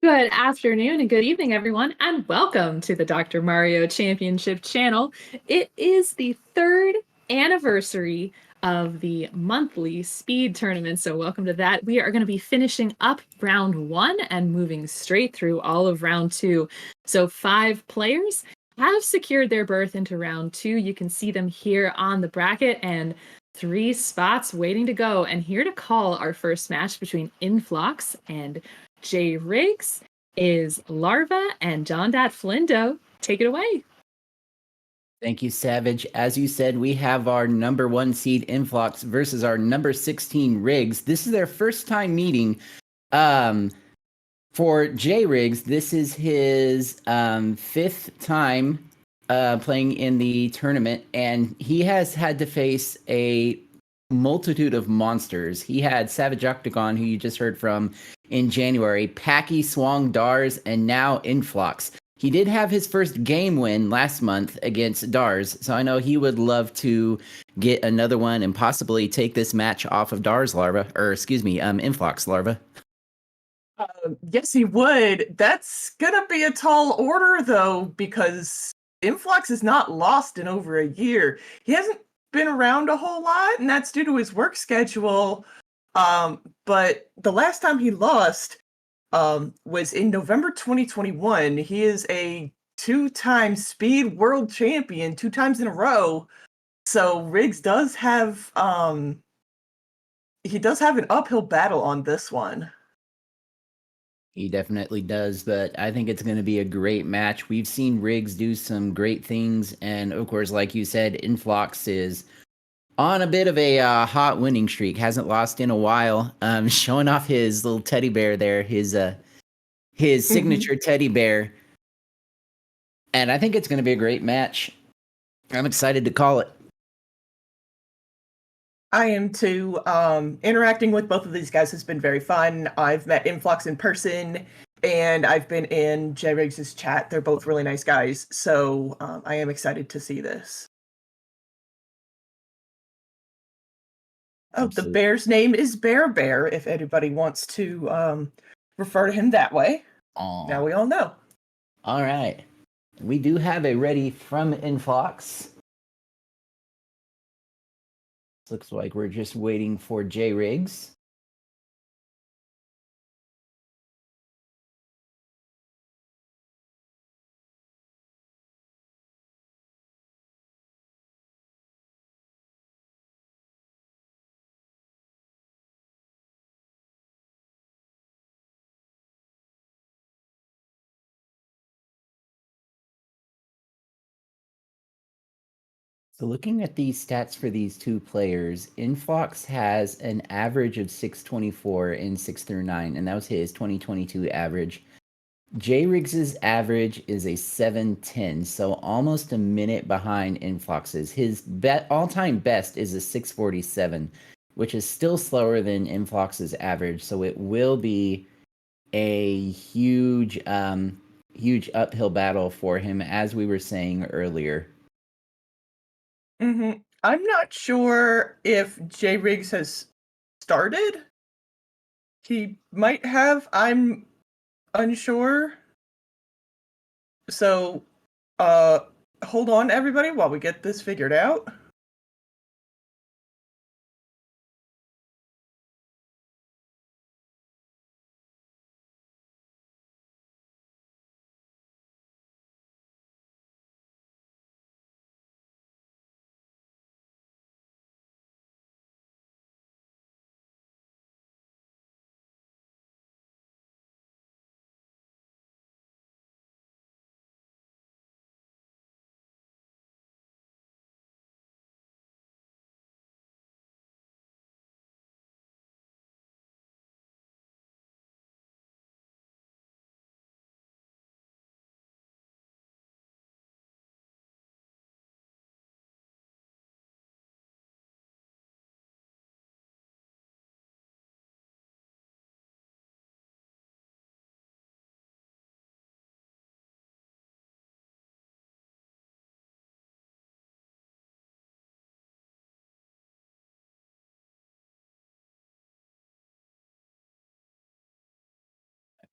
Good afternoon and good evening, everyone, and welcome to the Dr. Mario Championship channel. It is the third anniversary of the monthly speed tournament, so welcome to that. We are going to be finishing up round one and moving straight through all of round two. So, 5 players have secured their berth into round two. You can see them here on the bracket, and 3 spots waiting to go. And here to call our first match between Inphlox and xJRigsx is Larva and John Dat Flindo. Take it away. Thank you, Savage. As you said, we have our number 1 seed Inphlox versus our number 16 Riggs. This is their first time meeting. For xJRigsx, this is his 5th time playing in the tournament, and he has had to face a multitude of monsters. He had Savage Octagon, who you just heard from in January, Packy, Swang, Dars, and now Inphlox. He did have his first game win last month against Dars, so I know he would love to get another one and possibly take this match off of Dars Larva, or excuse me, Inphlox Larva. Yes, he would. That's gonna be a tall order, though, because Influx is not lost in over a year. He hasn't been around a whole lot, and that's due to his work schedule. But the last time he lost was in November 2021. He is a 2-time speed world champion, 2 times in a row. So Riggs does have he does have an uphill battle on this one. He definitely does, but I think it's going to be a great match. We've seen Riggs do some great things, and of course, like you said, Inphlox is on a bit of a hot winning streak. Hasn't lost in a while. Showing off his little teddy bear there, his signature teddy bear, and I think it's going to be a great match. I'm excited to call it. I am too. Interacting with both of these guys has been very fun. I've met Influx in person, and I've been in xJRigsx's chat. They're both really nice guys, so I am excited to see this. Oh, the Absolutely. bear's name is Bear, if anybody wants to refer to him that way. Aw. Now we all know. All right. We do have a ready from Infox. Looks like we're just waiting for xJRigsx. So looking at these stats for these two players, Infox has an average of 624 in 6 through 9, and that was his 2022 average. xJRigsx's average is a 710, so almost a minute behind Inflox's. His all-time best is a 647, which is still slower than Inflox's average, so it will be a huge uphill battle for him, as we were saying earlier. I'm not sure if xJRigsx has started. He might have. I'm unsure. So, hold on, everybody, while we get this figured out.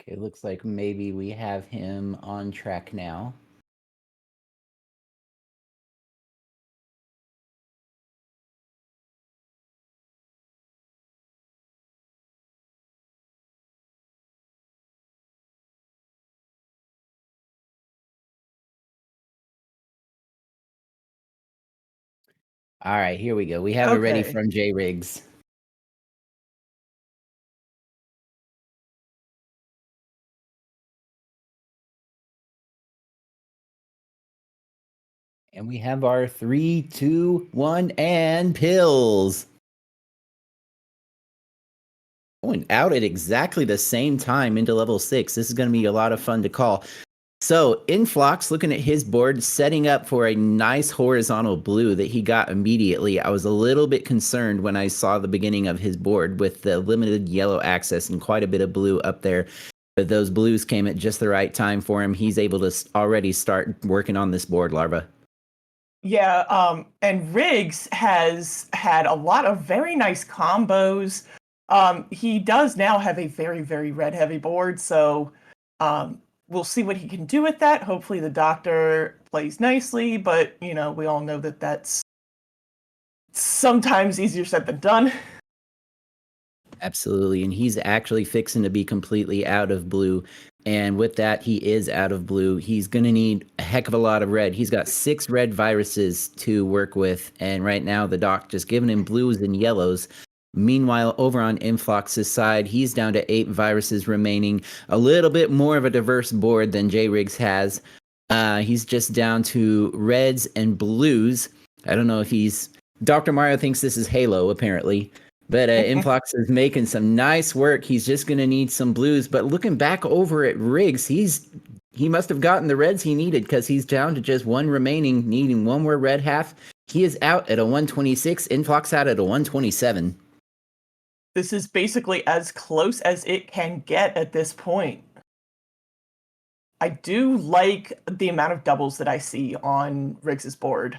Okay, looks like maybe we have him on track now. All right, here we go. We have it ready Okay. from xJRigsx. And we have our 3, 2, 1, and pills. Going out at exactly the same time into level 6. This is going to be a lot of fun to call. So, Inphlox, looking at his board, setting up for a nice horizontal blue that he got immediately. I was a little bit concerned when I saw the beginning of his board with the limited yellow access and quite a bit of blue up there. But those blues came at just the right time for him. He's able to already start working on this board, Larva. Yeah, and Riggs has had a lot of very nice combos. He does now have a very, very red heavy board, so we'll see what he can do with that. Hopefully the doctor plays nicely, but we all know that that's sometimes easier said than done. Absolutely. And he's actually fixing to be completely out of blue. And with that, he is out of blue. He's going to need a heck of a lot of red. He's got 6 red viruses to work with. And right now, the doc just giving him blues and yellows. Meanwhile, over on Inphlox's side, he's down to 8 viruses remaining. A little bit more of a diverse board than xJRigsx has. He's just down to reds and blues. I don't know if he's... Dr. Mario thinks this is Halo, apparently. But Inphlox is making some nice work. He's just going to need some blues. But looking back over at Riggs, he must have gotten the reds he needed because he's down to just 1 remaining, needing 1 more red half. He is out at a 126. Inphlox out at a 127. This is basically as close as it can get at this point. I do like the amount of doubles that I see on Riggs's board.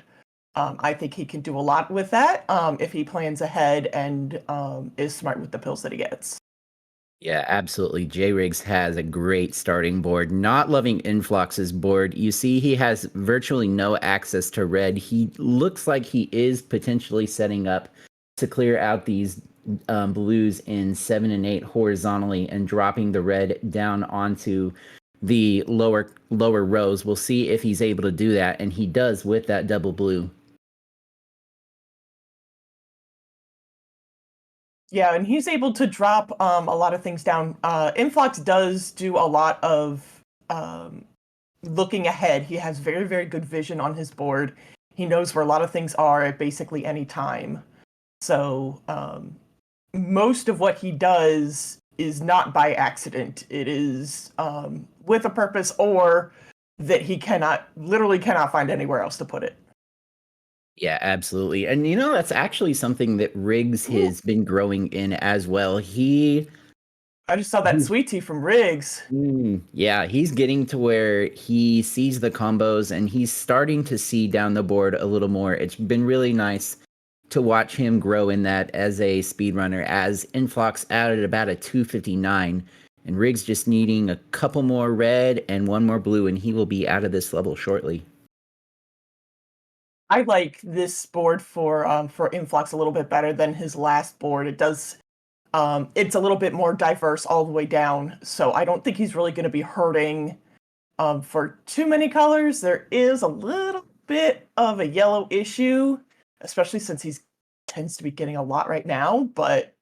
I think he can do a lot with that if he plans ahead and is smart with the pills that he gets. Yeah, absolutely. xJRigsx has a great starting board. Not loving Inphlox's board. You see, he has virtually no access to red. He looks like he is potentially setting up to clear out these blues in 7 and 8 horizontally and dropping the red down onto the lower rows. We'll see if he's able to do that, and he does with that double blue. Yeah, and he's able to drop a lot of things down. Inphlox does do a lot of looking ahead. He has very, very good vision on his board. He knows where a lot of things are at basically any time. So most of what he does is not by accident. It is with a purpose, or that he literally cannot find anywhere else to put it. Yeah, absolutely. And that's actually something that Riggs has been growing in as well. I just saw that sweet tea from Riggs. Yeah, he's getting to where he sees the combos and he's starting to see down the board a little more. It's been really nice to watch him grow in that as a speedrunner, as Inphlox out at about a 259, and Riggs just needing a couple more red and 1 more blue, and he will be out of this level shortly. I like this board for Inphlox a little bit better than his last board. It does, it's a little bit more diverse all the way down, so I don't think he's really going to be hurting for too many colors. There is a little bit of a yellow issue, especially since he tends to be getting a lot right now, but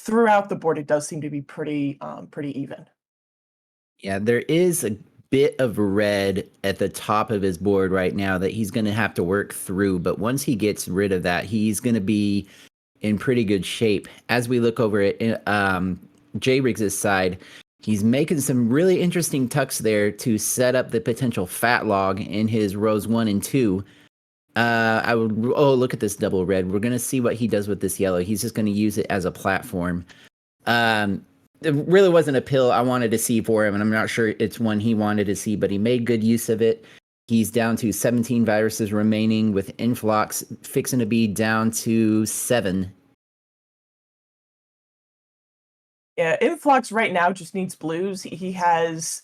throughout the board, it does seem to be pretty even. Yeah, there is a bit of red at the top of his board right now that he's going to have to work through, but once he gets rid of that, he's going to be in pretty good shape. As we look over at xJRigsx's side, he's making some really interesting tucks there to set up the potential fat log in his rows 1 and 2. Look at this double red. We're going to see what he does with this yellow. He's just going to use it as a platform. It really wasn't a pill I wanted to see for him, and I'm not sure it's one he wanted to see, but he made good use of it. He's down to 17 viruses remaining, with Inphlox fixing to be down to 7. Yeah, Inphlox right now just needs blues. He has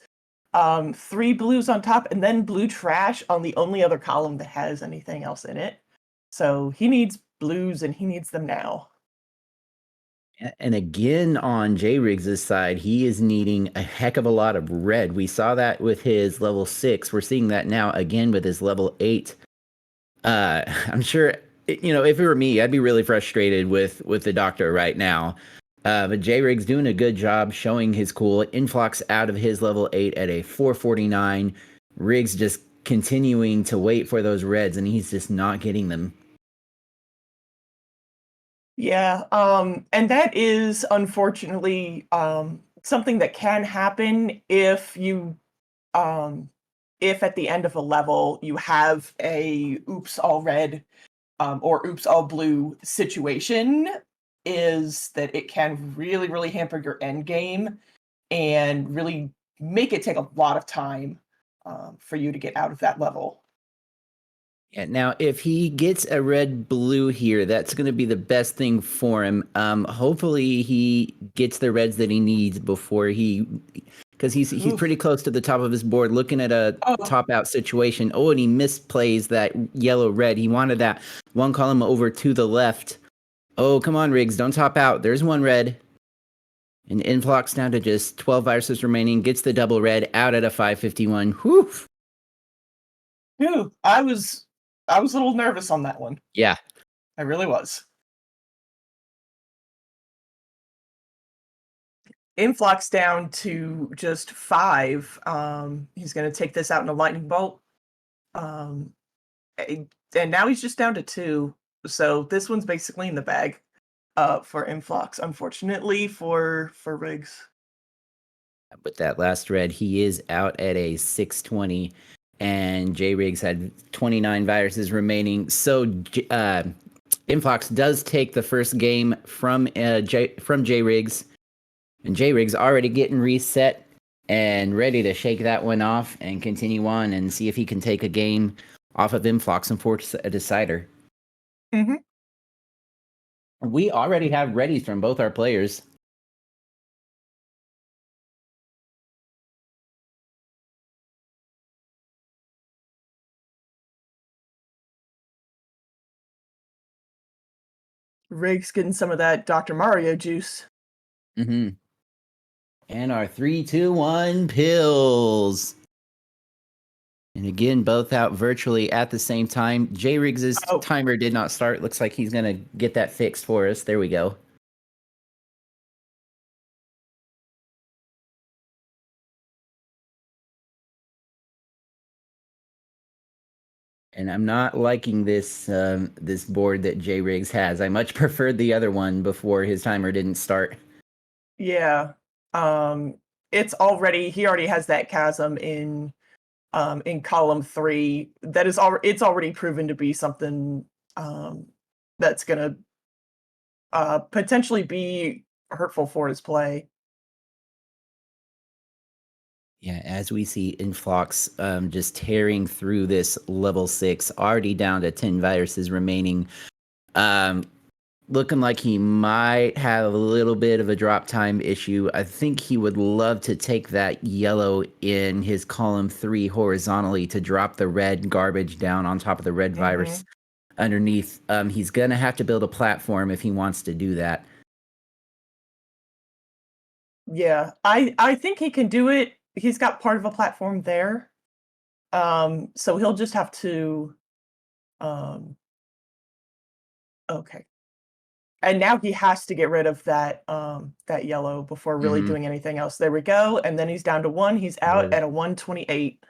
3 blues on top and then blue trash on the only other column that has anything else in it. So he needs blues and he needs them now. And again, on xJRigs's side, he is needing a heck of a lot of red. We saw that with his level 6. We're seeing that now again with his level 8. I'm sure, you know, if it were me, I'd be really frustrated with the doctor right now. But xJRigsx doing a good job showing his cool. Inphlox out of his level 8 at a 449. Riggs just continuing to wait for those reds, and he's just not getting them. Yeah, and that is unfortunately something that can happen if you if at the end of a level you have a oops all red or oops all blue situation, is that it can really, really hamper your end game and really make it take a lot of time for you to get out of that level. Yeah, now if he gets a red blue here, that's going to be the best thing for him. Hopefully he gets the reds that he needs before because he's Oof. pretty close to the top of his board, looking at a Oh. top out situation. Oh, and he misplays that yellow red. He wanted that one column over to the left. Oh, come on, Riggs, don't top out. There's one red. And Inphlox down to just 12 viruses remaining. Gets the double red out at a 551. Whew. Phew. I was a little nervous on that one. Yeah. I really was. Influx down to just 5. He's going to take this out in a lightning bolt. And now he's just down to 2. So this one's basically in the bag for Influx, unfortunately for Riggs. With that last red, he is out at a 620, and xJRigsx had 29 viruses remaining. So Inphlox does take the first game from xJRigsx, and xJRigsx already getting reset and ready to shake that one off and continue on and see if he can take a game off of Inphlox and force a decider. Mm-hmm. We already have readies from both our players. Riggs getting some of that Dr. Mario juice. Mm-hmm. And our 3, 2, 1 pills. And again, both out virtually at the same time. xJRigs's timer did not start. Looks like he's going to get that fixed for us. There we go. And I'm not liking this this board that xJRigsx has. I much preferred the other one before his timer didn't start. Yeah. He already has that chasm in column 3 that is it's already proven to be something that's gonna potentially be hurtful for his play. Yeah, as we see Inphlox just tearing through this level 6, already down to 10 viruses remaining. Looking like he might have a little bit of a drop time issue. I think he would love to take that yellow in his column 3 horizontally to drop the red garbage down on top of the red virus underneath. He's going to have to build a platform if he wants to do that. Yeah, I think he can do it. He's got part of a platform there. So he'll just have to okay. And now he has to get rid of that that yellow before really doing anything else. There we go. And then he's down to 1. He's out at a 128.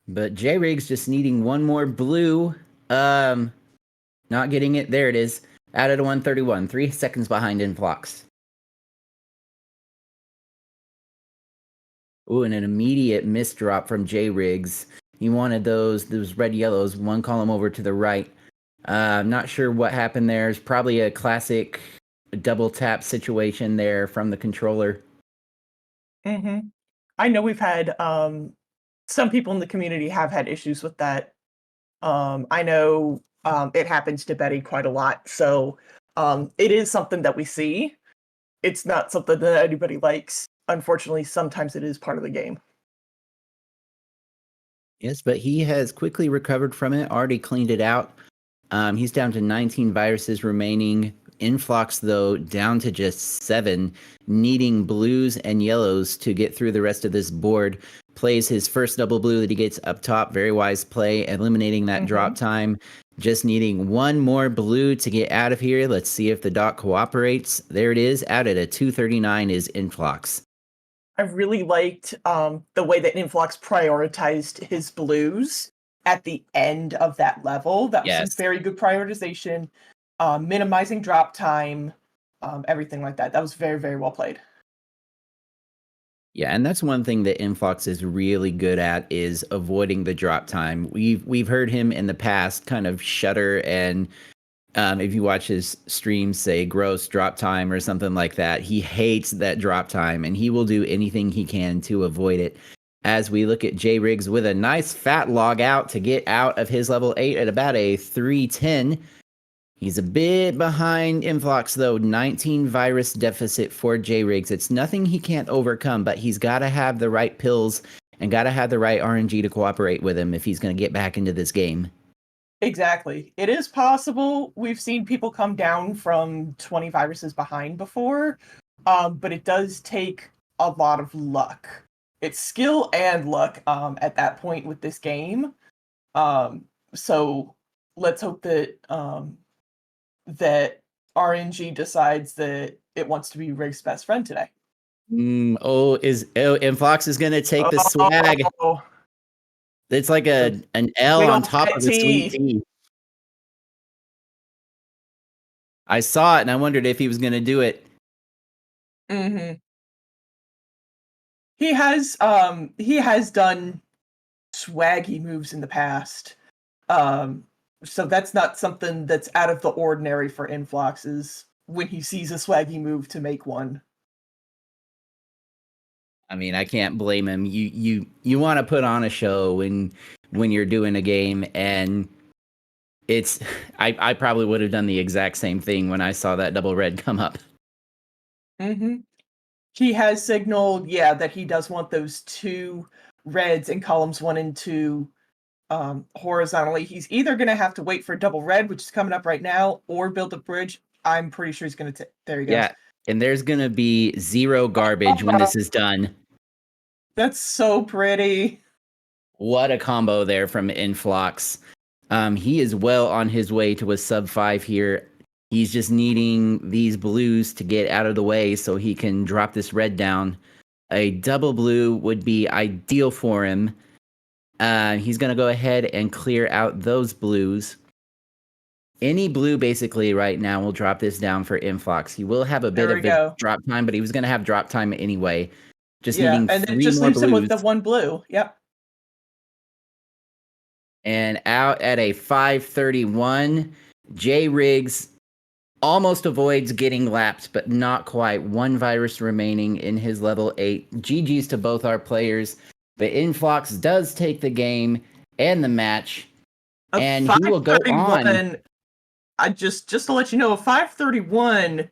But xJRigsx just needing one more blue. Not getting it. There it is. Out at a 131. 3 seconds behind Inphlox. Ooh, and an immediate misdrop from xJRigsx. He wanted those red yellows, one column over to the right. I'm not sure what happened there. It's probably a classic double tap situation there from the controller. I know we've had some people in the community have had issues with that. I know it happens to Betty quite a lot. So it is something that we see. it's not something that anybody likes. Unfortunately, sometimes it is part of the game. Yes, but he has quickly recovered from it, already cleaned it out. He's down to 19 viruses remaining. Inphlox, though, down to just 7, needing blues and yellows to get through the rest of this board. Plays his first double blue that he gets up top. Very wise play, eliminating that drop time. Just needing one more blue to get out of here. Let's see if the doc cooperates. There it is. Out at a 239 is Inphlox. I really liked the way that Inphlox prioritized his blues at the end of that level. That was some very good prioritization, minimizing drop time, everything like that. That was very, very well played. Yeah, and that's one thing that Inphlox is really good at is avoiding the drop time. We've heard him in the past kind of shudder and if you watch his streams, say gross drop time or something like that, he hates that drop time and he will do anything he can to avoid it. As we look at xJRigsx with a nice fat log out to get out of his level 8 at about a 310. He's a bit behind Inphlox, though. 19 virus deficit for xJRigsx. It's nothing he can't overcome, but he's got to have the right pills and got to have the right RNG to cooperate with him if he's going to get back into this game. Exactly. It is possible. We've seen people come down from 20 viruses behind before, but it does take a lot of luck. It's skill and luck at that point with this game. So let's hope that that RNG decides that it wants to be Rig's best friend today. Inphlox is going to take the swag. It's like an L on top of the sweet tea. I saw it and I wondered if he was going to do it. He has done swaggy moves in the past. So that's not something that's out of the ordinary for Inphlox, is when he sees a swaggy move to make one. I mean, I can't blame him. You want to put on a show when you're doing a game, and it's I probably would have done the exact same thing when I saw that double red come up. He has signaled, that he does want those 2 reds in columns 1 and 2 horizontally. He's either going to have to wait for double red, which is coming up right now, or build a bridge. I'm pretty sure he's going to there he goes. Yeah, and there's going to be 0 garbage when this is done. That's so pretty. What a combo there from Inphlox. He is well on his way to a sub 5 here. He's just needing these blues to get out of the way so he can drop this red down. A double blue would be ideal for him. He's going to go ahead and clear out those blues. Any blue basically right now will drop this down for Inphlox. He will have a bit of drop time, but he was going to have drop time anyway. Just needing 3 more blues. And it just leaves him with the 1 blue. Yep. And out at a 531, xJRigsx almost avoids getting lapped, but not quite. 1 virus remaining in his level 8. GG's to both our players. But Inphlox does take the game and the match. And he will go on. Just to let you know, 531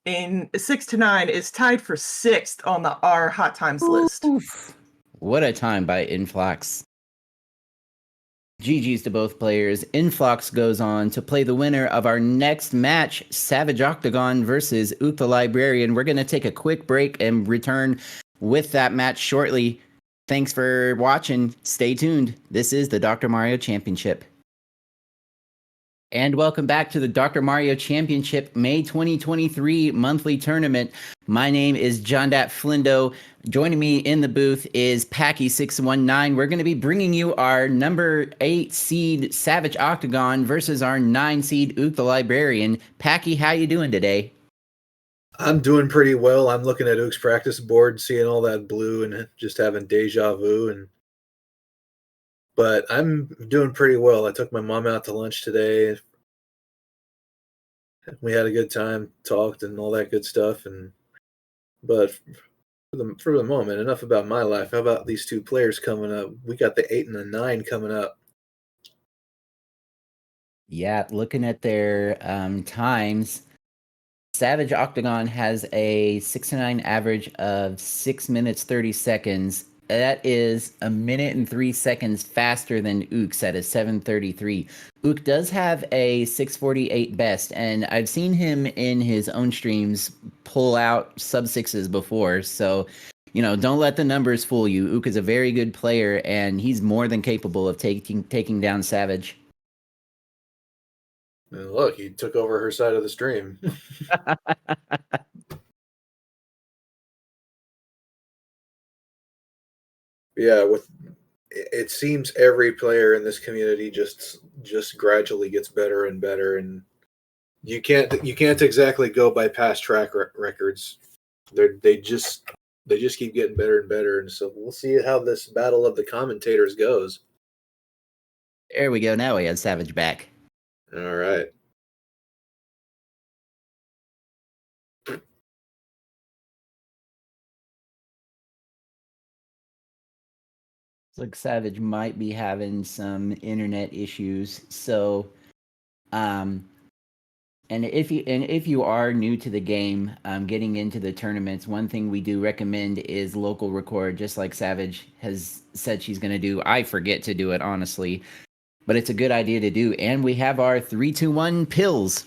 in 6 to 9 is tied for 6th on the R Hot Times list. What a time by Inphlox. GG's to both players. Inphlox goes on to play the winner of our next match, Savage Octagon versus OoktheLibrarian. We're going to take a quick break and return with that match shortly. Thanks for watching. Stay tuned. This is the Dr. Mario Championship. And welcome back to the Dr. Mario Championship May 2023 monthly tournament. My name is John Dat Flindo. Joining me in the booth is Packy619. We're going to be bringing you our number 8 seed Savage Octagon versus our 9 seed OoktheLibrarian. Packy, how you doing today? I'm doing pretty well. I'm looking at Ook's practice board, seeing all that blue and just having deja vu. But I'm doing pretty well. I took my mom out to lunch today. We had a good time, talked and all that good stuff. But for the moment, enough about my life. How about these 2 players coming up? We got the 8 and the 9 coming up. Yeah, looking at their times, Savage Octagon has a 6-9 average of 6 minutes 30 seconds. That is a minute and 3 seconds faster than Ook's at a 7:33. Ook does have a 6:48 best, and I've seen him in his own streams pull out sub sixes before. So, don't let the numbers fool you. Ook is a very good player, and he's more than capable of taking down Savage. And look, he took over her side of the stream. Yeah, it seems every player in this community just gradually gets better and better, and you can't exactly go by past track records. They just keep getting better and better, and so we'll see how this battle of the commentators goes. There we go. Now we have Savage back. All right. Looks like Savage might be having some internet issues. So, and if you are new to the game, getting into the tournaments, one thing we do recommend is local record, just like Savage has said she's going to do. I forget to do it, honestly, but it's a good idea to do. And we have our 3-2-1 pills.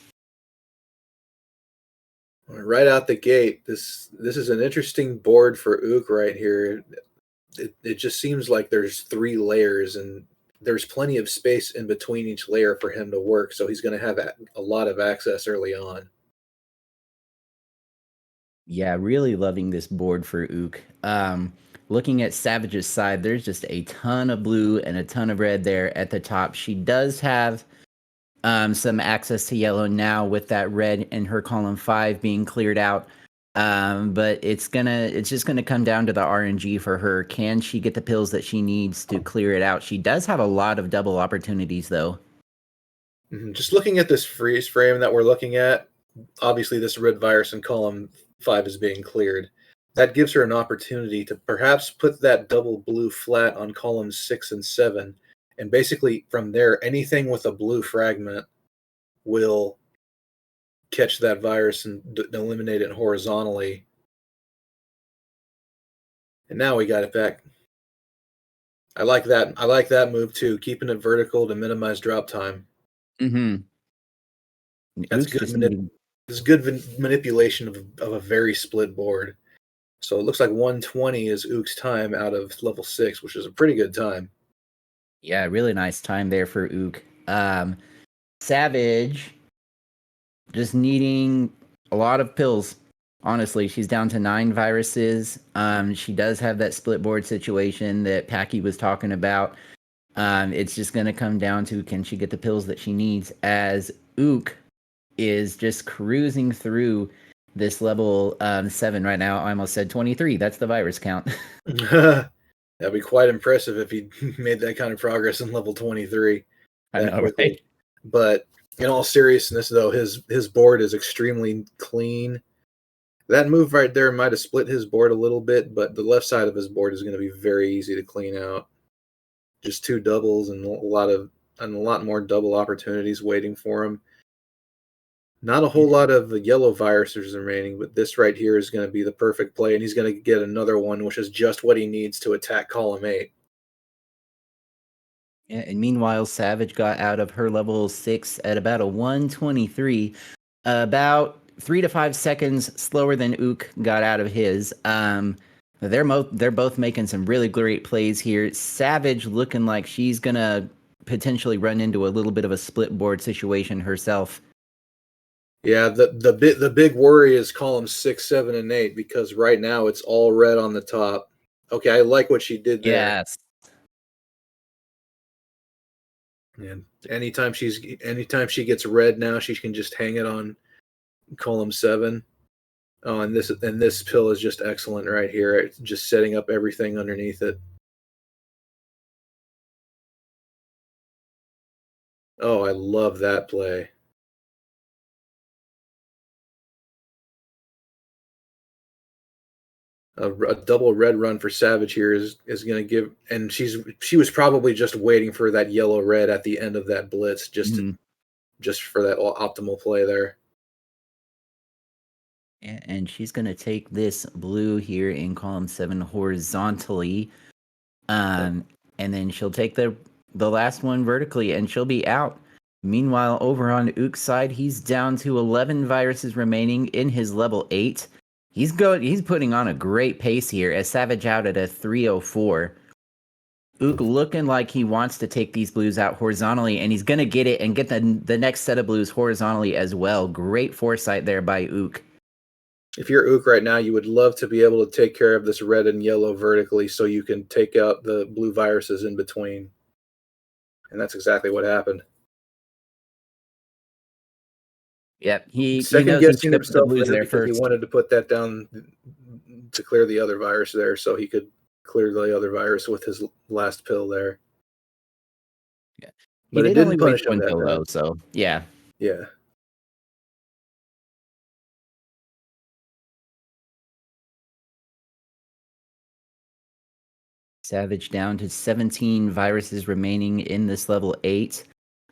Right out the gate, this is an interesting board for Ook right here. It just seems like there's 3 layers, and there's plenty of space in between each layer for him to work, so he's going to have a lot of access early on. Yeah, really loving this board for Ook. Looking at Savage's side, there's just a ton of blue and a ton of red there at the top. She does have some access to yellow now with that red in her column 5 being cleared out. But it's just gonna come down to the RNG for her. Can she get the pills that she needs to clear it out? She does have a lot of double opportunities, though. Just looking at this freeze frame that we're looking at, obviously this red virus in column 5 is being cleared. That gives her an opportunity to perhaps put that double blue flat on columns 6 and 7, and basically from there, anything with a blue fragment will catch that virus and eliminate it horizontally. And now we got it back. I like that. I like that move too, keeping it vertical to minimize drop time. Mm-hmm. That's good. It's good manipulation of a very split board. So it looks like 120 is Ook's time out of level 6, which is a pretty good time. Yeah, really nice time there for Ook. Savage just needing a lot of pills. Honestly, she's down to 9 viruses. She does have that split board situation that Packy was talking about. It's just going to come down to, can she get the pills that she needs, as Ook is just cruising through this level 7 right now. I almost said 23. That's the virus count. That'd be quite impressive if he made that kind of progress in level 23. I know, right? But in all seriousness, though, his board is extremely clean. That move right there might have split his board a little bit, but the left side of his board is going to be very easy to clean out. Just 2 doubles and a lot more double opportunities waiting for him. Not a whole lot of yellow viruses remaining, but this right here is going to be the perfect play, and he's going to get another one, which is just what he needs to attack column 8. Yeah, and meanwhile, Savage got out of her level 6 at about a 123, about 3 to 5 seconds slower than Ook got out of his. They're both making some really great plays here. Savage looking like she's gonna potentially run into a little bit of a split board situation herself. Yeah, the big worry is columns 6, 7, and 8, because right now it's all red on the top. Okay, I like what she did there. Yes. And anytime she gets red now, she can just hang it on column 7. Oh, and this pill is just excellent right here. It's just setting up everything underneath it. Oh, I love that play. A double red run for Savage here is going to give, and she was probably just waiting for that yellow red at the end of that blitz just for that optimal play there. And she's going to take this blue here in column 7 horizontally. And then she'll take the last one vertically, and she'll be out. Meanwhile, over on Ook's side, he's down to 11 viruses remaining in his level 8. He's putting on a great pace here, as Savage out at a 304. Ook looking like he wants to take these blues out horizontally, and he's going to get it and get the next set of blues horizontally as well. Great foresight there by Ook. If you're Ook right now, you would love to be able to take care of this red and yellow vertically so you can take out the blue viruses in between. And that's exactly what happened. Yep, he Second knows he guessing should have put the himself blues there there because he first. wanted to put that down to clear the other virus there so he could clear the other virus with his last pill there. Yeah. But He it did only didn't punish waste him one that pill bad. though, so yeah. Yeah. Savage down to 17 viruses remaining in this level 8.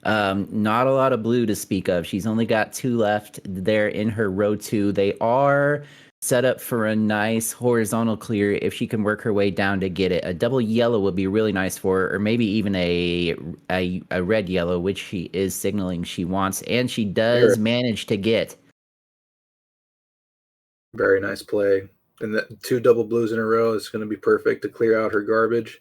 Not a lot of blue to speak of. She's only got 2 left there in her row 2. They are set up for a nice horizontal clear if she can work her way down to get it. A double yellow would be really nice for her, or maybe even a red yellow, which she is signaling she wants, and she does manage to get. Very nice play. And that 2 double blues in a row is going to be perfect to clear out her garbage.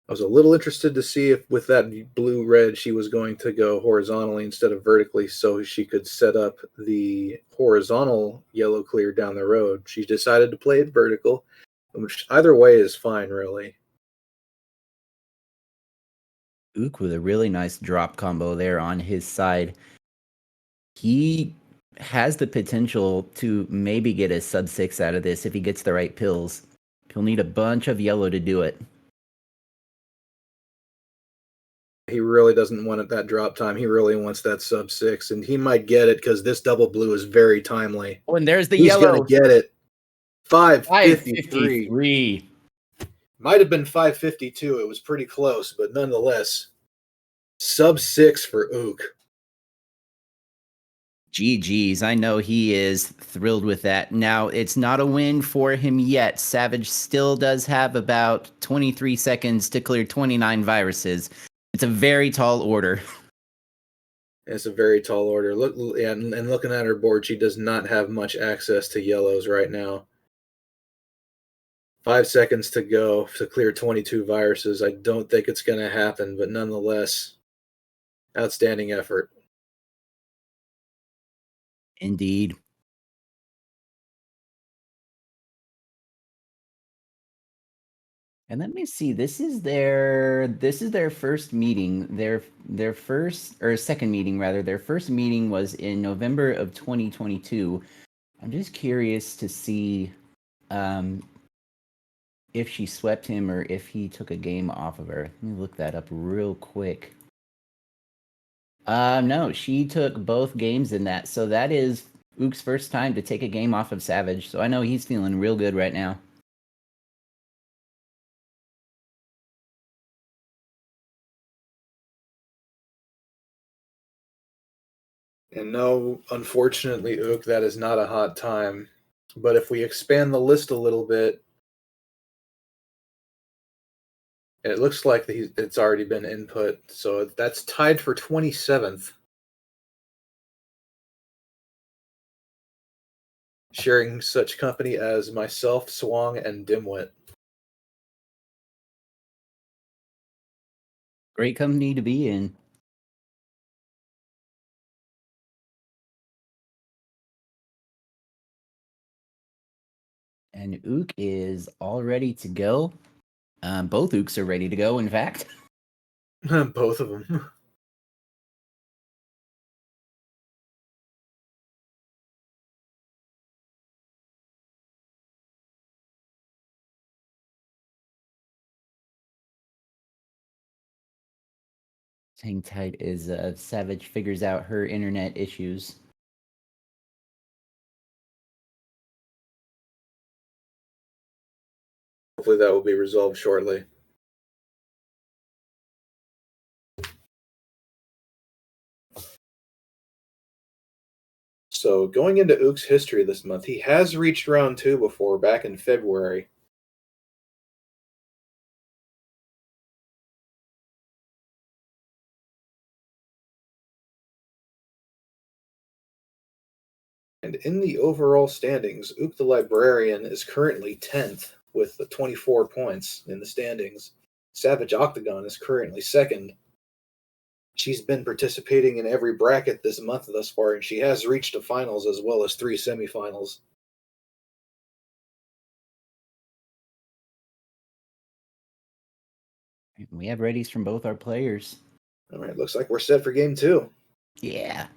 I was a little interested to see if with that blue-red she was going to go horizontally instead of vertically so she could set up the horizontal yellow clear down the road. She decided to play it vertical, which either way is fine, really. Ook with a really nice drop combo there on his side. He has the potential to maybe get a sub 6 out of this if he gets the right pills. He'll need a bunch of yellow to do it. He really doesn't want that drop time. He really wants that sub 6, and he might get it because this double blue is very timely. Oh, and there's the He's yellow. going to get it. 553. 553. Might have been 552. It was pretty close, but nonetheless, sub 6 for Ook. GG's. I know he is thrilled with that. Now, it's not a win for him yet. Savage still does have about 23 seconds to clear 29 viruses. It's a very tall order. It's a very tall order. Look, and looking at her board, she does not have much access to yellows right now. 5 seconds to go to clear 22 viruses. I don't think it's going to happen, but nonetheless, outstanding effort. Indeed. And let me see. This is their first meeting. Their first or second meeting rather. Their first meeting was in November of 2022. I'm just curious to see if she swept him or if he took a game off of her. Let me look that up real quick. No, she took both games in that. So that is Ook's first time to take a game off of Savage. So I know he's feeling real good right now. And no, unfortunately, Ook, that is not a hot time. But if we expand the list a little bit, it looks like it's already been input. So that's tied for 27th. Sharing such company as myself, Swang, and Dimwit. Great company to be in. And Ook is all ready to go. Both Ooks are ready to go, in fact. Both of them. Hang tight as Savage figures out her internet issues. Hopefully that will be resolved shortly. So going into Ook's history this month, he has reached round 2 before, back in February. And in the overall standings, Ook the Librarian is currently 10th with 24 points in the standings. Savage Octagon is currently 2nd. She's been participating in every bracket this month thus far, and she has reached the finals as well as 3 semifinals. We have readies from both our players. All right, looks like we're set for game 2. Yeah.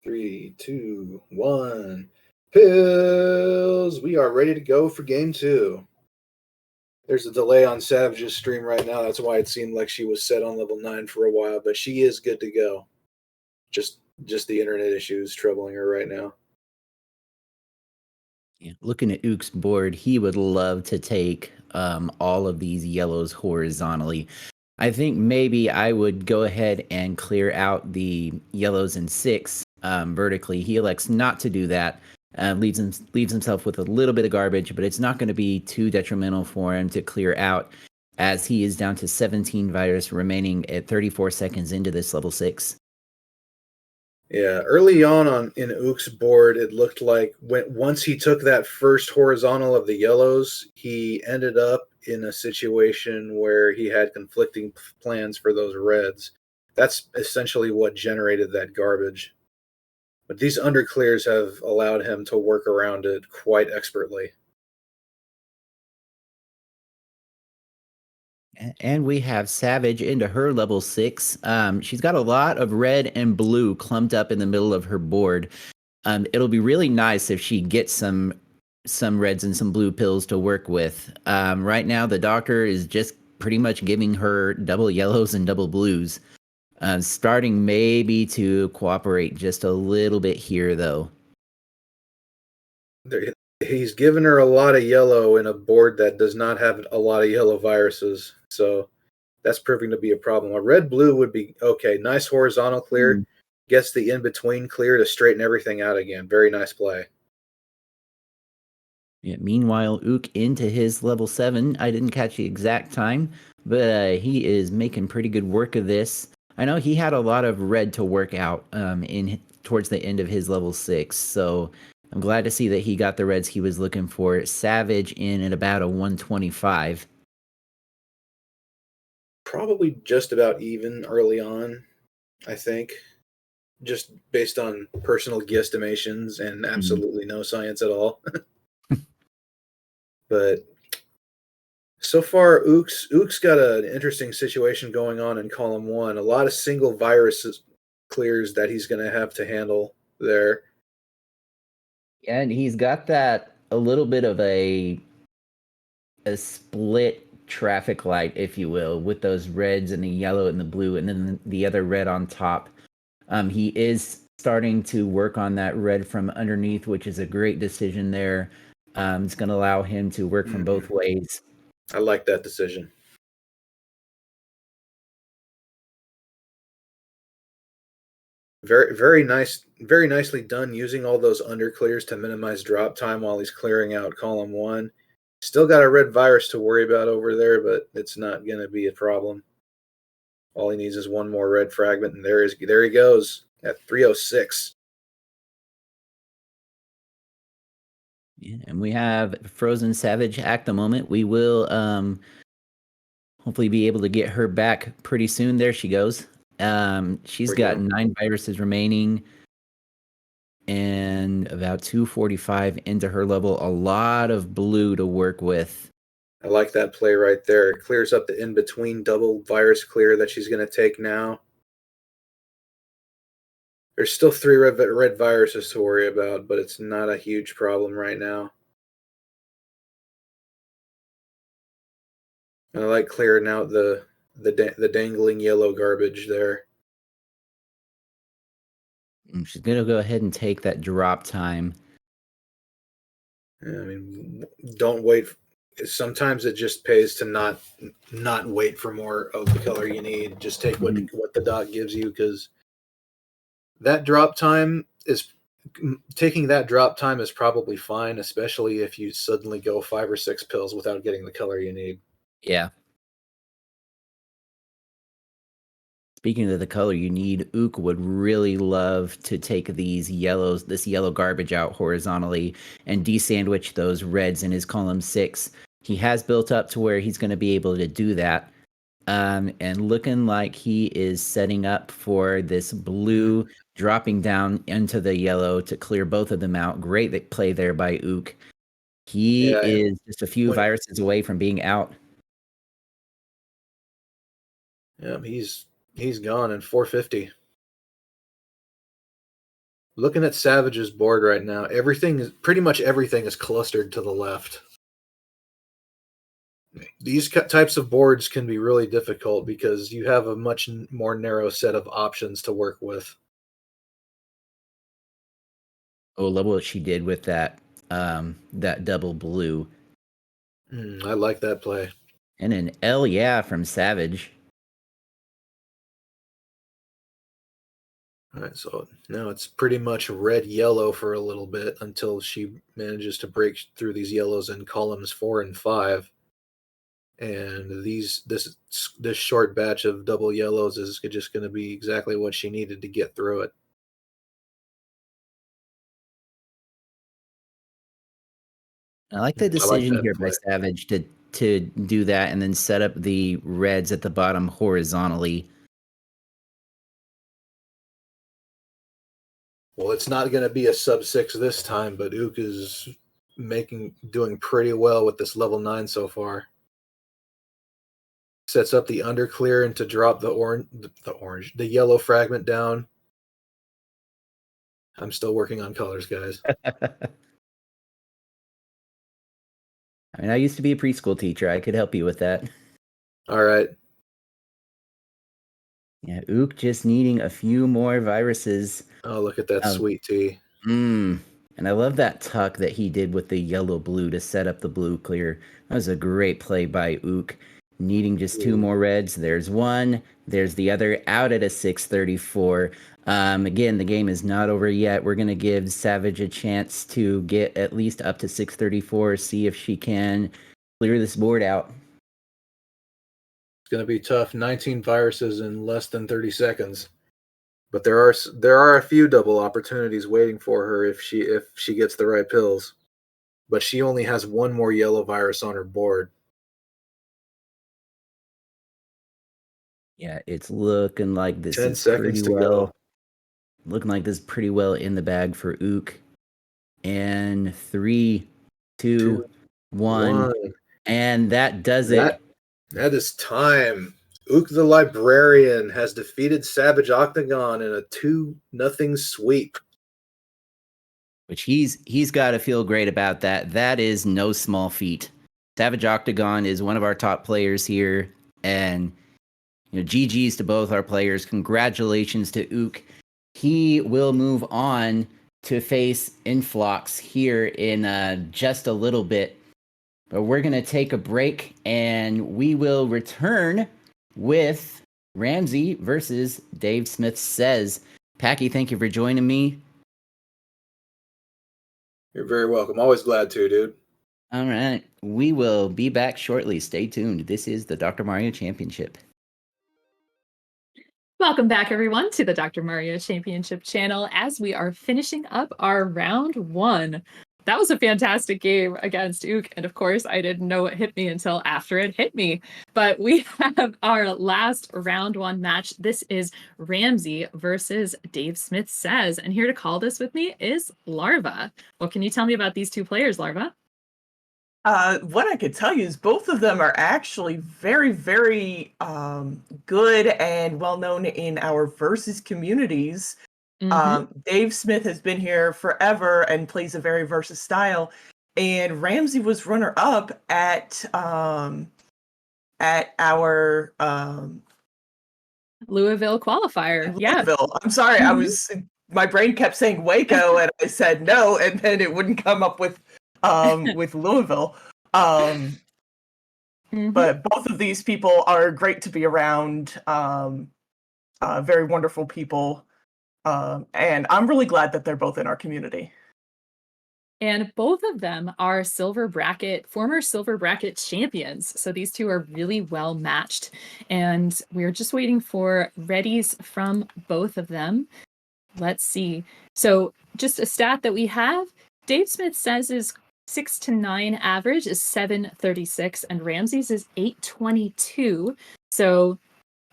Three, two, one. Pills! We are ready to go for game 2. There's a delay on Savage's stream right now. That's why it seemed like she was set on level 9 for a while, but she is good to go. Just the internet issues troubling her right now. Yeah. Looking at Ook's board, he would love to take all of these yellows horizontally. I think maybe I would go ahead and clear out the yellows in 6 vertically. He elects not to do that. Leaves himself with a little bit of garbage, but it's not going to be too detrimental for him to clear out, as he is down to 17 virus remaining at 34 seconds into this level 6. Yeah, early on in Ook's board, it looked like once he took that first horizontal of the yellows, he ended up in a situation where he had conflicting plans for those reds. That's essentially what generated that garbage. But these underclears have allowed him to work around it quite expertly. And we have Savage into her level 6. She's got a lot of red and blue clumped up in the middle of her board. It'll be really nice if she gets some reds and some blue pills to work with. Right now, the doctor is just pretty much giving her double yellows and double blues. Starting maybe to cooperate just a little bit here, though. He's given her a lot of yellow in a board that does not have a lot of yellow viruses, so that's proving to be a problem. A red-blue would be okay. Nice horizontal clear. Gets the in-between clear to straighten everything out again. Very nice play. Yeah, meanwhile, Ook into his level 7. I didn't catch the exact time, but he is making pretty good work of this. I know he had a lot of red to work out towards the end of his level 6, so I'm glad to see that he got the reds he was looking for. Savage in at about a 125. Probably just about even early on, I think. Just based on personal guesstimations and absolutely no science at all. But so far, Ook's got an interesting situation going on in column 1. A lot of single viruses clears that he's going to have to handle there. And he's got that a little bit of a split traffic light, if you will, with those reds and the yellow and the blue, and then the other red on top. He is starting to work on that red from underneath, which is a great decision there. It's going to allow him to work from both ways. I like that decision. Very, very nice, very nicely done using all those underclears to minimize drop time while he's clearing out column 1. Still got a red virus to worry about over there, but it's not going to be a problem. All he needs is one more red fragment, and there he goes at 306. Yeah, and we have Frozen Savage at the moment. We will hopefully be able to get her back pretty soon. There she goes. She's got 9 viruses remaining and about 245 into her level. A lot of blue to work with. I like that play right there. It clears up the in-between double virus clear that she's going to take now. There's still 3 red viruses to worry about, but it's not a huge problem right now. I like clearing out the dangling yellow garbage there. She's going to go ahead and take that drop time. Yeah, I mean, don't wait. Sometimes it just pays to not wait for more of the color you need. Just take what the dot gives you, because that drop time is taking that drop time is probably fine, especially if you suddenly go 5 or 6 pills without getting the color you need. Yeah. Speaking of the color you need, Ook would really love to take this yellow garbage out horizontally and desandwich those reds in his column 6. He has built up to where he's going to be able to do that. And looking like he is setting up for this blue dropping down into the yellow to clear both of them out. Great play there by Ook. He is just a few viruses away from being out. Yeah, he's gone in 450. Looking at Savage's board right now, pretty much everything is clustered to the left. These types of boards can be really difficult because you have a much more narrow set of options to work with. Oh, love what she did with that double blue. I like that play. And an L, yeah, from Savage. All right, so now it's pretty much red-yellow for a little bit until she manages to break through these yellows in columns 4 and 5. And this short batch of double yellows is just going to be exactly what she needed to get through it. I like the decision here by Savage to do that and then set up the reds at the bottom horizontally. Well, it's not going to be a sub-6 this time, but Ook is doing pretty well with this level 9 so far. Sets up the underclear and to drop the yellow fragment down. I'm still working on colors, guys. I mean, I used to be a preschool teacher. I could help you with that. All right. Yeah, Ook just needing a few more viruses. Oh, look at that sweet tea. And I love that tuck that he did with the yellow-blue to set up the blue clear. That was a great play by Ook. Needing just 2 more reds. There's one. There's the other out at a 634. Again, the game is not over yet. We're going to give Savage a chance to get at least up to 634, see if she can clear this board out. It's going to be tough. 19 viruses in less than 30 seconds. But there are a few double opportunities waiting for her if she gets the right pills. But she only has 1 more yellow virus on her board. Yeah, it's looking like this 10 is seconds pretty to well. go. Looking like this is pretty well in the bag for Ook. And 3, 2, 1. And that does it. That is time. OoktheLibrarian has defeated Savage Octagon in a 2-0 sweep. Which he's got to feel great about that. That is no small feat. Savage Octagon is one of our top players here, and GG's to both our players. Congratulations to Ook. He will move on to face Inphlox here in just a little bit. But we're going to take a break, and we will return with Ramsey versus Davesmithsays. Packy, thank you for joining me. You're very welcome. Always glad to, dude. All right. We will be back shortly. Stay tuned. This is the Dr. Mario Championship. Welcome back, everyone, to the Dr. Mario Championship channel as we are finishing up our round 1. That was a fantastic game against Ook, and of course, I didn't know it hit me until after it hit me. But we have our last round 1 match. This is Ramsey versus Davesmithsays, and here to call this with me is Larva. What can you tell me about these 2 players, Larva? What I could tell you is both of them are actually very, very good and well known in our versus communities. Dave Smith has been here forever and plays a very versatile style. And Ramsey was runner up at our Louisville qualifier. Yeah. Louisville. I'm sorry, my brain kept saying Waco, and I said no, and then it wouldn't come up with Louisville. But both of these people are great to be around. Very wonderful people, and I'm really glad that they're both in our community. And both of them are former silver bracket champions. So these two are really well matched. And we're just waiting for readies from both of them. Let's see. So just a stat that we have, Davesmithsays' 6-9 average is 736 and Ramsey's is 822. So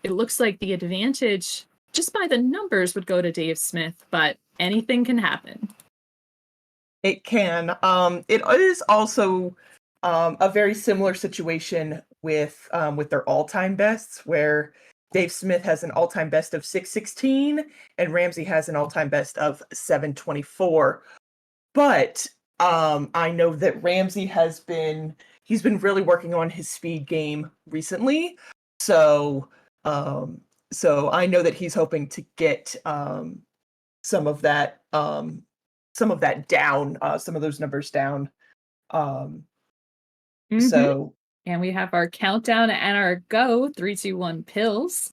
it looks like the advantage just by the numbers would go to Dave Smith, but anything can happen. It can. It is also a very similar situation with their all-time bests, where Dave Smith has an all-time best of 616 and Ramsey has an all-time best of 724. But I know that Ramsey he's been really working on his speed game recently. So I know that he's hoping to get some of that down, some of those numbers down. So, and we have our countdown and our go 3, 2, 1 pills.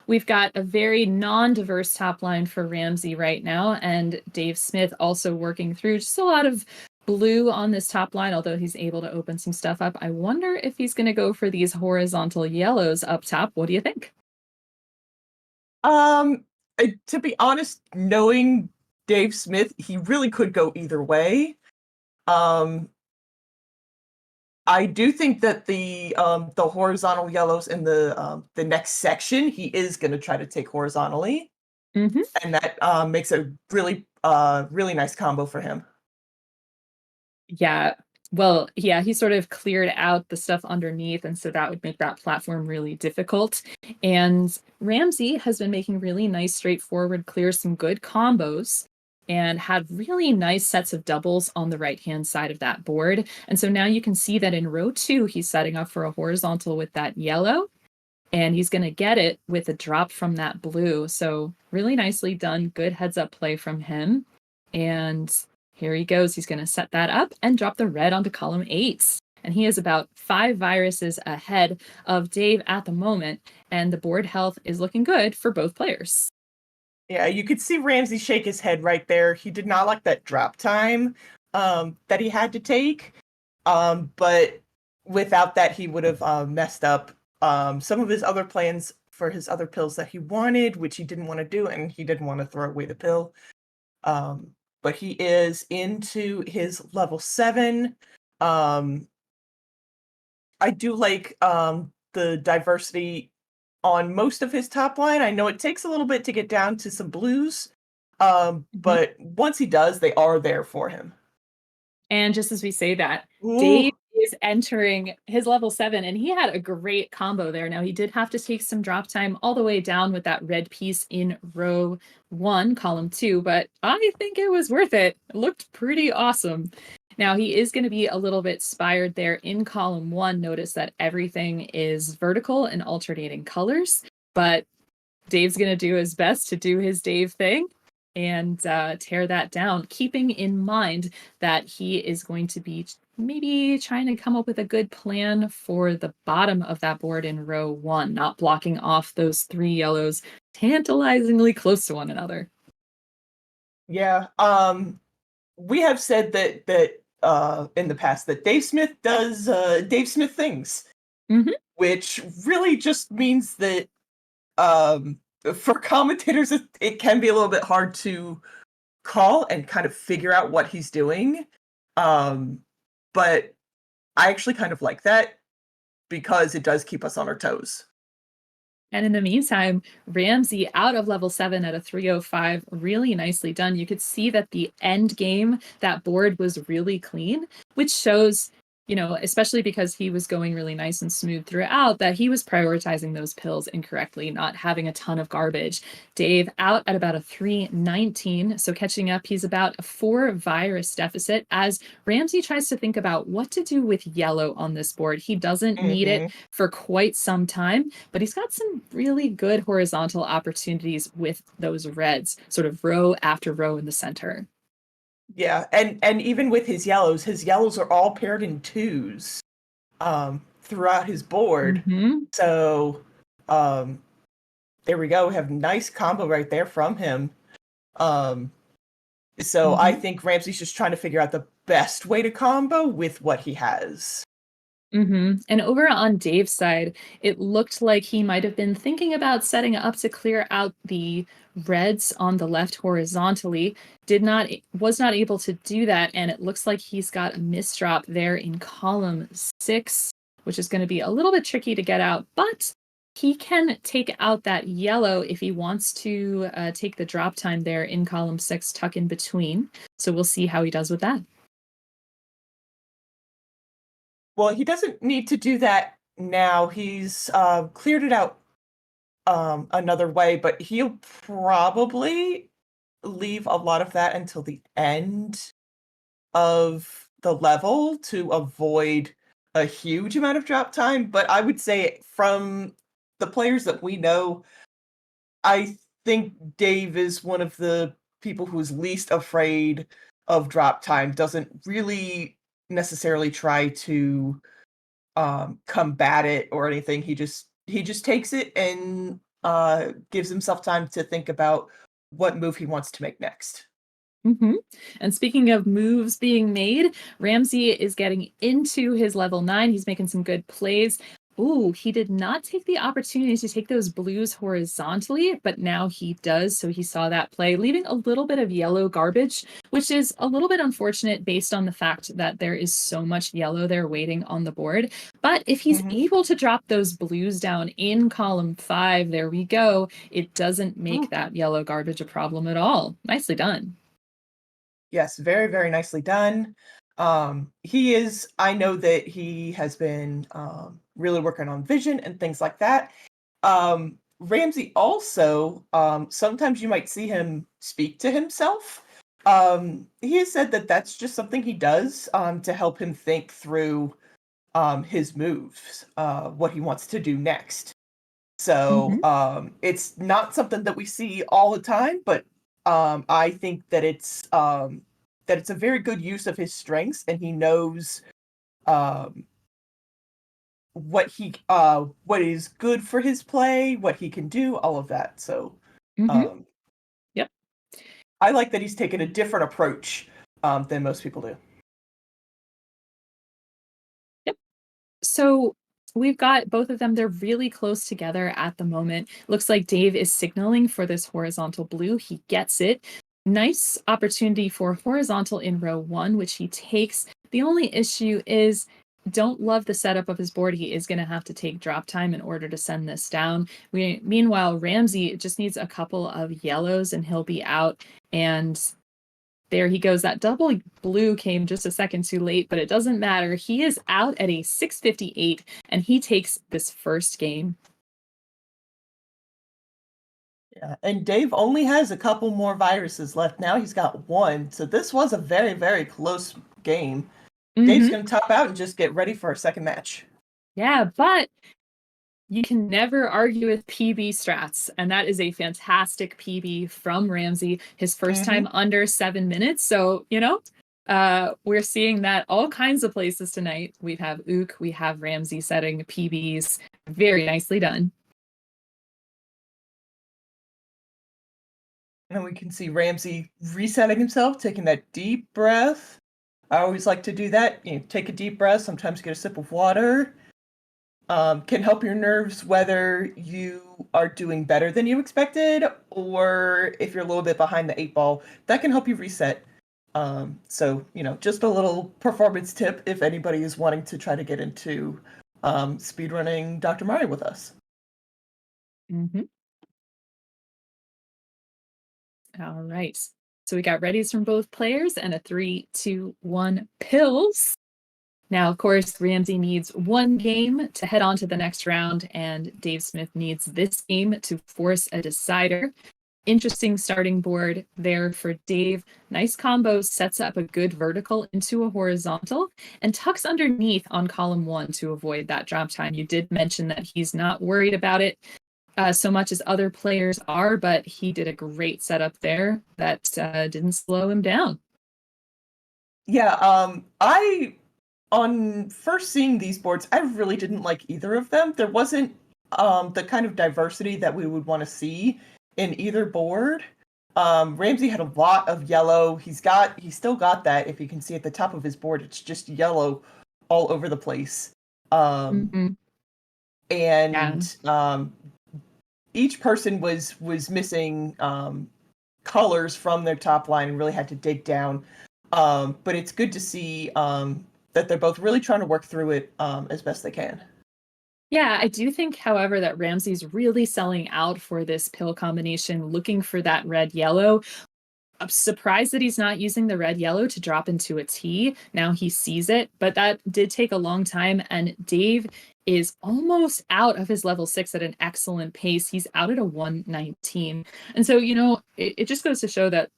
We've got a very non-diverse top line for Ramsey right now, and Dave Smith also working through just a lot of blue on this top line, although he's able to open some stuff up. I wonder if he's going to go for these horizontal yellows up top. What do you think? To be honest, knowing Dave Smith, he really could go either way. I do think that the horizontal yellows in the next section, he is going to try to take horizontally, and that makes a really nice combo for him. Yeah. Well, yeah, he sort of cleared out the stuff underneath, and so that would make that platform really difficult. And Ramsey has been making really nice, straightforward clears, some good combos, and had really nice sets of doubles on the right-hand side of that board. And so now you can see that in row 2, he's setting up for a horizontal with that yellow, and he's going to get it with a drop from that blue. So really nicely done. Good heads-up play from him. And here he goes. He's going to set that up and drop the red onto column 8. And he is about 5 viruses ahead of Dave at the moment, and the board health is looking good for both players. Yeah, you could see Ramsey shake his head right there. He did not like that drop time that he had to take. But without that, he would have messed up some of his other plans for his other pills that he wanted, which he didn't want to do, and he didn't want to throw away the pill. But he is into his level 7. I do like the diversity on most of his top line. I know it takes a little bit to get down to some blues, but once he does, they are there for him. And just as we say that, Dave is entering his level 7, and he had a great combo there. Now, he did have to take some drop time all the way down with that red piece in row 1, column 2, but I think it was worth it. It looked pretty awesome. Now, he is going to be a little bit spired there in column 1. Notice that everything is vertical and alternating colors, but Dave's going to do his best to do his Dave thing and tear that down, keeping in mind that he is going to be maybe trying to come up with a good plan for the bottom of that board in row 1, not blocking off those 3 yellows tantalizingly close to one another. Yeah, we have said that in the past that Dave Smith does Dave Smith things, which really just means that for commentators it can be a little bit hard to call and kind of figure out what he's doing. But I actually kind of like that because it does keep us on our toes. And in the meantime, Ramsey out of level 7 at a 305, really nicely done. You could see that the end game, that board was really clean, which shows you know, especially because he was going really nice and smooth throughout, that he was prioritizing those pills incorrectly, not having a ton of garbage. Dave out at about a 319, so catching up, he's about a 4 virus deficit as Ramsey tries to think about what to do with yellow on this board. He doesn't need it for quite some time, but he's got some really good horizontal opportunities with those reds, sort of row after row in the center. Yeah, and even with his yellows are all paired in twos throughout his board. So there we go. We have nice combo right there from him. So I think Ramsey's just trying to figure out the best way to combo with what he has. And over on Dave's side, it looked like he might have been thinking about setting up to clear out the reds on the left horizontally. Was not able to do that, and it looks like he's got a misdrop there in column 6, which is going to be a little bit tricky to get out, but he can take out that yellow if he wants to take the drop time there in column 6, tuck in between. So we'll see how he does with that. Well, he doesn't need to do that now. He's cleared it out another way, but he'll probably leave a lot of that until the end of the level to avoid a huge amount of drop time. But I would say from the players that we know, I think Dave is one of the people who is least afraid of drop time, doesn't really necessarily try to combat it or anything. He just takes it and gives himself time to think about what move he wants to make next. And speaking of moves being made, Ramsey is getting into his level 9. He's making some good plays. Ooh, he did not take the opportunity to take those blues horizontally, but now he does. So he saw that play, leaving a little bit of yellow garbage, which is a little bit unfortunate based on the fact that there is so much yellow there waiting on the board. But if he's able to drop those blues down in column 5, there we go. It doesn't make that yellow garbage a problem at all. Nicely done. Yes, very, very nicely done. I know that he has been really working on vision and things like that. Ramsey also, sometimes you might see him speak to himself. He has said that that's just something he does to help him think through his moves, what he wants to do next. So it's not something that we see all the time, but I think that it's a very good use of his strengths, and he knows what is good for his play, what he can do, all of that. So Yep. I like that he's taken a different approach than most people do. Yep. So we've got both of them. They're really close together at the moment. Looks like Dave is signaling for this horizontal blue. He gets it. Nice opportunity for horizontal in row 1, which he takes. The only issue is, don't love the setup of his board. He is going to have to take drop time in order to send this down. Meanwhile, Ramsey just needs a couple of yellows and he'll be out. And there he goes. That double blue came just a second too late, but it doesn't matter. He is out at a 658 and he takes this first game. Yeah, and Dave only has a couple more viruses left. Now he's got 1. So this was a very, very close game. Dave's going to top out and just get ready for a second match. Yeah, but you can never argue with PB strats, and that is a fantastic PB from Ramsey. His first time under 7 minutes. So, you know, we're seeing that all kinds of places tonight. We have Ook, we have Ramsey setting PBs. Very nicely done. And we can see Ramsey resetting himself, taking that deep breath. I always like to do that. You know, take a deep breath, sometimes get a sip of water. Can help your nerves whether you are doing better than you expected or if you're a little bit behind the 8 ball. That can help you reset. So, you know, just a little performance tip if anybody is wanting to try to get into speedrunning Dr. Mario with us. All right. So we got readies from both players and a 3, 2, 1 pills. Now, of course, Ramsey needs one game to head on to the next round, and Dave Smith needs this game to force a decider. Interesting starting board there for Dave. Nice combo, sets up a good vertical into a horizontal and tucks underneath on column 1 to avoid that drop time. You did mention that he's not worried about it so much as other players are, but he did a great setup there that didn't slow him down. Yeah, on first seeing these boards, I really didn't like either of them. There wasn't the kind of diversity that we would want to see in either board. Ramsey had a lot of yellow. He's still got that. If you can see at the top of his board, it's just yellow all over the place. And each person was missing colors from their top line and really had to dig down. But it's good to see that they're both really trying to work through it as best they can. Yeah, I do think, however, that Ramsey's really selling out for this pill combination, looking for that red-yellow. I'm surprised that he's not using the red-yellow to drop into a T. Now he sees it, but that did take a long time, and Dave is almost out of his level 6 at an excellent pace. He's out at a 119. And so, it just goes to show that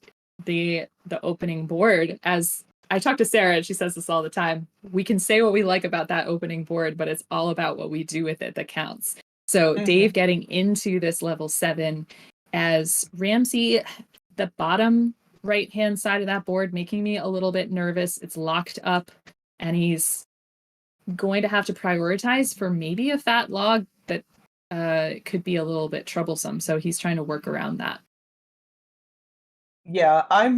the opening board, as I talk to Sarah, and she says this all the time, we can say what we like about that opening board, but it's all about what we do with it that counts. So Dave getting into this level 7 as Ramsey, the bottom right-hand side of that board, making me a little bit nervous. It's locked up, and he's going to have to prioritize for maybe a fat log that could be a little bit troublesome. So he's trying to work around that. Yeah, I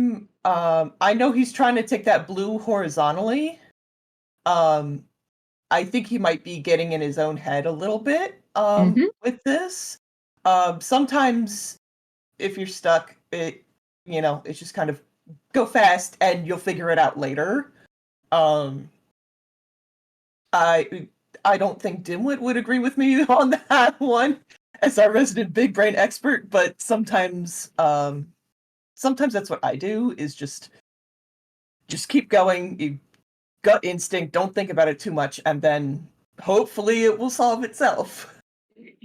know he's trying to take that blue horizontally. I think he might be getting in his own head a little bit with this. Sometimes if you're stuck, it's just kind of go fast and you'll figure it out later. I don't think Dimwit would agree with me on that one as our resident big brain expert, but sometimes that's what I do, is just keep going. You gut instinct, don't think about it too much, and then hopefully it will solve itself.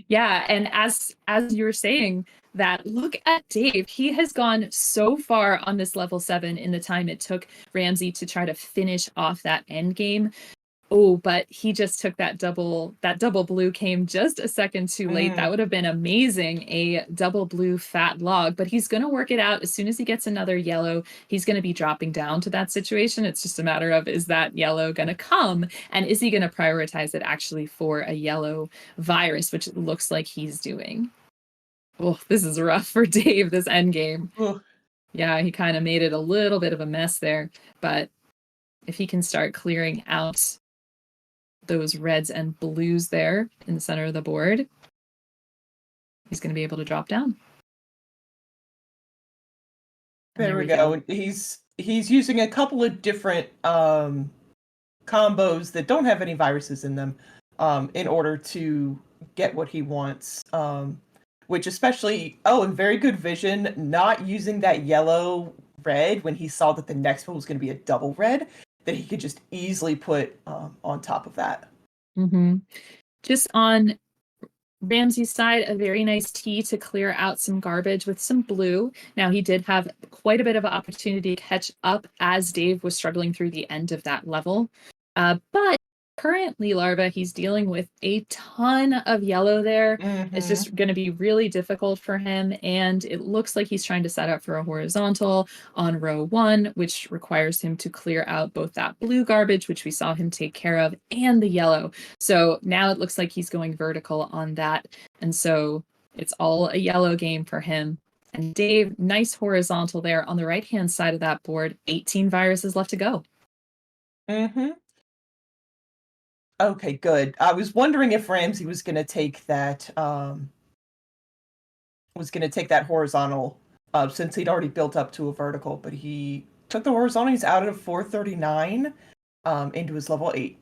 Yeah, and as you were saying that, look at Dave. He has gone so far on this level 7 in the time it took Ramsey to try to finish off that end game. Oh, but he just took that double blue, came just a second too late. That would have been amazing, a double blue fat log, but he's going to work it out. As soon as he gets another yellow, he's going to be dropping down to that situation. It's just a matter of, is that yellow going to come? And is he going to prioritize it actually for a yellow virus, which it looks like he's doing. Oh, this is rough for Dave, this end game. Yeah, he kind of made it a little bit of a mess there, but if he can start clearing out those reds and blues there in the center of the board, he's going to be able to drop down. There we go. He's using a couple of different combos that don't have any viruses in them in order to get what he wants. Which especially, and very good vision, not using that yellow red when he saw that the next one was going to be a double red that he could just easily put on top of that. Just on Ramsey's side, a very nice tee to clear out some garbage with some blue. Now, he did have quite a bit of an opportunity to catch up as Dave was struggling through the end of that level. But currently, Larva, he's dealing with a ton of yellow there. It's just going to be really difficult for him, and it looks like he's trying to set up for a horizontal on row 1, which requires him to clear out both that blue garbage, which we saw him take care of, and the yellow. So now it looks like he's going vertical on that, and so it's all a yellow game for him. And Dave, nice horizontal there on the right-hand side of that board. 18 viruses left to go. Okay, good. I was wondering if Ramsey was going to take that horizontal since he'd already built up to a vertical, but he took the horizontal. He's out of 439 into his level 8.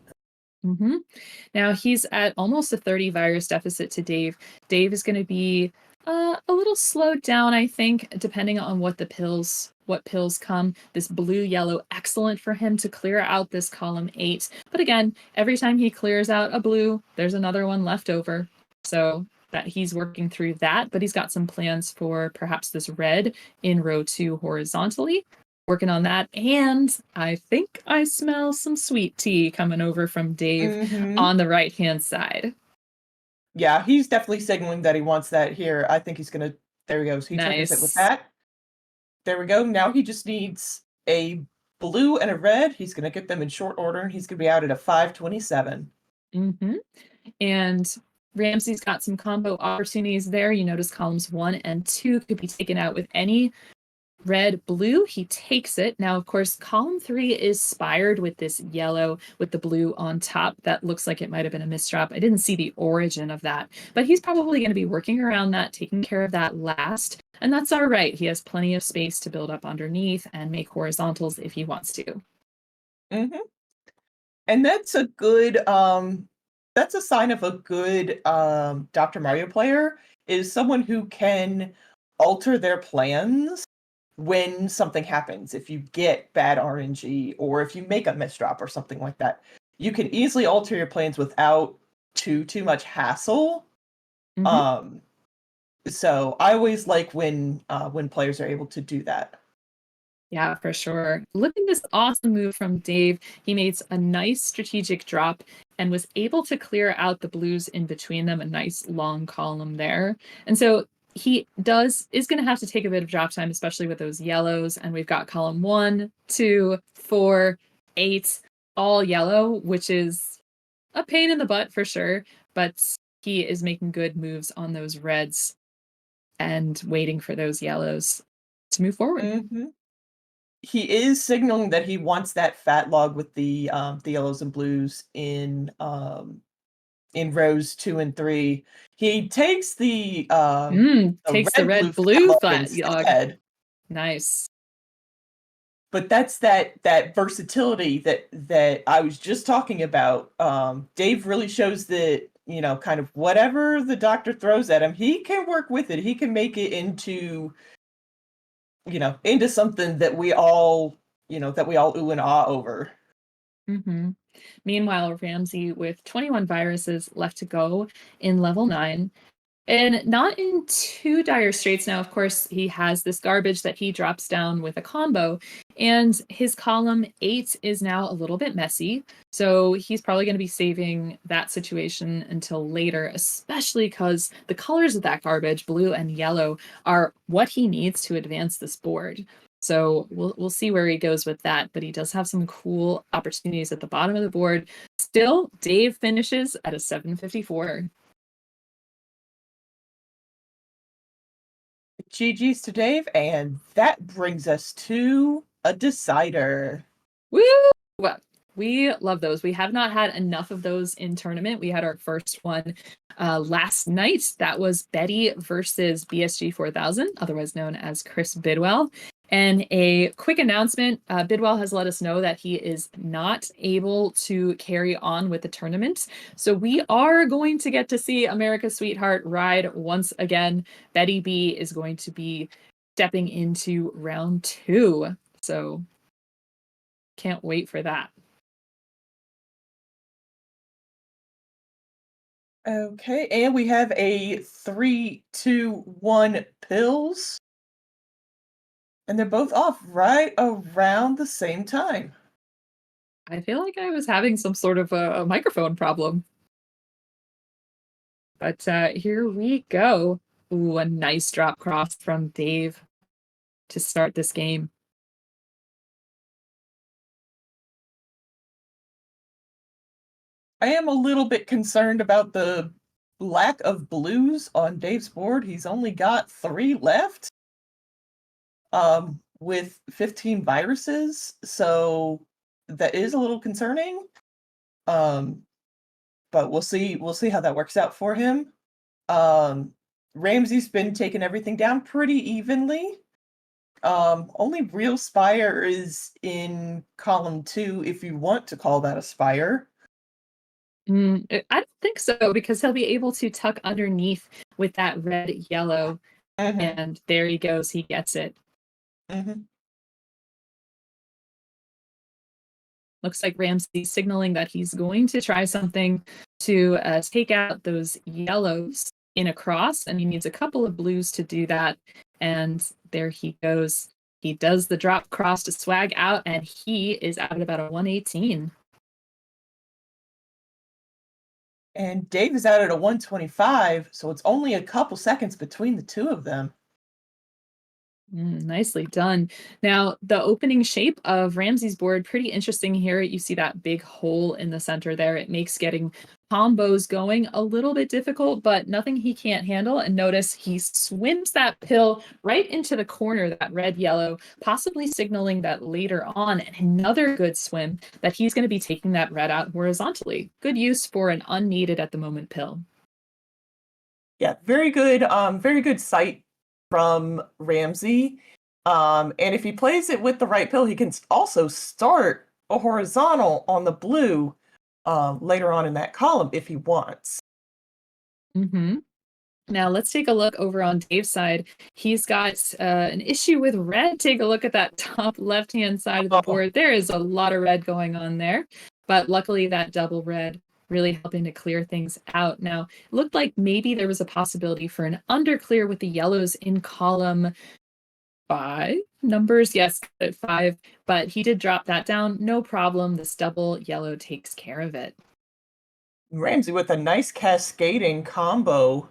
Now he's at almost a 30 virus deficit to Dave. Dave is going to be a little slowed down, I think, depending on what the pills what pills come. This blue, yellow, excellent for him to clear out this column 8. But again, every time he clears out a blue, there's another one left over. So that he's working through that, but he's got some plans for perhaps this red in row 2 horizontally. Working on that, and I think I smell some sweet tea coming over from Dave on the right-hand side. Yeah, he's definitely signaling that he wants that here. I think he's gonna. There he goes. He triggers it with that. There we go. Now he just needs a blue and a red. He's gonna get them in short order, and he's gonna be out at a 527. And Ramsey's got some combo opportunities there. You notice columns 1 and 2 could be taken out with any red, blue. He takes it. Now, of course, column 3 is spired with this yellow with the blue on top. That looks like it might have been a misdrop. I didn't see the origin of that, but he's probably going to be working around that, taking care of that last. And that's all right. He has plenty of space to build up underneath and make horizontals if he wants to. And that's a good, that's a sign of a good Dr. Mario player, is someone who can alter their plans when something happens. If you get bad RNG or if you make a misdrop or something like that, you can easily alter your plans without too much hassle. So I always like when players are able to do that. Yeah, for sure. Look at this awesome move from Dave. He made a nice strategic drop and was able to clear out the blues in between them, a nice long column there. And so he is going to have to take a bit of drop time, especially with those yellows. And we've got column 1, 2, 4, 8, all yellow, which is a pain in the butt for sure. But he is making good moves on those reds and waiting for those yellows to move forward. He is signaling that he wants that fat log with the yellows and blues in rows 2 and 3. He takes the takes the red blue fat log. Nice. But that's that versatility that I was just talking about. Dave really shows that, kind of whatever the doctor throws at him, he can work with it. He can make it into something that we all ooh and ah over. Meanwhile, Ramsey with 21 viruses left to go in level 9. And not in too dire straits now. Of course, he has this garbage that he drops down with a combo. And his column 8 is now a little bit messy. So he's probably going to be saving that situation until later, especially because the colors of that garbage, blue and yellow, are what he needs to advance this board. So we'll see where he goes with that. But he does have some cool opportunities at the bottom of the board. Still, Dave finishes at a 754. GG's to Dave, and that brings us to a decider. Woo! Well, we love those. We have not had enough of those in tournament. We had our first one last night. That was Betty versus BSG 4000, otherwise known as Chris Bidwell. And a quick announcement, Bidwell has let us know that he is not able to carry on with the tournament. So we are going to get to see America's Sweetheart ride once again. Betty B is going to be stepping into round 2. So can't wait for that. Okay, and we have a 3, 2, 1 pills. And they're both off right around the same time. I feel like I was having some sort of a microphone problem. But here we go. Ooh, a nice drop cross from Dave to start this game. I am a little bit concerned about the lack of blues on Dave's board. He's only got 3 left. With 15 viruses, so that is a little concerning. But we'll see how that works out for him. Ramsey's been taking everything down pretty evenly. Only real spire is in column 2, if you want to call that a spire. I don't think so, because he'll be able to tuck underneath with that red yellow, and there he goes. He gets it. Looks like Ramsey signaling that he's going to try something to take out those yellows in a cross, and he needs a couple of blues to do that. And there he goes. He does the drop cross to swag out, and he is out at about a 118. And Dave is out at a 125, so it's only a couple seconds between the two of them. Nicely done. Now, the opening shape of Ramsey's board, pretty interesting here. You see that big hole in the center there. It makes getting combos going a little bit difficult, but nothing he can't handle. And notice he swims that pill right into the corner, that red-yellow, possibly signaling that later on, another good swim, that he's going to be taking that red out horizontally. Good use for an unneeded at the moment pill. Yeah, very good sight from Ramsey. And if he plays it with the right pill, he can also start a horizontal on the blue later on in that column if he wants. Now let's take a look over on Dave's side. He's got an issue with red. Take a look at that top left-hand side of the board. There is a lot of red going on there, but luckily that double red really helping to clear things out. Now, it looked like maybe there was a possibility for an underclear with the yellows in column 5 numbers. Yes, at 5, but he did drop that down. No problem. This double yellow takes care of it. Ramsey with a nice cascading combo.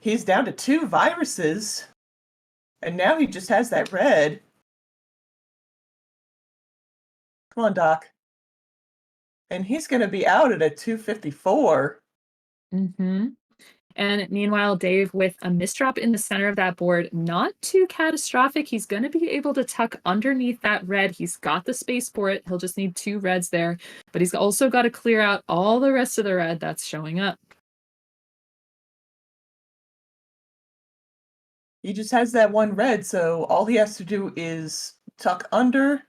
He's down to 2 viruses, and now he just has that red. Come on, Doc. And he's going to be out at a 254. And meanwhile, Dave with a misdrop in the center of that board, not too catastrophic. He's going to be able to tuck underneath that red. He's got the space for it. He'll just need 2 reds there, but he's also got to clear out all the rest of the red that's showing up. He just has that 1 red, so all he has to do is tuck under.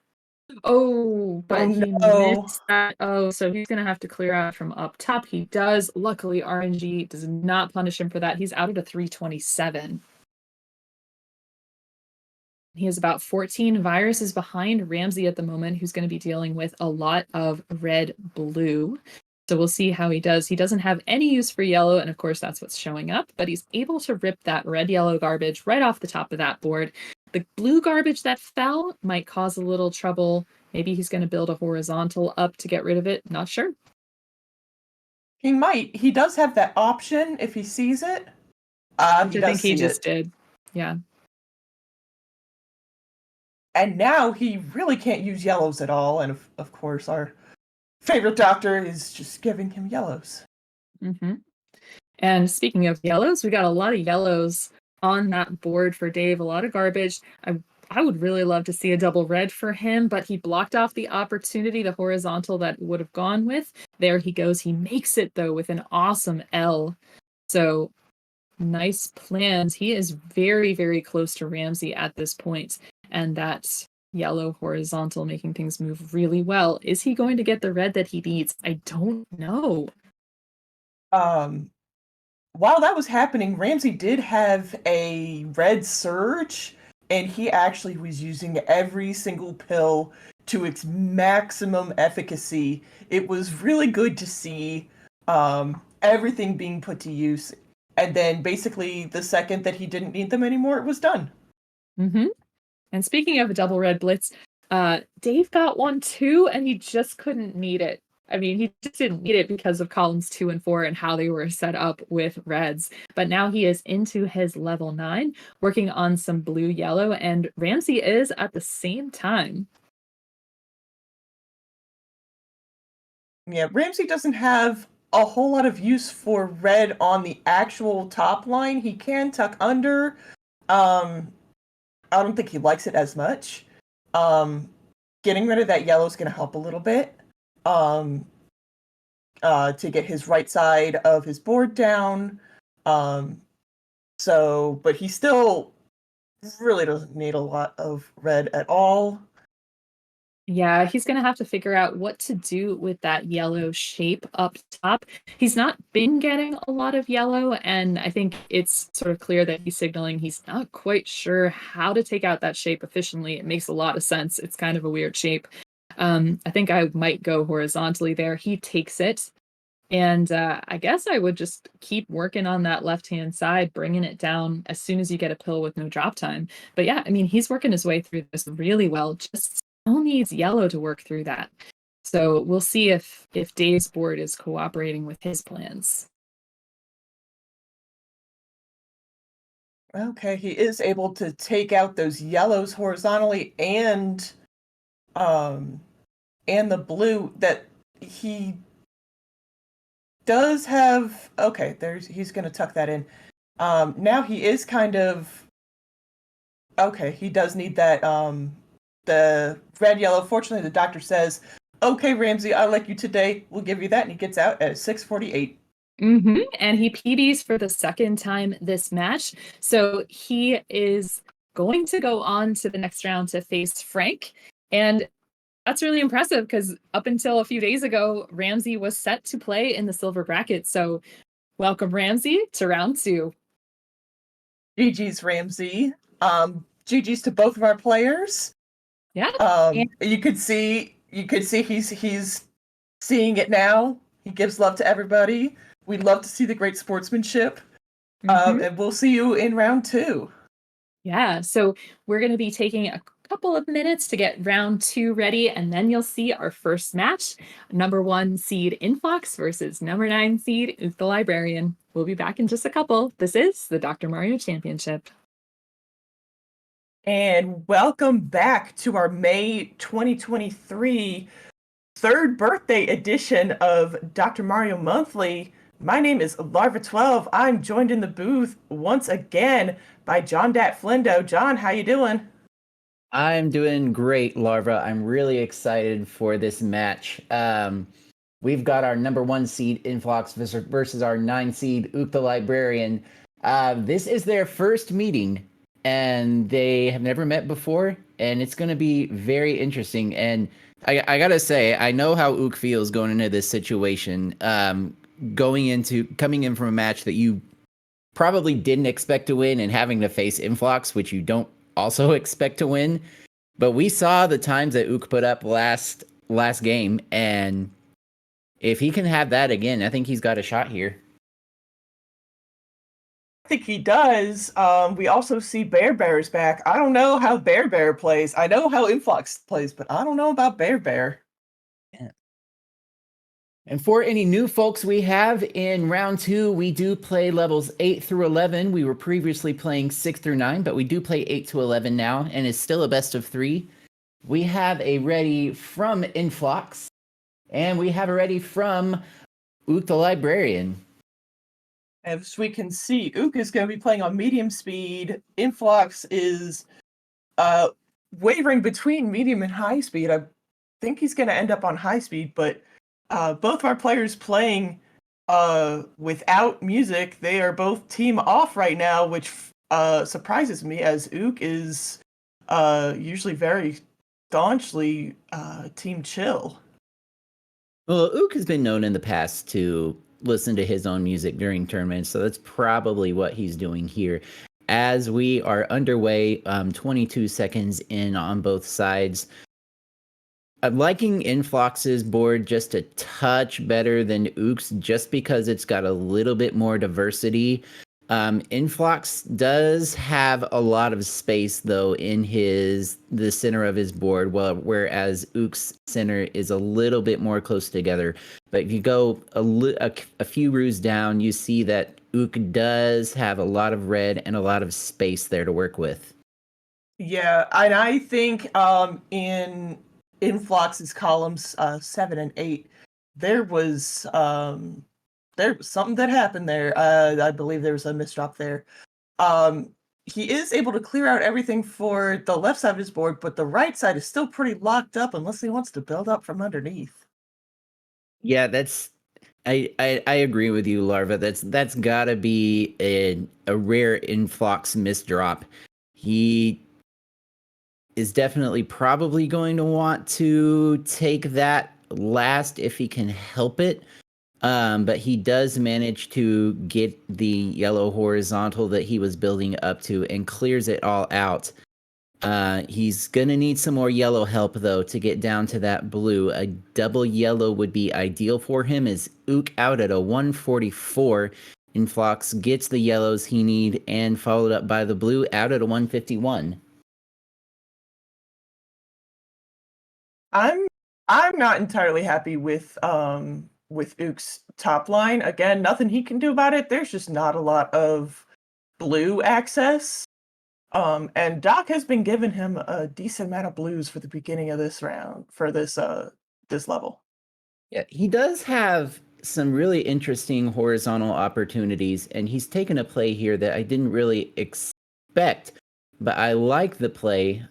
Oh, but he no. missed that. Oh, so he's going to have to clear out from up top. He does. Luckily, RNG does not punish him for that. He's out at a 327. He has about 14 viruses behind Ramsey at the moment, who's going to be dealing with a lot of red-blue. So we'll see how he does. He doesn't have any use for yellow, and of course that's what's showing up, but he's able to rip that red-yellow garbage right off the top of that board. The blue garbage that fell might cause a little trouble. Maybe he's going to build a horizontal up to get rid of it. Not sure. He might. He does have that option if he sees it. I think he just did. Yeah. And now he really can't use yellows at all. And of course, our favorite doctor is just giving him yellows. And speaking of yellows, we got a lot of yellows on that board for Dave. A lot of garbage. I would really love to see a double red for him, but he blocked off the opportunity, the horizontal that would have gone with. There he goes. He makes it, though, with an awesome L. So nice plans. He is very, very close to Ramsey at this point. And that yellow horizontal making things move really well. Is he going to get the red that he needs? I don't know. While that was happening, Ramsey did have a red surge, and he actually was using every single pill to its maximum efficacy. It was really good to see everything being put to use. And then basically the second that he didn't need them anymore, it was done. And speaking of a double red blitz, Dave got one too, and he just couldn't need it. I mean, he just didn't need it because of columns 2 and 4 and how they were set up with reds. But now he is into his level 9, working on some blue-yellow, and Ramsey is at the same time. Yeah, Ramsey doesn't have a whole lot of use for red on the actual top line. He can tuck under. I don't think he likes it as much. Getting rid of that yellow is going to help a little bit. To get his right side of his board down. But he still really doesn't need a lot of red at all. Yeah, he's going to have to figure out what to do with that yellow shape up top. He's not been getting a lot of yellow, and I think it's sort of clear that he's signaling he's not quite sure how to take out that shape efficiently. It makes a lot of sense. It's kind of a weird shape. I think I might go horizontally there. He takes it. And I guess I would just keep working on that left-hand side, bringing it down as soon as you get a pill with no drop time. But yeah, I mean, he's working his way through this really well. Just still needs yellow to work through that. So we'll see if Dave's board is cooperating with his plans. Okay, he is able to take out those yellows horizontally and the blue that he does have. Okay, he's going to tuck that in. Now he is kind of okay. He does need that the red yellow. Fortunately, the doctor says, "Okay, Ramsey, I like you today. We'll give you that," and he gets out at 6:48. And he PBs for the second time this match. So he is going to go on to the next round to face Frank. And that's really impressive because up until a few days ago, Ramsey was set to play in the silver bracket. So welcome, Ramsey, to round 2. GG's, Ramsey. GG's to both of our players. Yeah. You could see he's seeing it now. He gives love to everybody. We love to see the great sportsmanship. And we'll see you in round 2. Yeah, so we're going to be taking a couple of minutes to get round 2 ready, and then you'll see our first match, number 1 seed Inphlox versus number 9 seed OoktheLibrarian. We'll be back in just a couple. This is the Dr. Mario Championship. And welcome back to our May 2023 third birthday edition of Dr. Mario Monthly. My name is Larva12. I'm joined in the booth once again by John Dat Flindo. John, how you doing? I'm doing great, Larva. I'm really excited for this match. We've got our number 1 seed Inphlox versus our 9 seed OoktheLibrarian. This is their first meeting, and they have never met before, and it's going to be very interesting. And I gotta say, I know how Ook feels going into this situation. Coming in from a match that you probably didn't expect to win and having to face Inphlox, which you don't also expect to win. But we saw the times that Ook put up last game, and if he can have that again, I think he's got a shot here. I think he does. We also see Bear Bear's back. I don't know how Bear Bear plays. I know how Inphlox plays, but I don't know about Bear Bear. Yeah. And for any new folks we have in round 2, we do play levels 8 through 11. We were previously playing 6 through 9, but we do play 8 to 11 now, and it's still a best of 3. We have a ready from Inphlox, and we have a ready from OoktheLibrarian. As we can see, Ook is going to be playing on medium speed. Inphlox is wavering between medium and high speed. I think he's going to end up on high speed, but both of our players playing without music. They are both team off right now, which surprises me, as Ook is usually very staunchly team chill. Well, Ook has been known in the past to listen to his own music during tournaments, so that's probably what he's doing here. As we are underway, 22 seconds in on both sides. I'm liking Inphlox's board just a touch better than Ook's, just because it's got a little bit more diversity. Inphlox does have a lot of space, though, in the center of his board, whereas Ook's center is a little bit more close together. But if you go a few rows down, you see that Ook does have a lot of red and a lot of space there to work with. Yeah, and I think in Inphlox's columns 7 and 8, there was something that happened there. I believe there was a misdrop there. He is able to clear out everything for the left side of his board, but the right side is still pretty locked up unless he wants to build up from underneath. Yeah, I agree with you, Larva. That's gotta be a rare Inphlox misdrop. He is definitely probably going to want to take that last if he can help it. But he does manage to get the yellow horizontal that he was building up to and clears it all out. He's gonna need some more yellow help though to get down to that blue. A double yellow would be ideal for him. Is Ook out at a 144. Inphlox gets the yellows he need and followed up by the blue out at a 151. I'm not entirely happy with Ook's top line. Again, nothing he can do about it. There's just not a lot of blue access. And Doc has been giving him a decent amount of blues for the beginning of this round for this level. Yeah, he does have some really interesting horizontal opportunities, and he's taken a play here that I didn't really expect, but I like the play.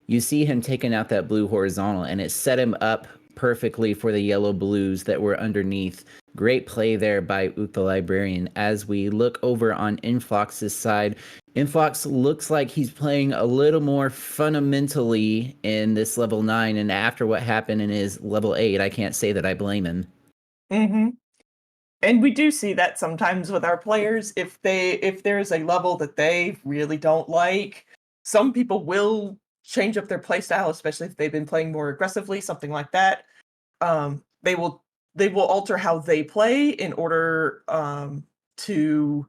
You see him taking out that blue horizontal, and it set him up perfectly for the yellow blues that were underneath. Great play there by OoktheLibrarian. As we look over on Inphlox's side, Inphlox looks like he's playing a little more fundamentally in this level 9, and after what happened in his level 8, I can't say that I blame him. Mm-hmm. And we do see that sometimes with our players. If there's a level that they really don't like, some people will change up their playstyle, especially if they've been playing more aggressively, something like that. They will alter how they play in order to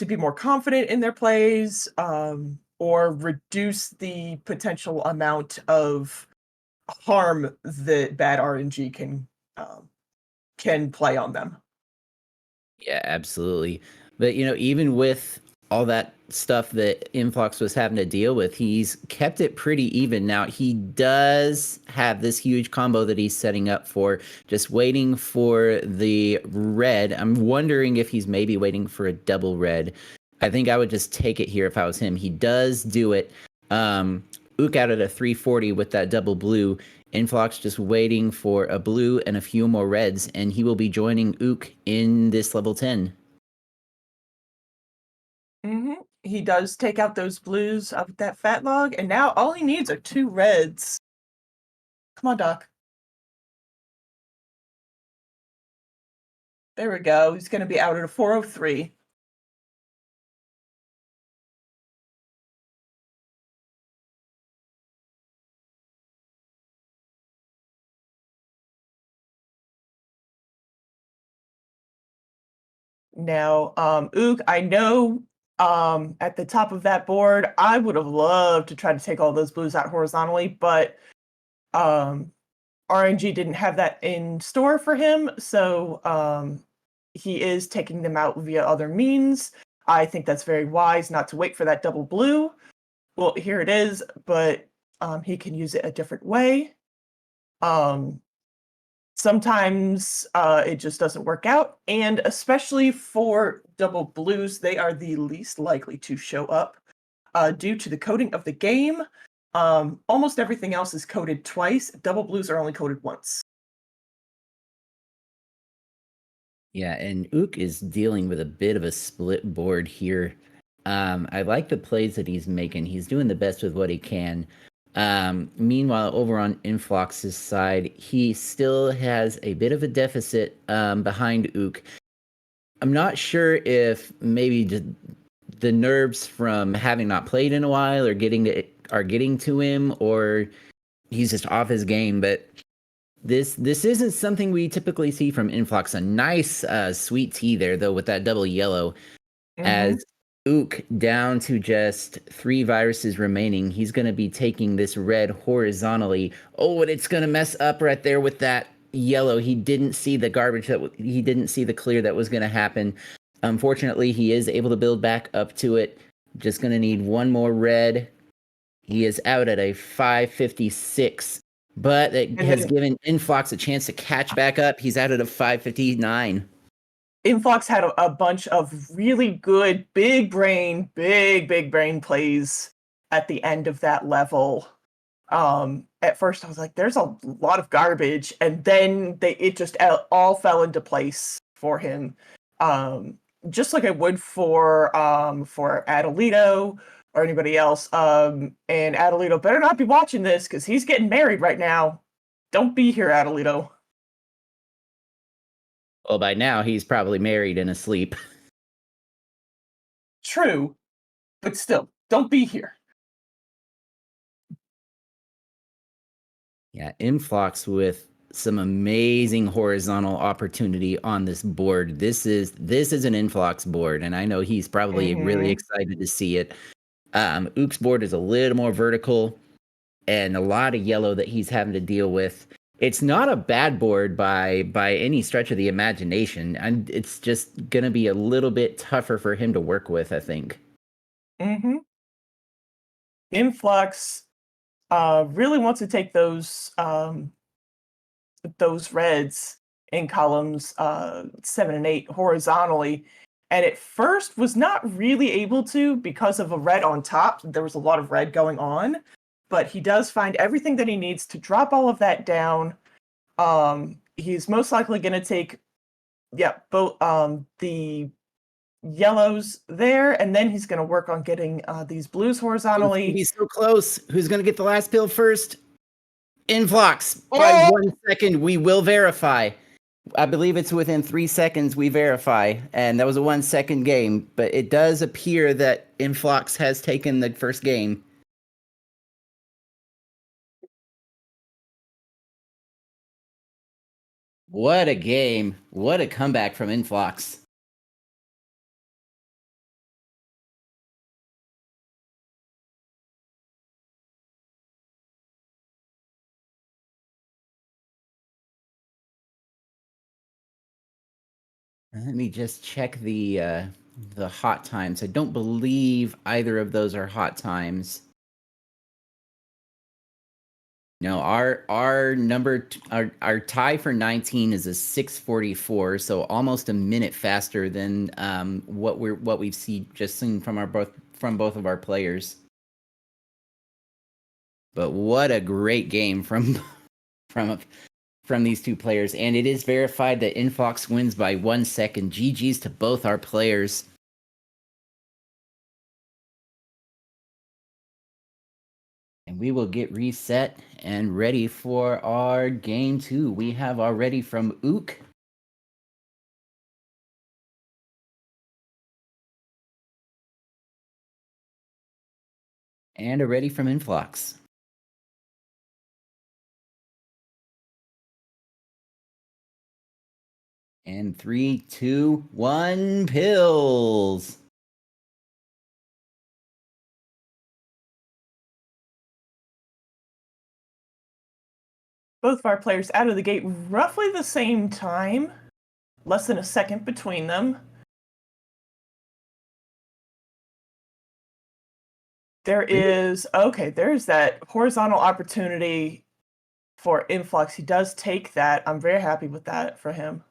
be more confident in their plays, or reduce the potential amount of harm that bad RNG can play on them. Yeah, absolutely. But even with all that stuff that Inphlox was having to deal with, he's kept it pretty even. Now he does have this huge combo that he's setting up for, just waiting for the red. I'm wondering if he's maybe waiting for a double red. I think I would just take it here if I was him. He does do it. Ook out at a 340 with that double blue. Inphlox just waiting for a blue and a few more reds, and he will be joining Ook in this level 10. Mm-hmm. He does take out those blues of that fat log, and now all he needs are 2 reds. Come on, Doc. There we go. He's going to be out at a 403. Now, Ook, I know at the top of that board, I would have loved to try to take all those blues out horizontally, but RNG didn't have that in store for him, so he is taking them out via other means. I think that's very wise not to wait for that double blue. Well, here it is, but he can use it a different way. Sometimes it just doesn't work out, and especially for double blues, they are the least likely to show up due to the coding of the game. Almost everything else is coded twice. Double blues are only coded once. Yeah, and Ook is dealing with a bit of a split board here. I like the plays that he's making. He's doing the best with what he can. Meanwhile, over on Inphlox's side, he still has a bit of a deficit behind Ook. I'm not sure if maybe just the nerves from having not played in a while are getting to him, or he's just off his game. But this isn't something we typically see from Inphlox. A nice sweet tea there, though, with that double yellow. Mm-hmm. As Ook down to just 3 viruses remaining, he's going to be taking this red horizontally. Oh, and it's going to mess up right there with that yellow. He didn't see the garbage he didn't see the clear that was going to happen. Unfortunately, he is able to build back up to it. Just going to need 1 more red. He is out at a 556, but it has given Inphlox a chance to catch back up. He's out at a 559. Inphlox had a bunch of really good big brain plays at the end of that level. At first I was like, there's a lot of garbage, and then it just all fell into place for him. Just like I would for Adelito or anybody else. And Adelito better not be watching this because he's getting married right now. Don't be here, Adelito. Well, by now he's probably married and asleep. True, but still, don't be here. Yeah, Inphlox with some amazing horizontal opportunity on this board. This is an Inphlox board, and I know he's probably really excited to see it. Ook's board is a little more vertical and a lot of yellow that he's having to deal with. It's not a bad board by any stretch of the imagination, and it's just gonna be a little bit tougher for him to work with, I think. Influx really wants to take those reds in columns 7 and 8 horizontally, and at first was not really able to because of a red on top. There was a lot of red going on, but he does find everything that he needs to drop all of that down. He's most likely going to take both the yellows there, and then he's going to work on getting these blues horizontally. He's so close. Who's going to get the last pill first? Inphlox. By 1 second, we will verify. I believe it's within 3 seconds we verify, and that was a 1 second game, but it does appear that Inphlox has taken the first game. What a game. What a comeback from Inphlox. Let me just check the hot times. I don't believe either of those are hot times. No, our tie for 19 is a 6:44, so almost a minute faster than what we've seen from both of our players. But what a great game from these two players, and it is verified that Inphlox wins by 1 second. GG's to both our players. And we will get reset and ready for our game 2. We have already from Ook. And a ready from Inphlox. And 3, 2, 1, pills. Both of our players out of the gate roughly the same time, less than a second between them. There's that horizontal opportunity for Inphlox. He does take that. I'm very happy with that for him.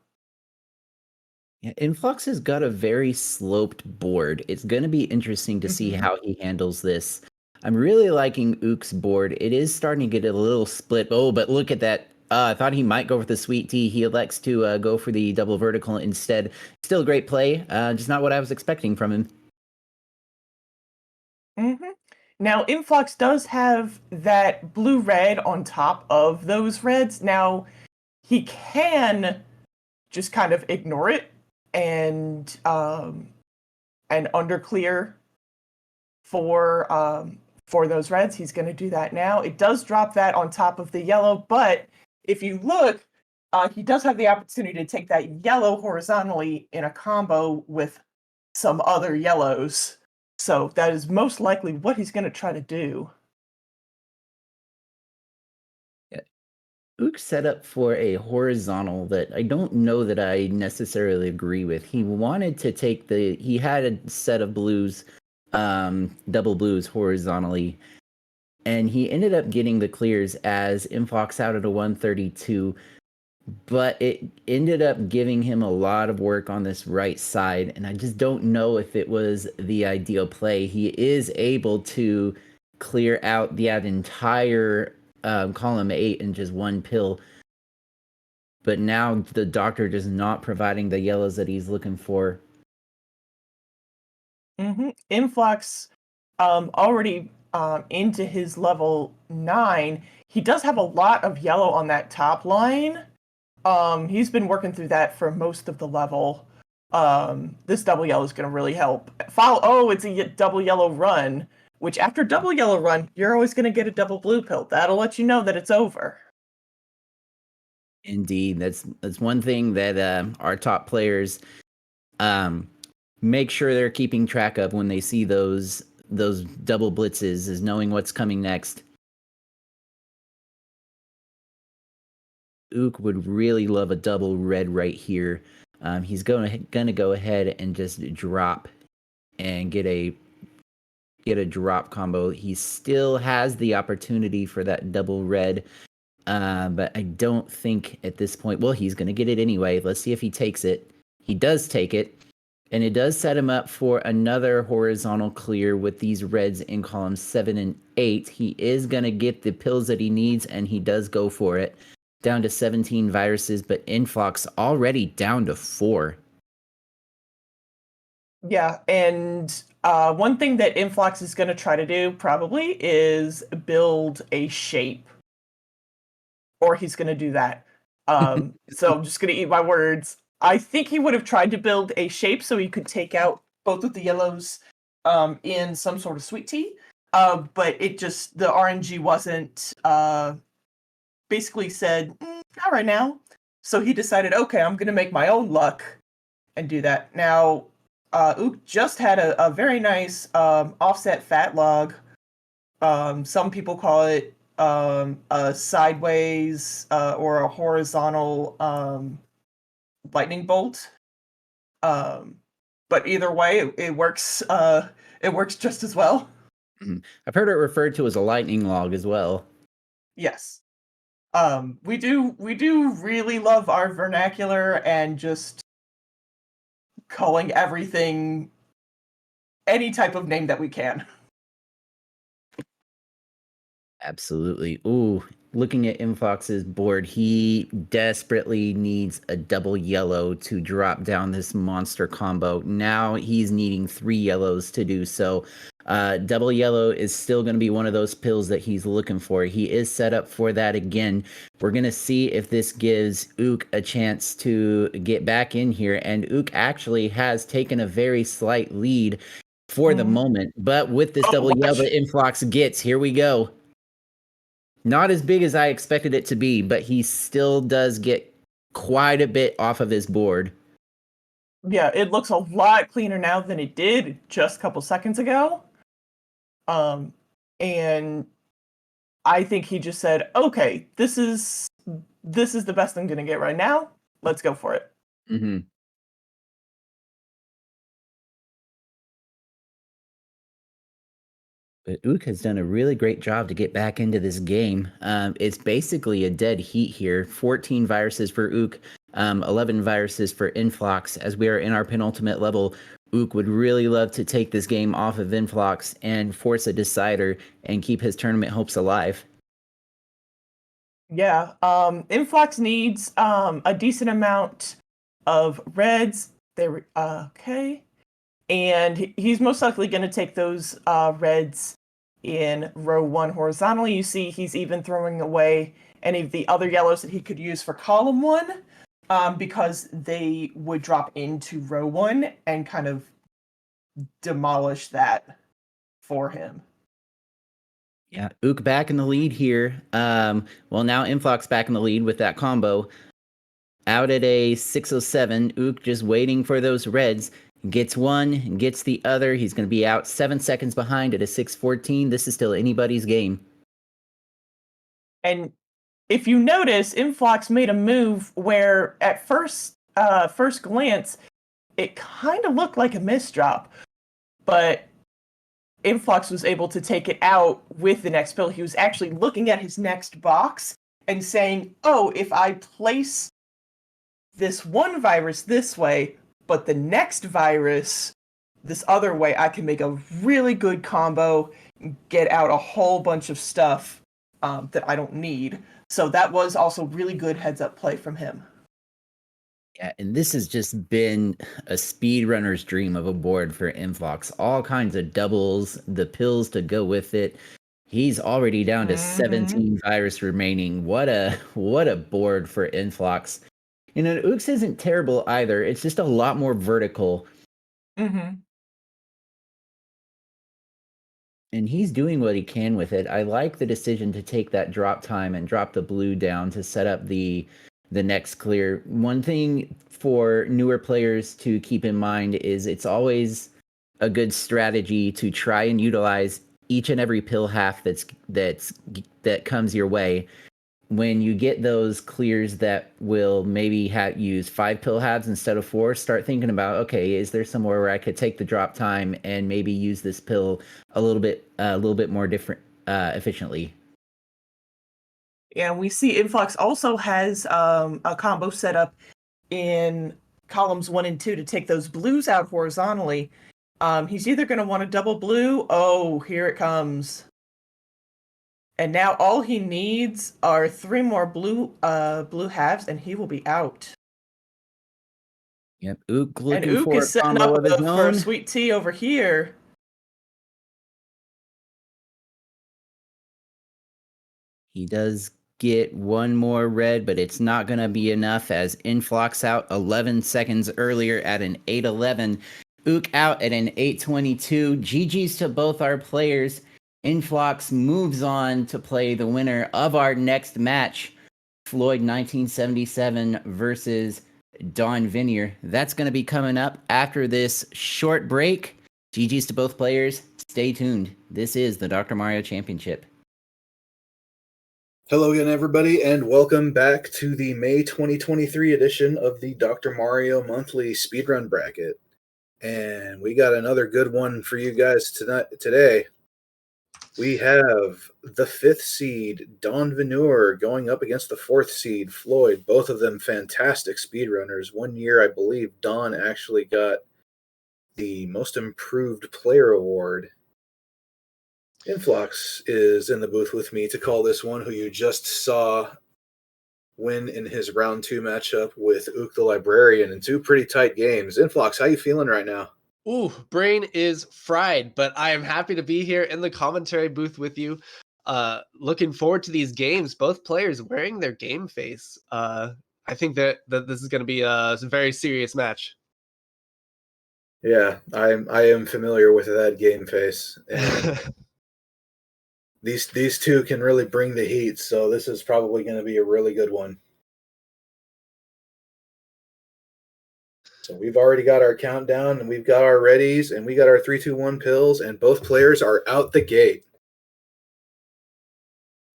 Yeah, Inphlox has got a very sloped board. It's going to be interesting to see how he handles this. I'm really liking Ook's board. It is starting to get a little split. Oh, but look at that. I thought he might go for the sweet tea. He elects to go for the double vertical instead. Still a great play. Just not what I was expecting from him. Now, Inphlox does have that blue-red on top of those reds. Now, he can just kind of ignore it and underclear for those reds. He's going to do that now. It does drop that on top of the yellow, but if you look, he does have the opportunity to take that yellow horizontally in a combo with some other yellows. So that is most likely what he's going to try to do. Ook set up for a horizontal that I don't know that I necessarily agree with. He wanted to take he had a set of blues, double blues horizontally, and he ended up getting the clears as Inphlox out at a 132, but it ended up giving him a lot of work on this right side, and I just don't know if it was the ideal play. He is able to clear out that entire column 8 in just one pill, but now the doctor is not providing the yellows that he's looking for. Inphlox already into his level 9. He does have a lot of yellow on that top line. He's been working through that for most of the level. This double yellow is going to really help. It's a double yellow run. which after double yellow run, you're always going to get a double blue pill. That'll let you know that it's over. Indeed, that's one thing that our top players make sure they're keeping track of when they see those double blitzes, is knowing what's coming next. Ook would really love a double red right here. He's gonna go ahead and just drop and get a drop combo. He still has the opportunity for that double red, but I don't think at this point. Well, he's gonna get it anyway. Let's see if he takes it. He does take it, and it does set him up for another horizontal clear with these reds in columns 7 and 8. He is gonna get the pills that he needs, and he does go for it. Down to 17 viruses, but Inphlox already down to 4. Yeah, and one thing that Inphlox is going to try to do probably is build a shape. Or he's going to do that. So I'm just going to eat my words. I think he would have tried to build a shape so he could take out both of the yellows in some sort of sweet tea. But it just, the RNG wasn't, basically said, not right now. So he decided, okay, I'm going to make my own luck and do that. Now, Ook just had a very nice offset fat log. Some people call it a sideways or a horizontal lightning bolt. But either way, it works. It works just as well. I've heard it referred to as a lightning log as well. Yes. We do really love our vernacular and just calling everything any type of name that we can. Absolutely. Ooh, looking at Infox's board, he desperately needs a double yellow to drop down this monster combo. Now he's needing 3 yellows to do so. Double yellow is still going to be one of those pills that he's looking for. He is set up for that again. We're going to see if this gives Ook a chance to get back in here. And Ook actually has taken a very slight lead for the moment. But with this double yellow that Inphlox gets, here we go. Not as big as I expected it to be, but he still does get quite a bit off of his board. Yeah, it looks a lot cleaner now than it did just a couple seconds ago. And I think he just said, okay, this is the best I'm going to get right now. Let's go for it. Mm-hmm. But Ook has done a really great job to get back into this game. It's basically a dead heat here. 14 viruses for Ook, 11 viruses for Inphlox. As we are in our penultimate level, Ook would really love to take this game off of Inphlox and force a decider and keep his tournament hopes alive. Yeah, Inphlox needs a decent amount of reds. Okay. And he's most likely going to take those reds in row 1 horizontally. You see he's even throwing away any of the other yellows that he could use for column 1 because they would drop into row 1 and kind of demolish that for him. Yeah, Ook back in the lead here. Well, now Inphlox back in the lead with that combo. Out at a 607, Ook just waiting for those reds. Gets one, gets the other. He's going to be out 7 seconds behind at a 614. This is still anybody's game. And if you notice, Inphlox made a move where at first glance, it kind of looked like a misdrop. But Inphlox was able to take it out with the next pill. He was actually looking at his next box and saying, oh, if I place this one virus this way, but the next virus this other way, I can make a really good combo, get out a whole bunch of stuff that I don't need. So that was also really good heads-up play from him. Yeah, and this has just been a speedrunner's dream of a board for Inphlox. All kinds of doubles, the pills to go with it. He's already down to 17 virus remaining. What a board for Inphlox. You know, Ooks isn't terrible either. It's just a lot more vertical. Mm-hmm. And he's doing what he can with it. I like the decision to take that drop time and drop the blue down to set up the next clear. One thing for newer players to keep in mind is it's always a good strategy to try and utilize each and every pill half that comes your way. When you get those clears that will maybe use 5 pill halves instead of 4, start thinking about, okay, is there somewhere where I could take the drop time and maybe use this pill a little bit more different efficiently. Yeah, we see Inphlox also has a combo set up in columns 1 and 2 to take those blues out horizontally. He's either going to want a double blue. Oh, here it comes. And now all he needs are 3 more blue halves, and he will be out. Yep, Ook looking and Ook for is a setting combo up of his for own. sweet tea over here. He does get one more red, but it's not going to be enough as Inphlox out 11 seconds earlier at an 8:11. Ook out at an 8:22. GG's to both our players. Inphlox moves on to play the winner of our next match, Floyd 1977 versus Don Vinier. That's going to be coming up after this short break. GG's to both players. Stay tuned. This is the Dr. Mario Championship. Hello again, everybody, and welcome back to the May 2023 edition of the Dr. Mario Monthly Speedrun Bracket. And we got another good one for you guys today. We have the 5th seed, Don Vinier, going up against the 4th seed, Floyd. Both of them fantastic speedrunners. One year, I believe, Don actually got the Most Improved Player Award. Inphlox is in the booth with me to call this one, who you just saw win in his round 2 matchup with OoktheLibrarian in 2 pretty tight games. Inphlox, how you feeling right now? Ooh, brain is fried, but I am happy to be here in the commentary booth with you. Looking forward to these games. Both players wearing their game face. I think that this is going to be a very serious match. Yeah, I am familiar with that game face, and these two can really bring the heat. So this is probably going to be a really good one. So we've already got our countdown, and we've got our readies, and we got our 3, 2, 1 pills, and both players are out the gate.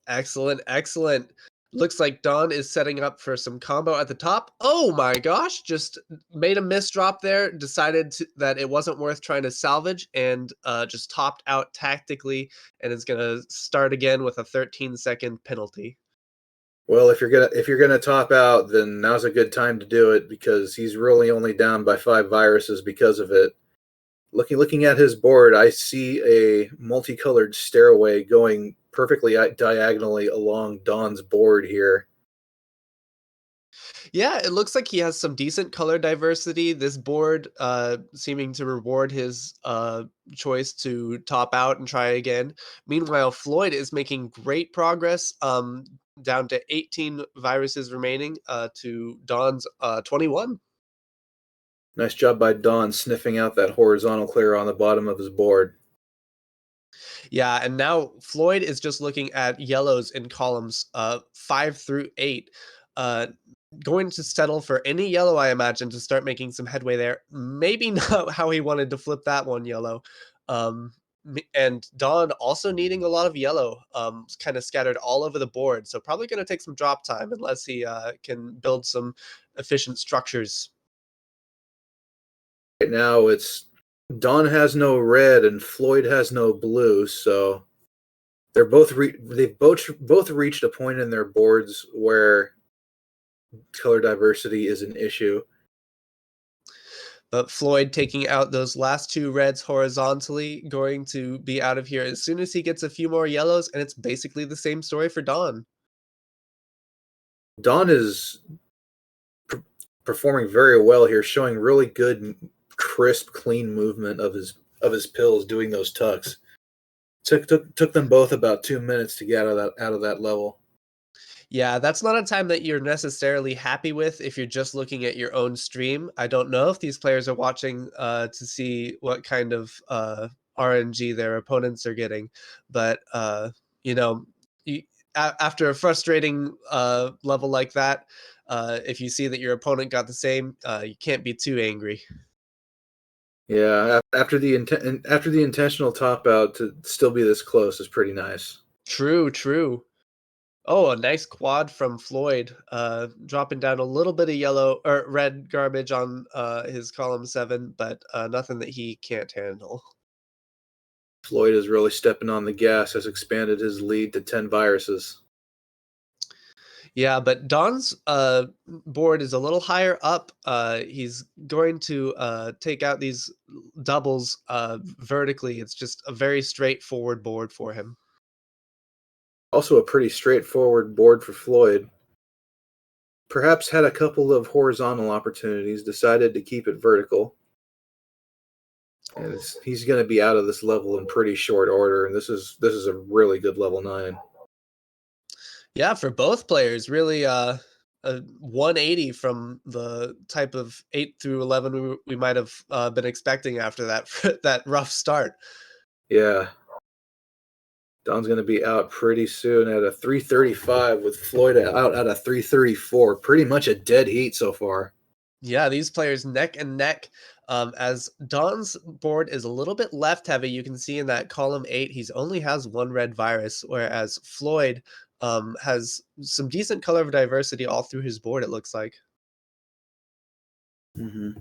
Excellent, excellent. Looks like Don is setting up for some combo at the top. Oh my gosh, just made a misdrop there, decided that it wasn't worth trying to salvage, and just topped out tactically, and is going to start again with a 13-second penalty. Well, if you're gonna top out, then now's a good time to do it, because he's really only down by 5 viruses because of it. Looking at his board, I see a multicolored stairway going perfectly diagonally along Don's board here. Yeah, it looks like he has some decent color diversity. This board seeming to reward his choice to top out and try again. Meanwhile, Floyd is making great progress, down to 18 viruses remaining to Don's 21. Nice job by Don sniffing out that horizontal clear on the bottom of his board. Yeah, and now Floyd is just looking at yellows in columns 5 through 8. Going to settle for any yellow, I imagine, to start making some headway there. Maybe not how he wanted to flip that one yellow. And Don also needing a lot of yellow, kind of scattered all over the board. So probably going to take some drop time unless he can build some efficient structures. Right now, it's Don has no red and Floyd has no blue, so they've both reached a point in their boards where color diversity is an issue. But Floyd taking out those last 2 reds horizontally, going to be out of here as soon as he gets a few more yellows, and it's basically the same story for Don. Don is performing very well here, showing really good, crisp, clean movement of his pills, doing those tucks. Took them both about 2 minutes to get out of that level. Yeah, that's not a time that you're necessarily happy with if you're just looking at your own stream. I don't know if these players are watching to see what kind of RNG their opponents are getting. But after a frustrating level like that, if you see that your opponent got the same, you can't be too angry. Yeah, after the intentional top out to still be this close is pretty nice. True. Oh, a nice quad from Floyd, dropping down a little bit of yellow or red garbage on his column 7, but nothing that he can't handle. Floyd is really stepping on the gas, has expanded his lead to 10 viruses. Yeah, but Don's board is a little higher up. He's going to take out these doubles vertically. It's just a very straightforward board for him. Also a pretty straightforward board for Floyd. Perhaps had a couple of horizontal opportunities, decided to keep it vertical. And he's going to be out of this level in pretty short order, and this is a really good level 9. Yeah, for both players, really a 180 from the type of 8 through 11 we might have been expecting after that rough start. Yeah. Don's going to be out pretty soon at a 335 with Floyd out at a 334. Pretty much a dead heat so far. Yeah, these players neck and neck. As Don's board is a little bit left heavy, you can see in that column 8, he only has 1 red virus, whereas Floyd has some decent color diversity all through his board, it looks like. Mm-hmm.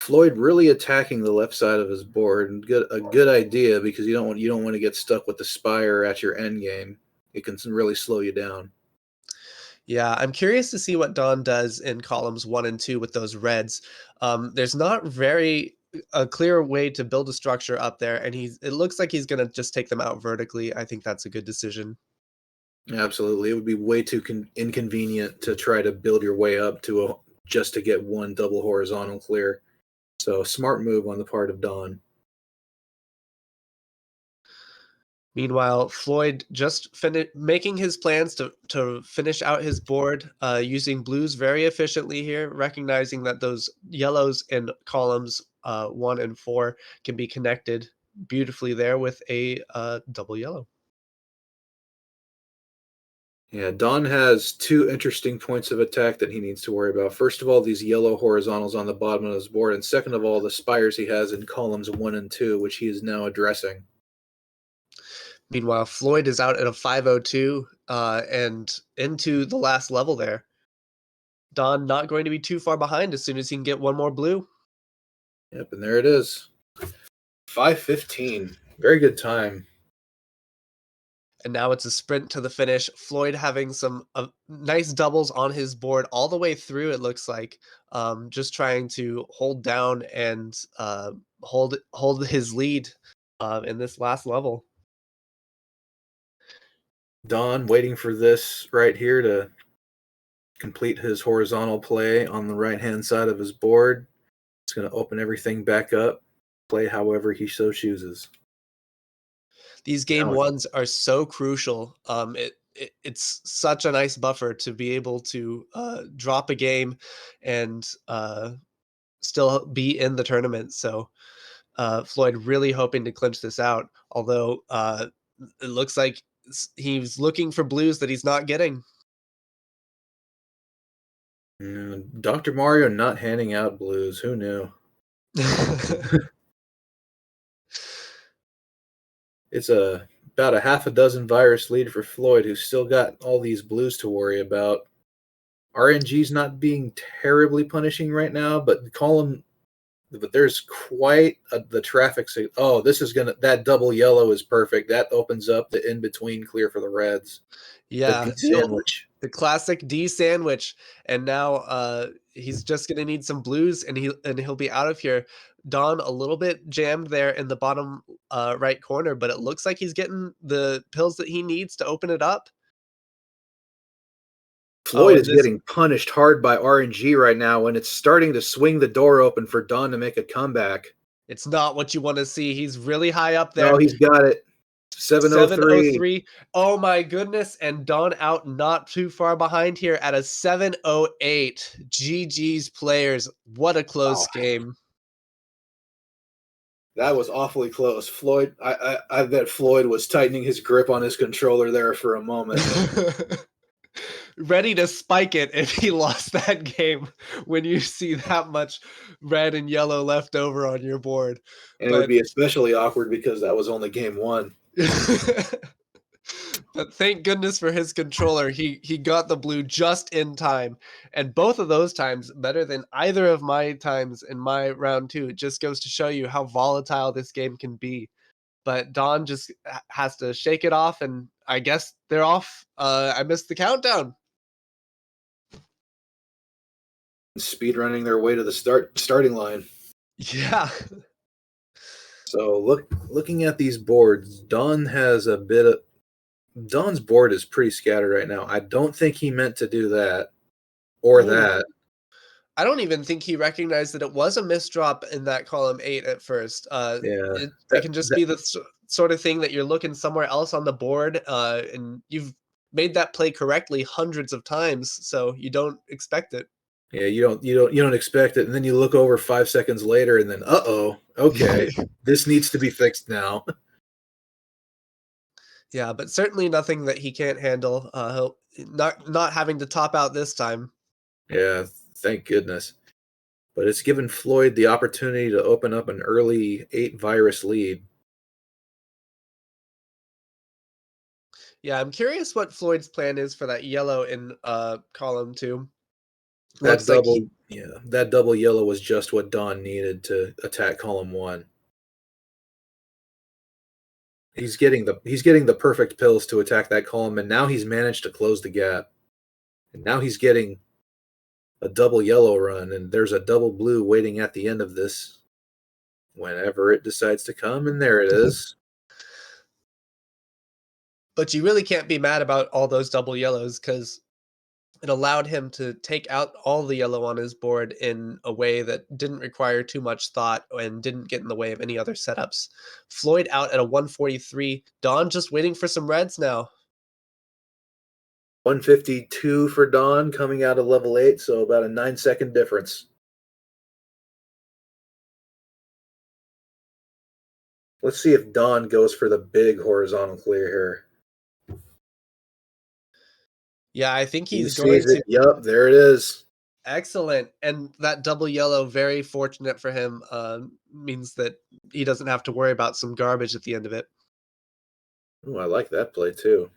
Floyd really attacking the left side of his board, and a good idea because you don't want to get stuck with the Spire at your end game. It can really slow you down. Yeah, I'm curious to see what Don does in columns 1 and 2 with those reds. There's not a clear way to build a structure up there, and it looks like he's going to just take them out vertically. I think that's a good decision. Absolutely. It would be way too inconvenient to try to build your way up just to get one double horizontal clear. So smart move on the part of Don. Meanwhile, Floyd just making his plans to finish out his board, using blues very efficiently here, recognizing that those yellows in columns 1 and 4 can be connected beautifully there with a double yellow. Yeah, Don has 2 interesting points of attack that he needs to worry about. First of all, these yellow horizontals on the bottom of his board, and second of all, the spires he has in columns 1 and 2, which he is now addressing. Meanwhile, Floyd is out at a 502 and into the last level there. Don not going to be too far behind as soon as he can get 1 more blue. Yep, and there it is. 5:15. Very good time. And now it's a sprint to the finish. Floyd having some nice doubles on his board all the way through, it looks like. Just trying to hold down and hold his lead in this last level. Don waiting for this right here to complete his horizontal play on the right-hand side of his board. It's going to open everything back up, play however he so chooses. These game 1s are so crucial. It's such a nice buffer to be able to drop a game and still be in the tournament. So Floyd really hoping to clinch this out, although it looks like he's looking for blues that he's not getting. Dr. Mario not handing out blues. Who knew? It's about a half a dozen virus lead for Floyd, who's still got all these blues to worry about. RNG's not being terribly punishing right now, but there's quite the traffic. Oh, that double yellow is perfect. That opens up the in between clear for the reds. Yeah, the sandwich. The classic D sandwich, and now he's just gonna need some blues, and he'll be out of here. Don a little bit jammed there in the bottom right corner, but it looks like he's getting the pills that he needs to open it up. Floyd is getting punished hard by RNG right now, and it's starting to swing the door open for Don to make a comeback. It's not what you want to see. He's really high up there. No, he's got it. 703. Oh my goodness. And Don out not too far behind here at a 708. GG's players. What a close game. That was awfully close. Floyd, I bet Floyd was tightening his grip on his controller there for a moment. Ready to spike it if he lost that game when you see that much red and yellow left over on your board. And it would be especially awkward because that was only game one. But thank goodness for his controller. He got the blue just in time. And both of those times better than either of my times in my round two. It just goes to show you how volatile this game can be. But Don just has to shake it off, and I guess they're off. I missed the countdown. Speed running their way to the starting line. Yeah. So looking at these boards, Don has a bit of Don's board is pretty scattered right now. I don't think he meant to do that or that. I don't even think he recognized that it was a misdrop in that column 8 at first. It can just be the sort of thing that you're looking somewhere else on the board, and you've made that play correctly hundreds of times, so you don't expect it. Yeah, you don't expect it, and then you look over 5 seconds later, and then okay, this needs to be fixed now. Yeah, but certainly nothing that he can't handle. He'll not having to top out this time. Yeah, thank goodness. But it's given Floyd the opportunity to open up an early 8 virus lead. Yeah, I'm curious what Floyd's plan is for that yellow in column 2. That double yellow was just what Don needed to attack column 1. He's getting the perfect pills to attack that column, and now he's managed to close the gap. And now he's getting a double yellow run, and there's a double blue waiting at the end of this whenever it decides to come, and there it is. But you really can't be mad about all those double yellows because it allowed him to take out all the yellow on his board in a way that didn't require too much thought and didn't get in the way of any other setups. Floyd out at a 143. Don just waiting for some reds now. 152 for Don coming out of level 8, so about a 9-second difference. Let's see if Don goes for the big horizontal clear here. Yeah, I think he's going to. Yep, there it is. Excellent. And that double yellow, very fortunate for him, means that he doesn't have to worry about some garbage at the end of it. Oh, I like that play too.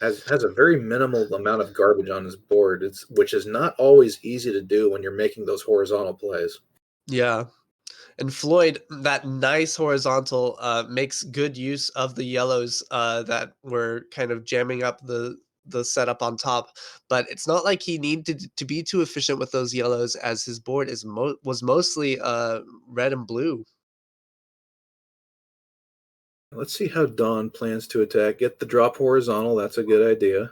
Has a very minimal amount of garbage on his board, which is not always easy to do when you're making those horizontal plays. Yeah. And Floyd, that nice horizontal, makes good use of the yellows that were kind of jamming up the setup on top. But it's not like he needed to be too efficient with those yellows, as his board was mostly red and blue. Let's see how Don plans to attack. Get the drop horizontal. That's a good idea.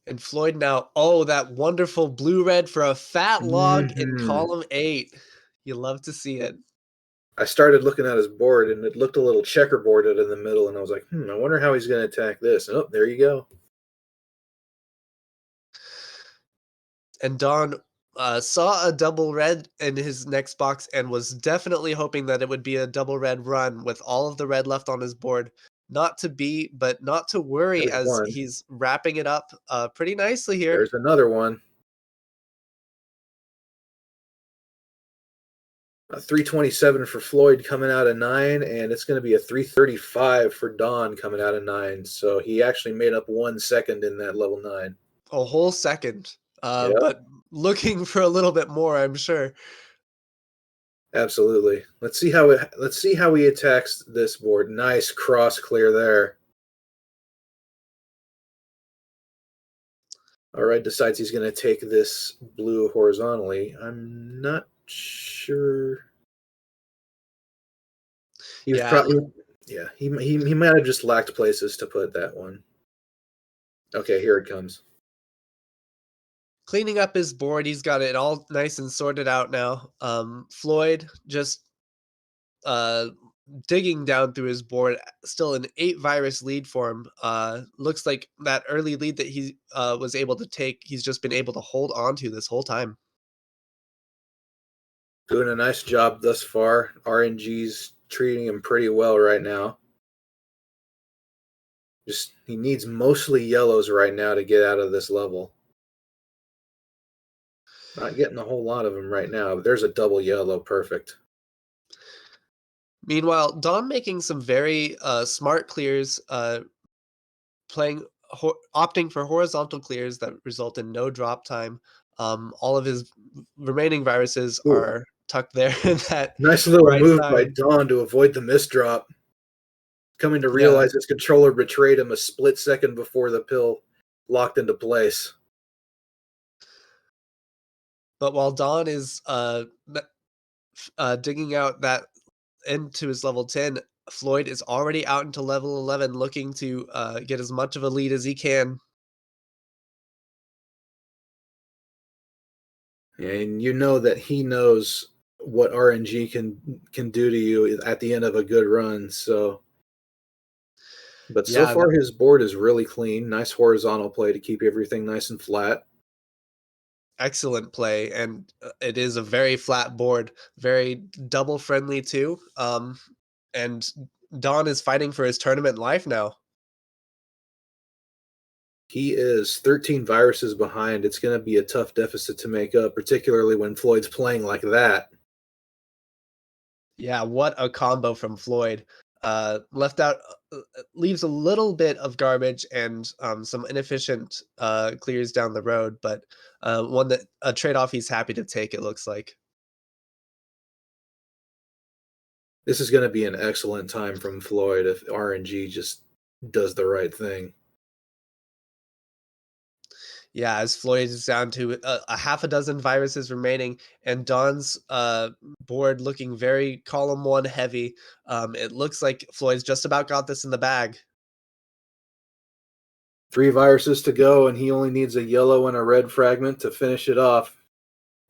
And Floyd now, that wonderful blue-red for a fat log in column 8. You love to see it. I started looking at his board, and it looked a little checkerboarded in the middle, and I was like, I wonder how he's going to attack this. Oh, there you go. And Don saw a double red in his next box and was definitely hoping that it would be a double red run with all of the red left on his board. Not to be, but not to worry. There's as one. He's wrapping it up pretty nicely here. There's another one. A 327 for Floyd coming out of 9, and it's going to be a 335 for Don coming out of 9. So he actually made up 1 second in that level 9. A whole second. But looking for a little bit more, I'm sure. Absolutely. Let's see how he attacks this board. Nice cross clear there. All right, decides he's going to take this blue horizontally. I'm not sure. He was he might have just lacked places to put that one. Okay, here it comes. Cleaning up his board, he's got it all nice and sorted out now. Floyd just digging down through his board, still an 8 virus lead for him. Looks like that early lead that he was able to take, he's just been able to hold on to this whole time. Doing a nice job thus far. RNG's treating him pretty well right now. Just he needs mostly yellows right now to get out of this level. Not getting a whole lot of them right now, but there's a double yellow. Perfect. Meanwhile, Don making some very smart clears, opting for horizontal clears that result in no drop time. All of his remaining viruses Ooh. are tucked there in that Nice little right move side. by Don to avoid the misdrop. Coming to realize his controller betrayed him a split second before the pill locked into place. But while Don is digging out that into his level 10, Floyd is already out into level 11, looking to get as much of a lead as he can. And you know that he knows what RNG can do to you at the end of a good run. So, but so Yeah, far his board is really clean. Nice horizontal play to keep everything nice and flat. excellent play, and it is a very flat board, very double friendly too. And Don is fighting for his tournament life now. He is 13 viruses behind. It's going to be a tough deficit to make up, particularly when Floyd's playing like that. Yeah, what a combo from Floyd. Left out, leaves a little bit of garbage and some inefficient clears down the road, but one that a trade-off he's happy to take, it looks like. This is going to be an excellent time from Floyd if RNG just does the right thing. Yeah, as Floyd is down to a half a dozen viruses remaining, and Don's board looking very column 1 heavy. It looks like Floyd's just about got this in the bag. 3 viruses to go, and he only needs a yellow and a red fragment to finish it off.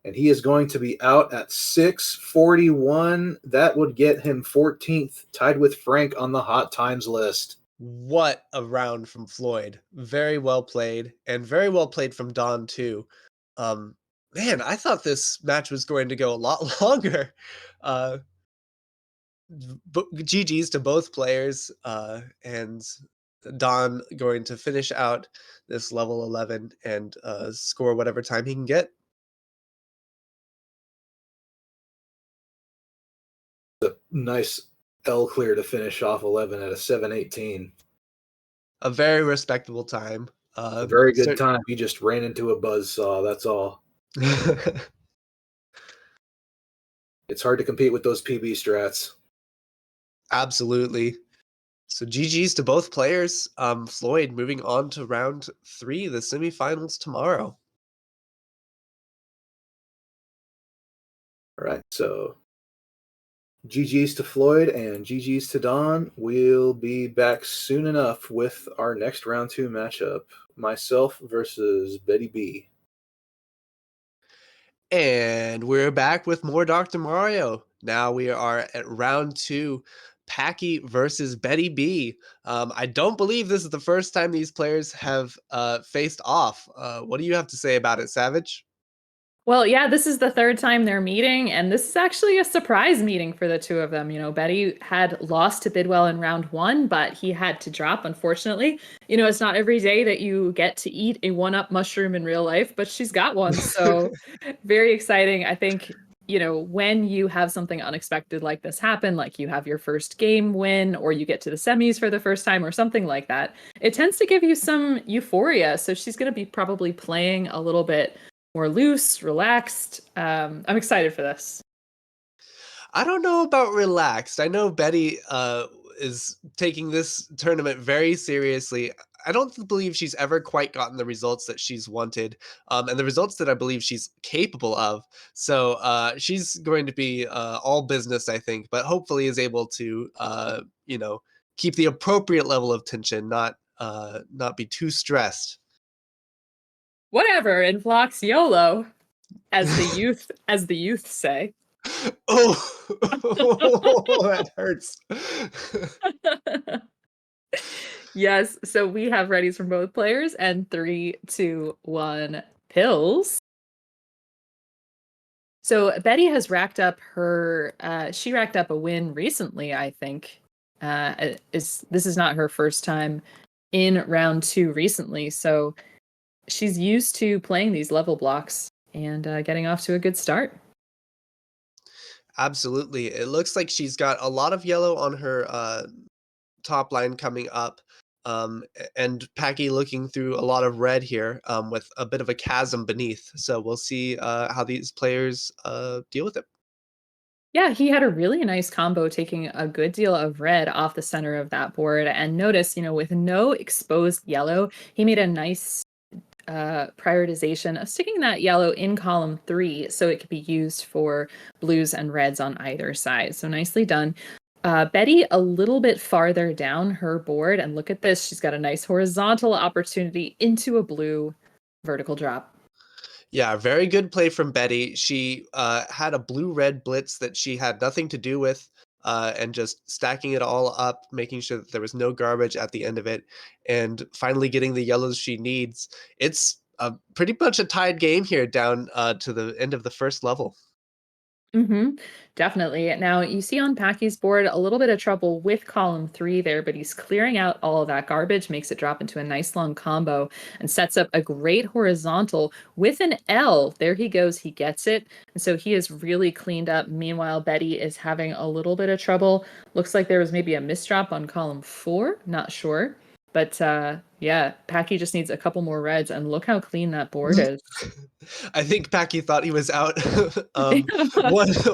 And he is going to be out at 641. That would get him 14th, tied with Frank on the hot times list. What a round from Floyd. Very well played, and very well played from Don too. Man, I thought this match was going to go a lot longer. GG's to both players, and Don going to finish out this level 11 and score whatever time he can get. A nice L clear to finish off 11 at a 718. A very respectable time. A very good time. He just ran into a buzzsaw. That's all. It's hard to compete with those PB strats. Absolutely. So GG's to both players. Floyd moving on to round 3, the semifinals tomorrow. All right, so GG's to Floyd and GG's to Don. We'll be back soon enough with our next round 2 matchup. Myself versus Betty B. And we're back with more Dr. Mario. Now we are at round 2, Packy versus Betty B. I don't believe this is the first time these players have faced off. What do you have to say about it, Savage? Well, yeah, this is the third time they're meeting, and this is actually a surprise meeting for the two of them. Betty had lost to Bidwell in round 1, but he had to drop, unfortunately. It's not every day that you get to eat a 1-up mushroom in real life, but she's got one, so very exciting. I think, when you have something unexpected like this happen, like you have your first game win, or you get to the semis for the first time, or something like that, it tends to give you some euphoria. So she's going to be probably playing a little bit more loose, relaxed. I'm excited for this. I don't know about relaxed. I know Betty is taking this tournament very seriously. I don't believe she's ever quite gotten the results that she's wanted, and the results that I believe she's capable of. So she's going to be all business, I think, but hopefully is able to, keep the appropriate level of tension, not be too stressed. Whatever, Inphlox, YOLO, as the youth say. Oh, that hurts. Yes, so we have readies from both players, and 3, 2, 1, pills. So Betty has racked up her. She racked up a win recently, I think. This is not her first time in round 2 recently, so she's used to playing these level blocks and getting off to a good start. Absolutely. It looks like she's got a lot of yellow on her top line coming up. And Packy looking through a lot of red here with a bit of a chasm beneath. So we'll see how these players deal with it. Yeah, he had a really nice combo taking a good deal of red off the center of that board. And notice, with no exposed yellow, he made a nice prioritization of sticking that yellow in column 3 so it could be used for blues and reds on either side. So nicely done. Betty a little bit farther down her board, and look at this. She's got a nice horizontal opportunity into a blue vertical drop. Yeah, very good play from Betty. She had a blue-red blitz that she had nothing to do with, and just stacking it all up, making sure that there was no garbage at the end of it, and finally getting the yellows she needs. It's pretty much a tied game here down to the end of the first level. Definitely. Now you see on Packy's board a little bit of trouble with column 3 there, but he's clearing out all of that garbage, makes it drop into a nice long combo, and sets up a great horizontal with an L. There he goes. He gets it. And so he is really cleaned up. Meanwhile, Betty is having a little bit of trouble. Looks like there was maybe a misdrop on column 4. Not sure. But yeah, Packy just needs a couple more reds, and look how clean that board is. I think Packy thought he was out.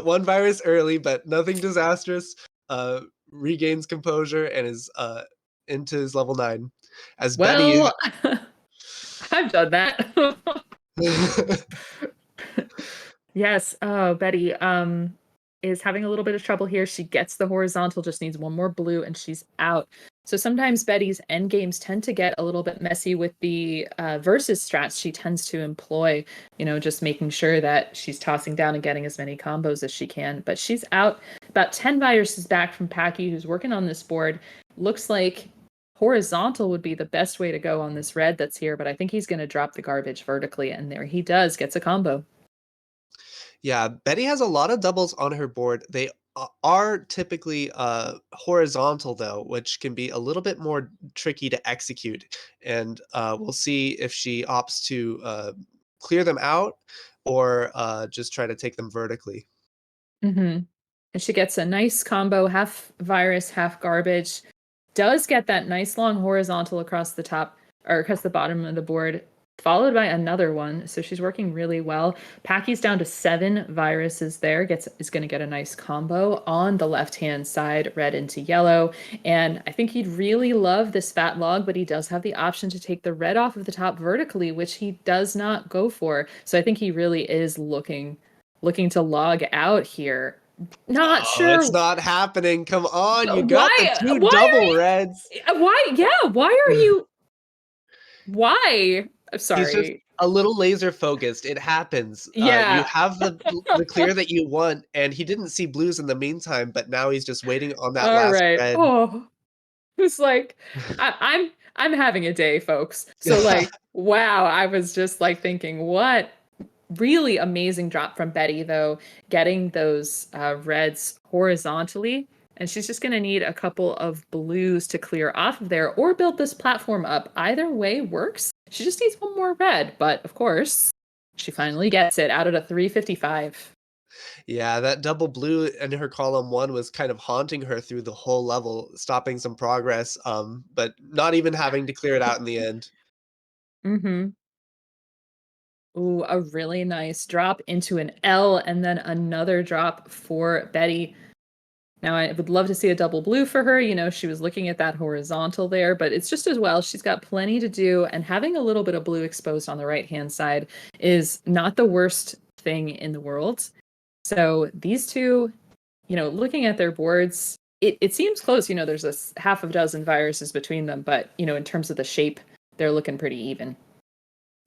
One virus early, but nothing disastrous. Regains composure and is into his level 9. As Well, I've done that. Betty. Yes. Oh, Betty is having a little bit of trouble here. She gets the horizontal, just needs one more blue, and she's out. So sometimes Betty's end games tend to get a little bit messy with the versus strats she tends to employ, just making sure that she's tossing down and getting as many combos as she can. But she's out. About 10 viruses back from Packy, who's working on this board. Looks like horizontal would be the best way to go on this red that's here, but I think he's going to drop the garbage vertically, and there he does, gets a combo. Yeah, Betty has a lot of doubles on her board. They are typically horizontal though, which can be a little bit more tricky to execute. And we'll see if she opts to clear them out or just try to take them vertically. And she gets a nice combo, half virus, half garbage. Does get that nice long horizontal across the top or across the bottom of the board, followed by another one. So she's working really well. Packy's down to 7 viruses there. Is going to get a nice combo on the left-hand side, red into yellow. And I think he'd really love this fat log, but he does have the option to take the red off of the top vertically, which he does not go for. So I think he really is looking to log out here. Not sure. It's not happening. Come on, you got Why? the 2 Why double reds. Why? Yeah, why are you? Why? I'm sorry. He's just a little laser focused. It happens. Yeah. You have the clear that you want, and he didn't see blues in the meantime, but now he's just waiting on that All last right. red. Oh, it's like I'm having a day, folks. So like, wow, I was just like thinking, what? Really amazing drop from Betty, though, getting those reds horizontally. And she's just going to need a couple of blues to clear off of there or build this platform up. Either way works. She just needs one more red. But of course, she finally gets it out of the 355. Yeah, that double blue in her column 1 was kind of haunting her through the whole level, stopping some progress, but not even having to clear it out in the end. Ooh, a really nice drop into an L and then another drop for Betty. Now, I would love to see a double blue for her. She was looking at that horizontal there, but it's just as well. She's got plenty to do, and having a little bit of blue exposed on the right-hand side is not the worst thing in the world. So these two, looking at their boards, it seems close. There's a half a dozen viruses between them, but, in terms of the shape, they're looking pretty even.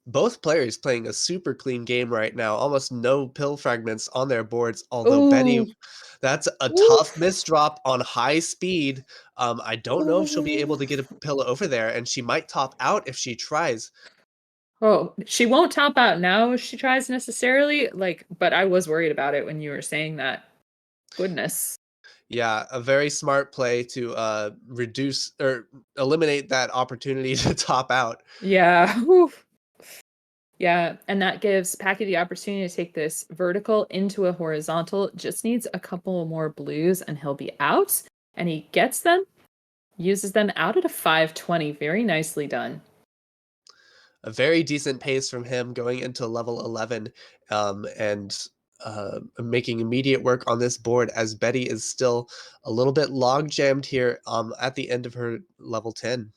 Both players playing a super clean game right now, almost no pill fragments on their boards, although Betty, that's a tough misdrop on high speed. I don't know if she'll be able to get a pill over there, and she might top out if she tries. Oh, she won't top out now if she tries necessarily, like, but I was worried about it when you were saying that. Goodness. Yeah, a very smart play to reduce or eliminate that opportunity to top out. Yeah. Whew. Yeah, and that gives Packy the opportunity to take this vertical into a horizontal. Just needs a couple more blues and he'll be out. And he gets them, uses them out at a 520. Very nicely done. A very decent pace from him going into level 11 and making immediate work on this board as Betty is still a little bit log jammed here at the end of her level 10.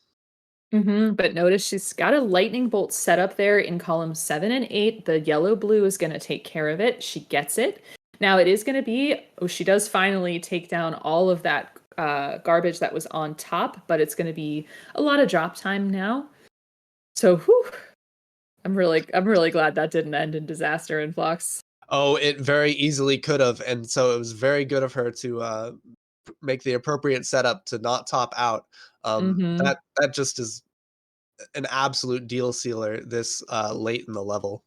But notice she's got a lightning bolt set up there in columns 7 and 8. The yellow blue is going to take care of it. She gets it. Now it is going to be, she does finally take down all of that garbage that was on top, but it's going to be a lot of drop time now. So, whew, I'm really glad that didn't end in disaster in Inphlox. Oh, it very easily could have, and so it was very good of her to make the appropriate setup to not top out. That just is an absolute deal sealer this late in the level.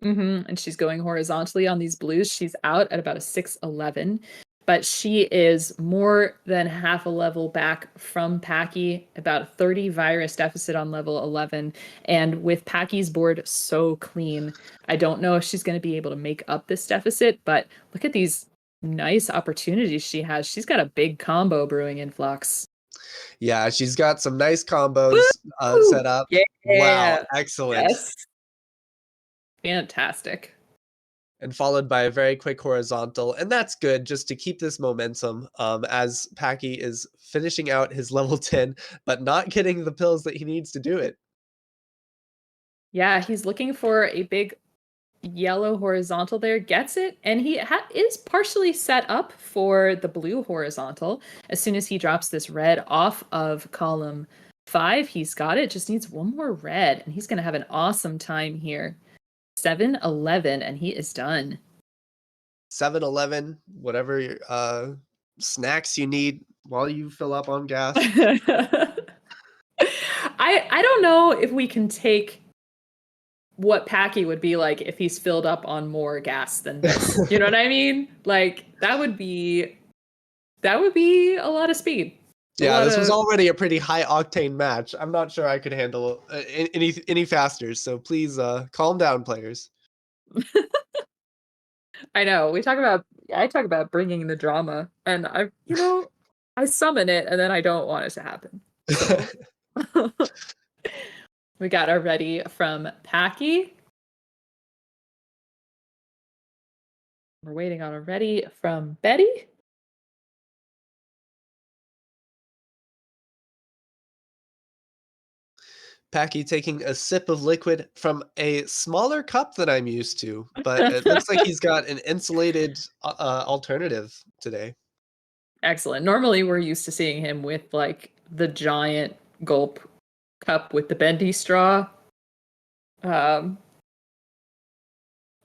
And she's going horizontally on these blues. She's out at about a 611, but she is more than half a level back from Packy, about a 30 virus deficit on level 11. And with Packy's board so clean, I don't know if she's going to be able to make up this deficit, but look at these nice opportunities she has. She's got a big combo brewing in Flux. Yeah, she's got some nice combos set up. Yeah. Wow, excellent. Yes. Fantastic. And followed by a very quick horizontal, and that's good just to keep this momentum as Packy is finishing out his level 10, but not getting the pills that he needs to do it. Yeah, he's looking for a big yellow horizontal there, gets it, and he is partially set up for the blue horizontal. As soon as he drops this red off of column 5, he's got it, just needs one more red, and he's going to have an awesome time here. 7-11, and he is done. 7-Eleven, whatever snacks you need while you fill up on gas. I don't know if we can take what Packy would be like if he's filled up on more gas than this. You know what I mean? Like that would be a lot of speed. Yeah, this was already a pretty high octane match. I'm not sure I could handle any faster. So please calm down, players. I know. I talk about bringing the drama, and I summon it, and then I don't want it to happen. So. We got our ready from Packy. We're waiting on a ready from Betty. Packy taking a sip of liquid from a smaller cup than I'm used to, but it looks like he's got an insulated alternative today. Excellent. Normally we're used to seeing him with like the giant gulp cup with the bendy straw. All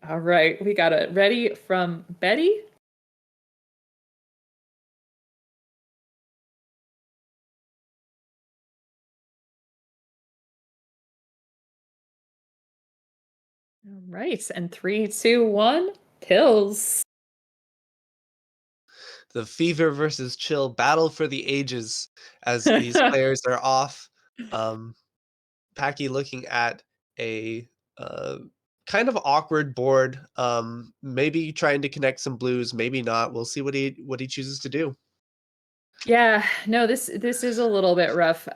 right, we got it ready from Betty. All right, and 3, 2, 1, pills. The fever versus chill battle for the ages as these players are off. Packy looking at a kind of awkward board. Maybe trying to connect some blues, maybe not. We'll see what he chooses to do. Yeah, no, this is a little bit rough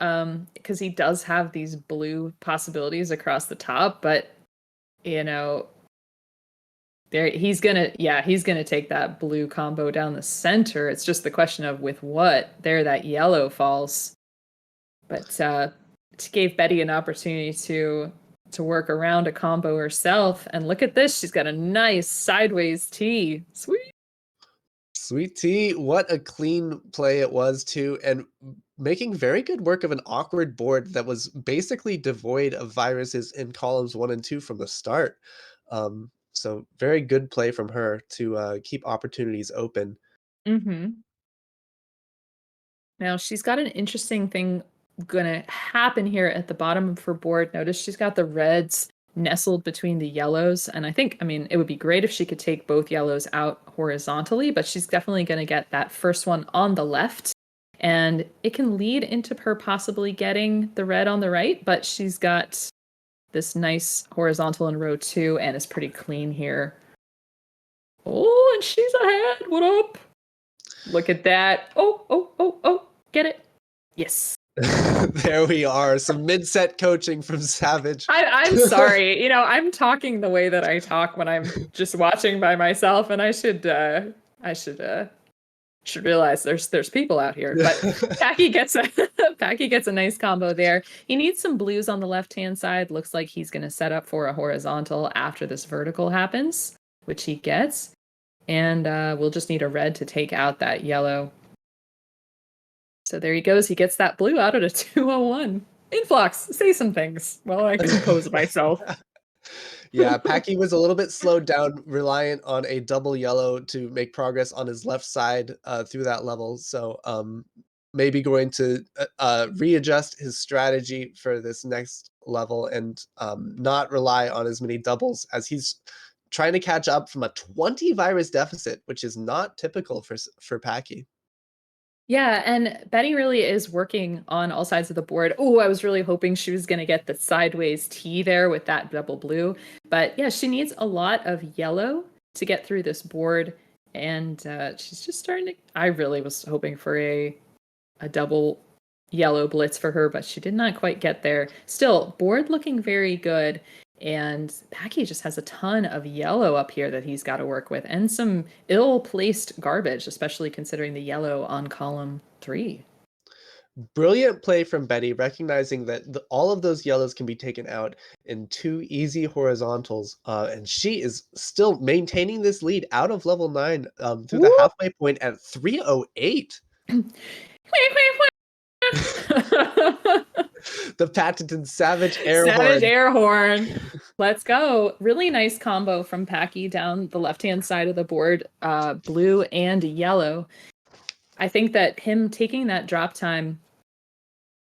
because he does have these blue possibilities across the top, but there he's gonna take that blue combo down the center. It's just the question of with what. There that yellow falls. But it gave Betty an opportunity to work around a combo herself. And look at this, she's got a nice sideways T. Sweet tea, what a clean play it was too, and making very good work of an awkward board that was basically devoid of viruses in columns 1 and 2 from the start. So very good play from her to keep opportunities open. Now she's got an interesting thing gonna happen here at the bottom of her board. Notice she's got the reds nestled between the yellows. And I mean, it would be great if she could take both yellows out horizontally, but she's definitely going to get that first one on the left. And it can lead into her possibly getting the red on the right, but she's got this nice horizontal in row 2 and is pretty clean here. Oh, and she's ahead. What up? Look at that. Oh, get it. Yes. There we are. Some mid-set coaching from Savage. I'm sorry. I'm talking the way that I talk when I'm just watching by myself, and I should realize there's people out here. But Packy gets a nice combo there. He needs some blues on the left-hand side. Looks like he's going to set up for a horizontal after this vertical happens, which he gets. And we'll just need a red to take out that yellow. So there he goes. He gets that blue out at a 201. Inphlox, say some things while I compose myself. Yeah, Packy was a little bit slowed down, reliant on a double yellow to make progress on his left side through that level. So maybe going to readjust his strategy for this next level and not rely on as many doubles, as he's trying to catch up from a 20 virus deficit, which is not typical for Packy. Yeah, and Betty really is working on all sides of the board. Oh, I was really hoping she was going to get the sideways T there with that double blue. But yeah, she needs a lot of yellow to get through this board. And she's just starting to... I really was hoping for a double yellow blitz for her, but she did not quite get there. Still, board looking very good. And Packy just has a ton of yellow up here that he's got to work with, and some ill-placed garbage, especially considering the yellow on column 3. Brilliant play from Betty, recognizing that all of those yellows can be taken out in 2 easy horizontals, and she is still maintaining this lead out of level 9 through the halfway point at 308. The patented Savage air horn. Savage air horn. Let's go. Really nice combo from Packy down the left-hand side of the board, blue and yellow. I think that him taking that drop time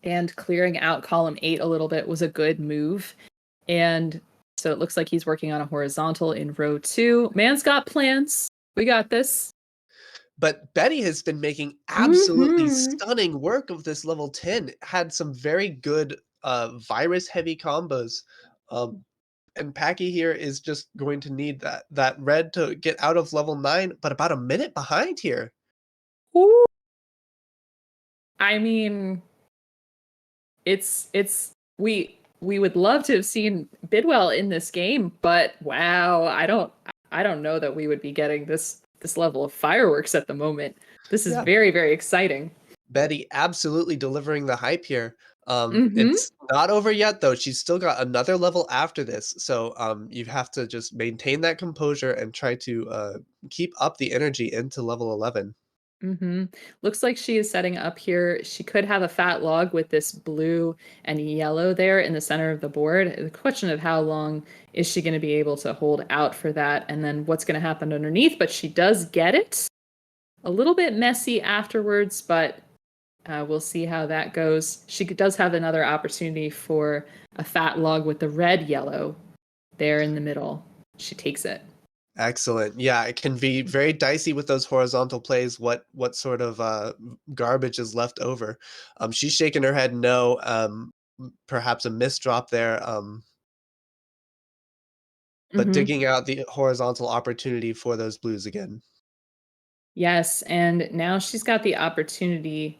and clearing out column 8 a little bit was a good move. And so it looks like he's working on a horizontal in row 2. Man's got plans. We got this. But Betty has been making absolutely stunning work of this level 10. Had some very good virus-heavy combos. And Packy here is just going to need that red to get out of level 9, but about a minute behind here. Ooh. I mean, we would love to have seen Bidwell in this game, but wow, I don't know that we would be getting this level of fireworks at the moment. This is very, very exciting. Betty absolutely delivering the hype here. It's not over yet, though. She's still got another level after this. So you have to just maintain that composure and try to keep up the energy into level 11. Looks like she is setting up here. She could have a fat log with this blue and yellow there in the center of the board. The question of how long is she going to be able to hold out for that, and then what's going to happen underneath. But she does get it. A little bit messy afterwards, but we'll see how that goes. She does have another opportunity for a fat log with the red-yellow there in the middle. She takes it. Excellent. Yeah, it can be very dicey with those horizontal plays. What sort of garbage is left over? She's shaking her head no. Perhaps a misdrop there. But digging out the horizontal opportunity for those blues again. Yes, and now she's got the opportunity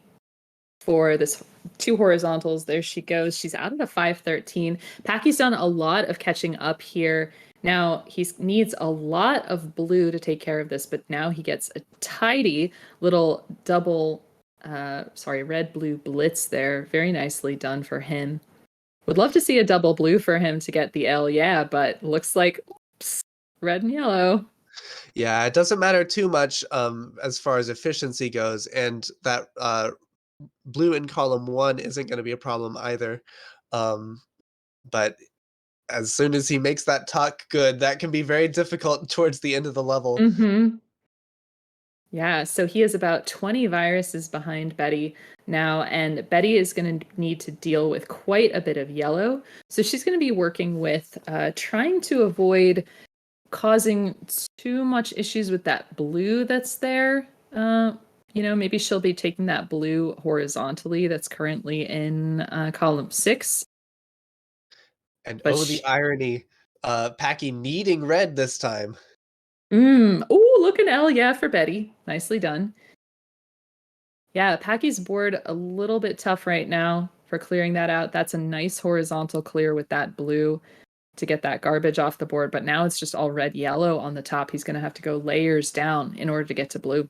for this 2 horizontals. There she goes. She's out of a 513. Packy's done a lot of catching up here. Now he needs a lot of blue to take care of this, but now he gets a tidy little double, red-blue blitz there. Very nicely done for him. Would love to see a double blue for him to get the L, yeah, but looks like red and yellow. Yeah, it doesn't matter too much as far as efficiency goes, and that blue in column 1 isn't going to be a problem either. But as soon as he makes that tuck good, that can be very difficult towards the end of the level. Yeah, so he is about 20 viruses behind Betty now, and Betty is going to need to deal with quite a bit of yellow. So she's going to be working with trying to avoid causing too much issues with that blue that's there. Maybe she'll be taking that blue horizontally that's currently in column 6. And But the irony, Packy needing red this time. Oh, look an L, yeah, for Betty. Nicely done. Yeah, Packy's board a little bit tough right now for clearing that out. That's a nice horizontal clear with that blue to get that garbage off the board. But now it's just all red-yellow on the top. He's going to have to go layers down in order to get to blue.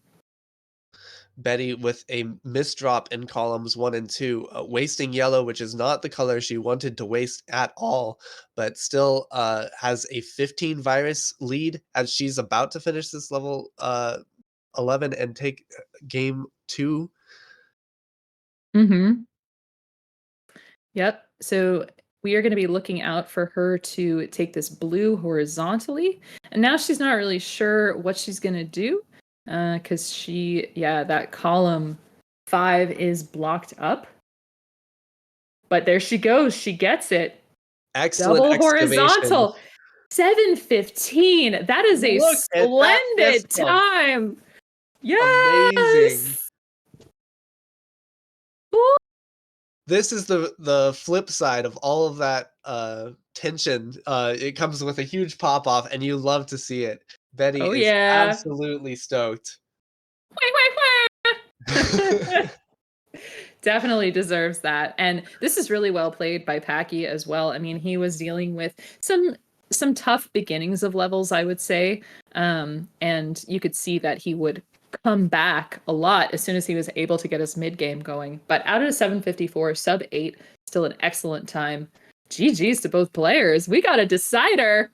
Betty with a misdrop in columns 1 and 2, wasting yellow, which is not the color she wanted to waste at all, but still has a 15 virus lead as she's about to finish this level 11 and take game 2. Mm-hmm. Yep. So we are going to be looking out for her to take this blue horizontally. And now she's not really sure what she's going to do because that column 5 is blocked up. But there she goes. She gets it. Excellent Double excavation. horizontal. 7:15. That is a Look at that splendid fist bump. time. Yes. Amazing. Ooh. This is the flip side of all of that tension. It comes with a huge pop off, and you love to see it. Betty Oh, is yeah. absolutely stoked. Definitely deserves that. And this is really well played by Packy as well. I mean, he was dealing with some tough beginnings of levels, I would say. And you could see that he would come back a lot as soon as he was able to get his mid game going. But out of a 7:54, sub 8, still an excellent time. GG's to both players. We got a decider.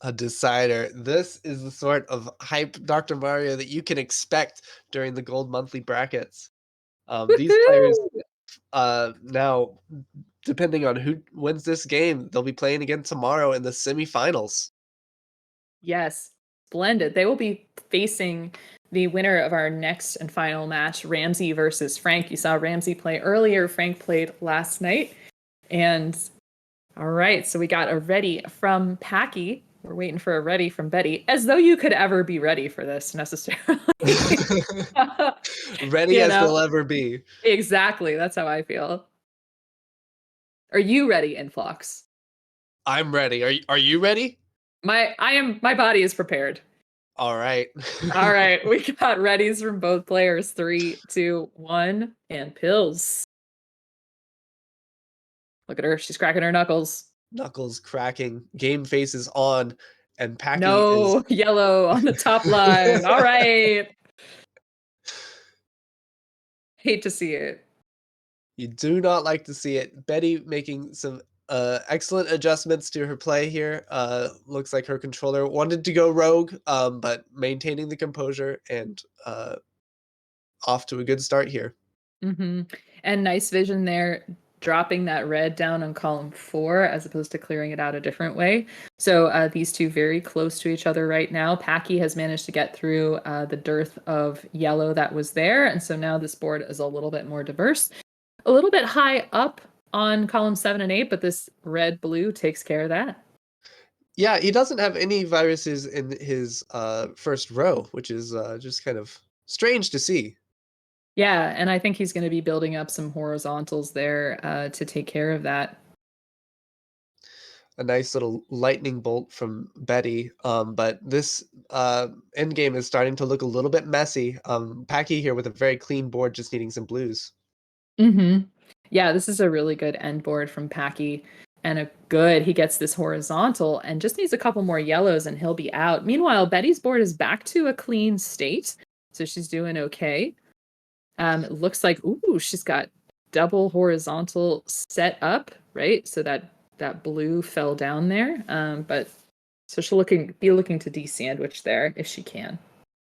A decider. This is the sort of hype, Dr. Mario, that you can expect during the Gold Monthly brackets. These players now, depending on who wins this game, they'll be playing again tomorrow in the semifinals. Yes, splendid. They will be facing the winner of our next and final match, Ramsey versus Frank. You saw Ramsey play earlier. Frank played last night. And all right, so we got a ready from Packy. We're waiting for a ready from Betty, as though you could ever be ready for this necessarily. Ready as they'll ever be. Exactly. That's how I feel. Are you ready, Inphlox? I'm ready. Are you ready? My body is prepared. All right. All right. We got readies from both players. 3, 2, 1, and pills. Look at her. She's cracking her knuckles. Knuckles cracking. Game face is on. And Packy No, is yellow on the top line. All right. Hate to see it. You do not like to see it. Betty making some excellent adjustments to her play here. Looks like her controller wanted to go rogue, but maintaining the composure and off to a good start here. Mm-hmm. And nice vision there, dropping that red down on column 4 as opposed to clearing it out a different way. So these two very close to each other right now. Packy has managed to get through the dearth of yellow that was there. And so now this board is a little bit more diverse. A little bit high up on column 7 and 8, but this red-blue takes care of that. Yeah, he doesn't have any viruses in his first row, which is just kind of strange to see. Yeah, and I think he's going to be building up some horizontals there to take care of that. A nice little lightning bolt from Betty, but this end game is starting to look a little bit messy. Packy here with a very clean board, just needing some blues. Mm-hmm. Yeah, this is a really good end board from Packy. And he gets this horizontal and just needs a couple more yellows and he'll be out. Meanwhile, Betty's board is back to a clean state. So she's doing okay. It looks like, she's got double horizontal set up, right? So that blue fell down there. But so she'll be looking to de-sandwich there if she can.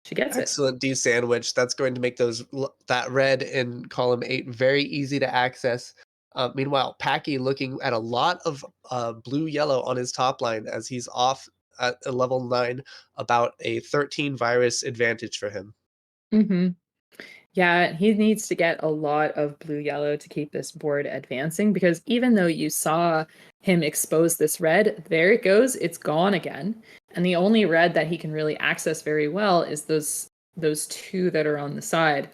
She gets Excellent de-sandwich. That's going to make that red in column 8 very easy to access. Meanwhile, Packy looking at a lot of blue-yellow on his top line as he's off at a level 9, about a 13 virus advantage for him. Mm-hmm. Yeah, he needs to get a lot of blue-yellow to keep this board advancing, because even though you saw him expose this red, there it goes, it's gone again. And the only red that he can really access very well is those two that are on the side.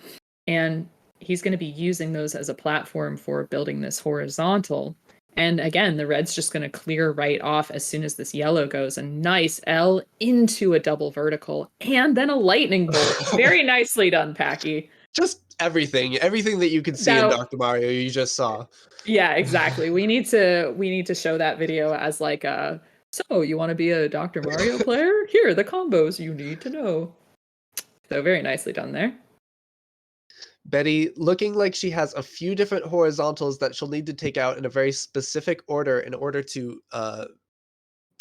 And he's going to be using those as a platform for building this horizontal. And again, the red's just going to clear right off as soon as this yellow goes. A nice L into a double vertical, and then a lightning bolt. Very nicely done, Packy. Just everything that you could see in Now, Dr. Mario, you just saw. yeah, exactly. We need to show that video as like a, so you want to be a Dr. Mario player? Here are the combos you need to know. So very nicely done there. Betty looking like she has a few different horizontals that she'll need to take out in a very specific order in order to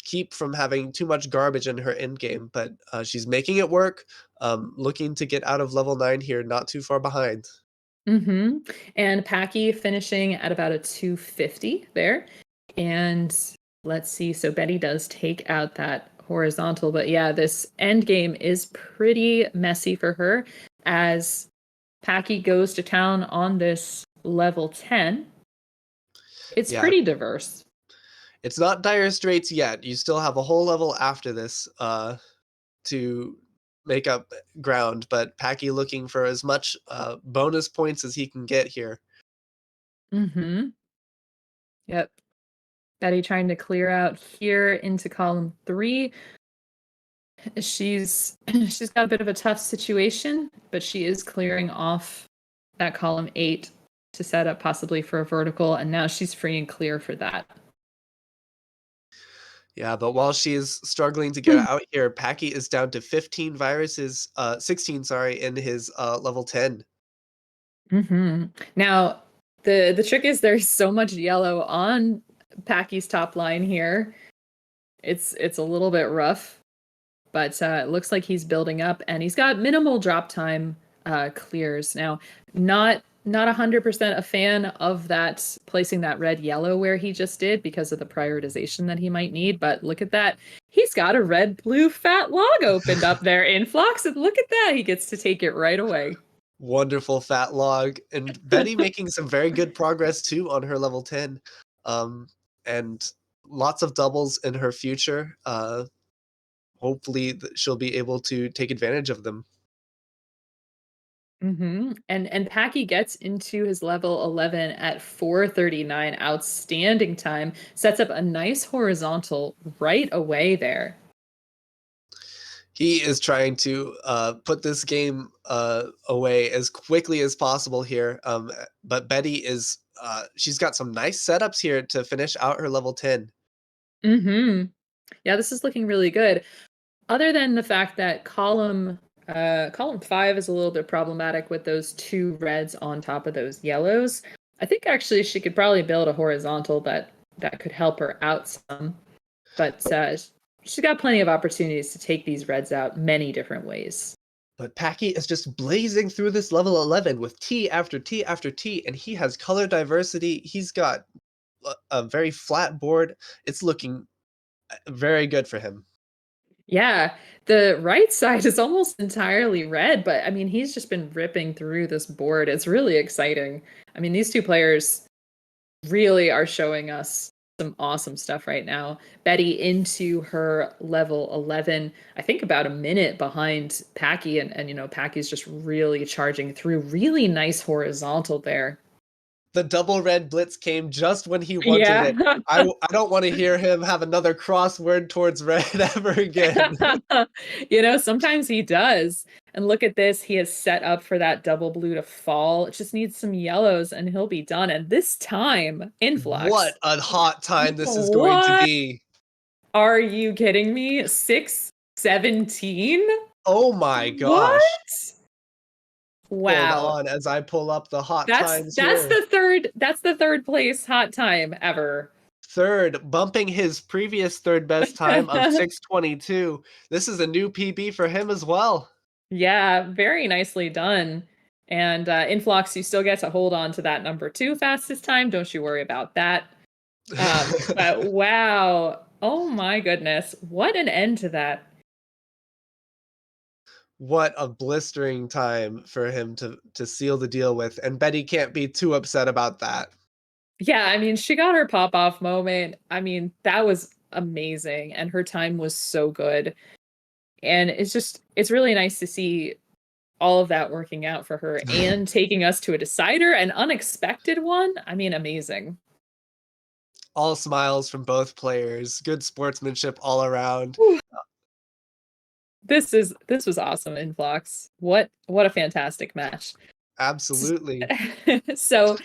keep from having too much garbage in her end game, but she's making it work. Looking to get out of level 9 here, not too far behind. Mm-hmm. And Packy finishing at about a 250 there. And let's see. So Betty does take out that horizontal, but yeah, this end game is pretty messy for her as Packy goes to town on this level 10. It's Yeah. pretty diverse. It's not dire straits yet. You still have a whole level after this to make up ground, but Packy looking for as much bonus points as he can get here. Mm-hmm. Yep. Betty trying to clear out here into column 3. She's got a bit of a tough situation, but she is clearing off that column 8 to set up possibly for a vertical, and now she's free and clear for that. Yeah, but while she is struggling to get out here, Packy is down to 15 viruses, 16, sorry, in his level 10. Mm-hmm. Now, the trick is there's so much yellow on Packy's top line here. It's a little bit rough, but it looks like he's building up, and he's got minimal drop time clears. Now, not 100% a fan of that, placing that red yellow where he just did because of the prioritization that he might need, but look at that. He's got a red blue fat log opened up there in Inflox, and look at that. He gets to take it right away. Wonderful fat log. And Betty making some very good progress too on her level 10. And lots of doubles in her future. Hopefully she'll be able to take advantage of them. Mm-hmm. And Packy gets into his level 11 at 439. Outstanding time. Sets up a nice horizontal right away there. He is trying to put this game away as quickly as possible here. But Betty is, she's got some nice setups here to finish out her level 10. Mm-hmm. Yeah, this is looking really good. Other than the fact that column 5 is a little bit problematic with those two reds on top of those yellows, I think actually she could probably build a horizontal that could help her out some. But she's got plenty of opportunities to take these reds out many different ways. But Packy is just blazing through this level 11 with T after T after T, and he has color diversity. He's got a very flat board. It's looking very good for him. Yeah, the right side is almost entirely red, but I mean, he's just been ripping through this board. It's really exciting. I mean, these two players really are showing us some awesome stuff right now. Betty into her level 11, I think about a minute behind Packy, and you know, Packy's just really charging through. Really nice horizontal there. The double red blitz came just when he wanted it. I don't want to hear him have another crossword towards red ever again. You know, sometimes he does. And look at this. He has set up for that double blue to fall. It just needs some yellows and he'll be done. And this time, Inphlox. What a hot time this is going to be. Are you kidding me? 6:17? Oh my gosh. What? Wow. Hold on as I pull up the hot times here. That's the third place hot time ever. Third, bumping his previous third best time of 6:22. This is a new PB for him as well. Yeah, very nicely done. And Inflox, you still get to hold on to that number 2 fastest time. Don't you worry about that. But wow. Oh my goodness. What an end to that. what a blistering time for him to seal the deal with. And Betty can't be too upset about that. Yeah, I mean, she got her pop-off moment. I mean, that was amazing, and her time was so good. And it's really nice to see all of that working out for her and taking us to a decider, an unexpected one. I mean, amazing. All smiles from both players. Good sportsmanship all around. Whew. This was awesome, Inphlox. What a fantastic match. Absolutely. So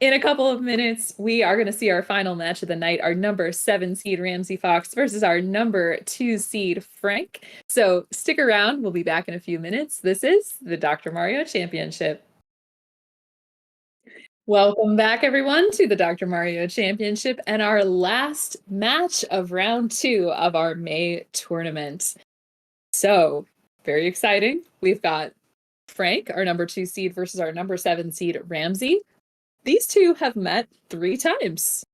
in a couple of minutes, we are going to see our final match of the night, our number 7 seed Ramseyfox versus our number 2 seed Frank. So stick around. We'll be back in a few minutes. This is the Dr. Mario Championship. Welcome back, everyone, to the Dr. Mario Championship and our last match of round 2 of our May tournament. So, very exciting. We've got Frank, our number 2 seed, versus our number 7 seed, Ramsey. These two have met 3 times.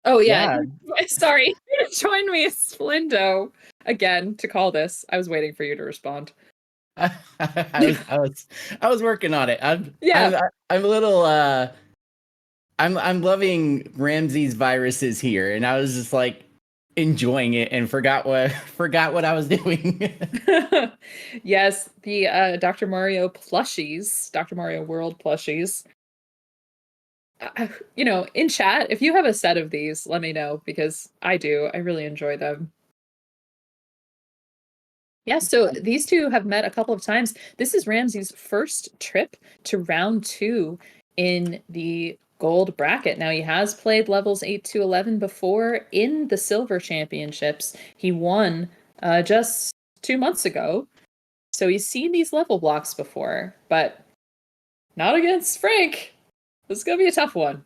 Oh, yeah. Sorry. Join me, Splindo, again to call this. I was waiting for you to respond. I was working on it. I'm a little I'm loving Ramsey's viruses here, and I was just like enjoying it and forgot what I was doing. Yes, the Dr. Mario plushies, Dr. Mario World plushies. In chat, if you have a set of these, let me know, because I do. I really enjoy them. Yeah, so these two have met a couple of times. This is Ramsey's first trip to round 2 in the gold bracket. Now, he has played levels 8 to 11 before in the silver championships. He won just 2 months ago. So he's seen these level blocks before, but not against Frank. This is going to be a tough one.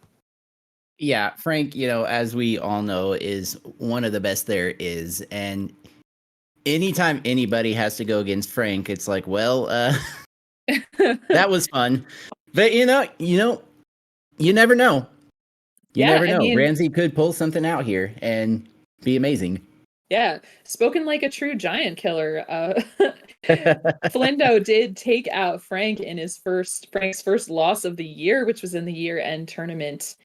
Yeah, Frank, as we all know, is one of the best there is. And anytime anybody has to go against Frank, it's like, well, that was fun. But you never know. You never know. I mean, Ramsey could pull something out here and be amazing. Yeah, spoken like a true giant killer. Flindo did take out Frank in Frank's first loss of the year, which was in the year-end tournament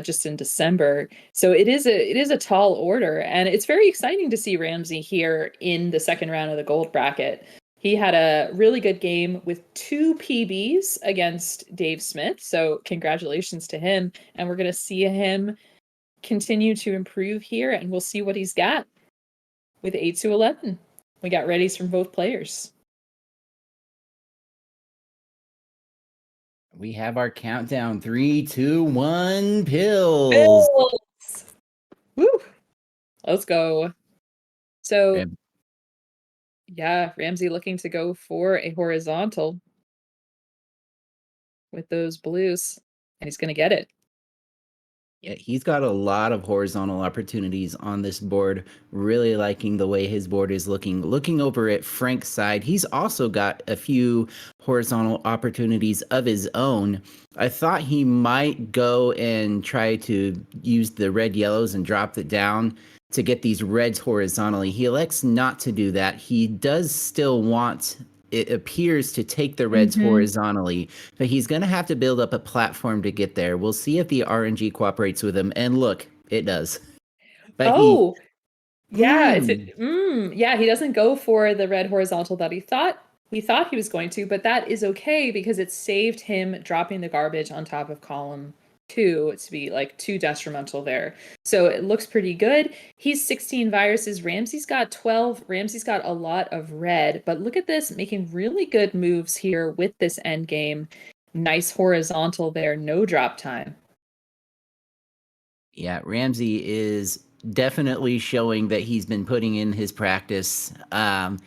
just in December. So it is a tall order, and it's very exciting to see Ramsey here in the second round of the gold bracket. He had a really good game with 2 PBs against Dave Smith, so congratulations to him. And we're going to see him continue to improve here, and we'll see what he's got with 8 to 11. We got readies from both players. We have our countdown. 3, 2, 1, pills. Woo! Let's go. So, yeah, Ramsey looking to go for a horizontal with those blues, and he's going to get it. Yeah, he's got a lot of horizontal opportunities on this board. Really liking the way his board is looking. Looking over at Frank's side, he's also got a few horizontal opportunities of his own. I thought he might go and try to use the red yellows and drop it down to get these reds horizontally. He elects not to do that. He does still want, it appears, to take the reds horizontally, but he's going to have to build up a platform to get there. We'll see if the RNG cooperates with him, and look, it does. But yeah, he doesn't go for the red horizontal that he thought he was going to, but that is okay because it saved him dropping the garbage on top of column 2 to be like too detrimental there. So it looks pretty good. He's 16 viruses. Ramsey's got 12. Ramsey's got a lot of red, but look at this, making really good moves here with this end game. Nice horizontal there, no drop time. Yeah, Ramsey is definitely showing that he's been putting in his practice. And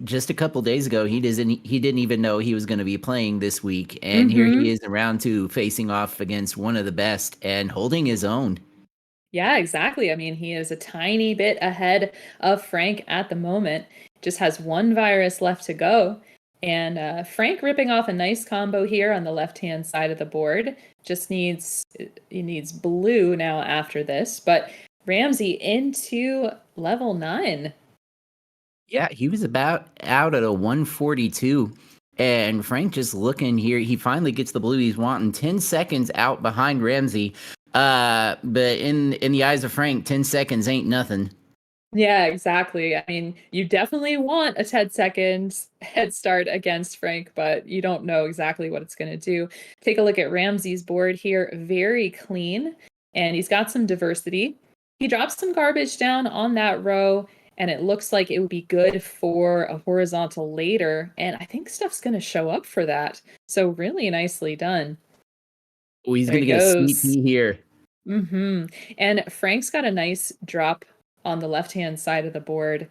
just a couple days ago, he didn't even know he was going to be playing this week, and here he is in round 2, facing off against one of the best and holding his own. Yeah, exactly. I mean, he is a tiny bit ahead of Frank at the moment. Just has 1 virus left to go. And Frank ripping off a nice combo here on the left-hand side of the board. He needs blue now after this. But Ramsey into level 9. Yeah, he was about out at a 142. And Frank just looking here, he finally gets the blue he's wanting. 10 seconds out behind Ramsey. But in the eyes of Frank, 10 seconds ain't nothing. Yeah, exactly. I mean, you definitely want a 10 seconds head start against Frank, but you don't know exactly what it's going to do. Take a look at Ramsey's board here. Very clean, and he's got some diversity. He drops some garbage down on that row, and it looks like it would be good for a horizontal later, and I think stuff's going to show up for that. So really nicely done. Oh, he's There going to he get a sneak goes. peek here. And Frank's got a nice drop on the left-hand side of the board,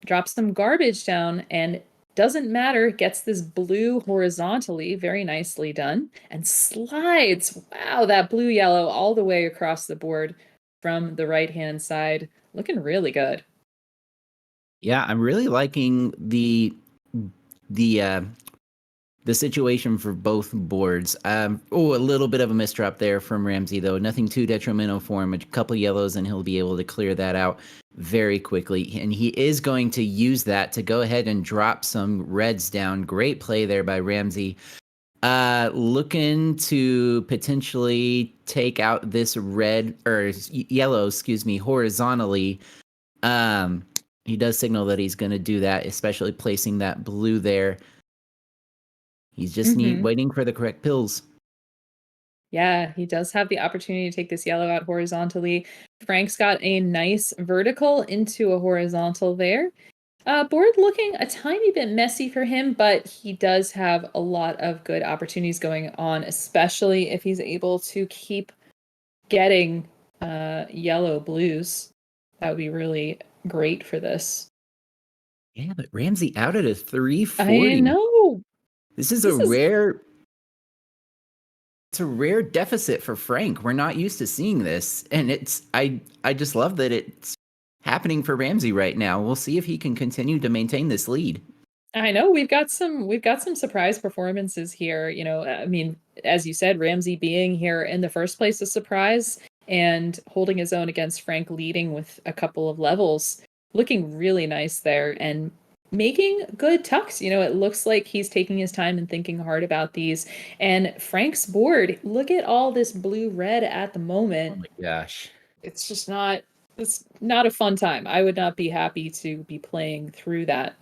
drops some garbage down, and doesn't matter, gets this blue horizontally, very nicely done, and slides, wow, that blue-yellow all the way across the board from the right-hand side. Looking really good. Yeah, I'm really liking the situation for both boards. A little bit of a misdrop there from Ramsey, though. Nothing too detrimental for him. A couple yellows, and he'll be able to clear that out very quickly. And he is going to use that to go ahead and drop some reds down. Great play there by Ramsey. Looking to potentially take out this yellow, horizontally. He does signal that he's going to do that, especially placing that blue there. He's just waiting for the correct pills. Yeah, he does have the opportunity to take this yellow out horizontally. Frank's got a nice vertical into a horizontal there. Board looking a tiny bit messy for him, but he does have a lot of good opportunities going on, especially if he's able to keep getting yellow blues. That would be really great for this. Yeah, but Ramsey out at a 340. I know. This is a rare deficit for Frank. We're not used to seeing this, and I just love that it's happening for Ramsey right now. We'll see if he can continue to maintain this lead. I know we've got some surprise performances here. You know, I mean, as you said, Ramsey being here in the first place is a surprise, and holding his own against Frank leading with a couple of levels, looking really nice there and making good tucks. You know, it looks like he's taking his time and thinking hard about these. And Frank's board, look at all this blue red at the moment. Oh my gosh. It's just not a fun time. I would not be happy to be playing through that.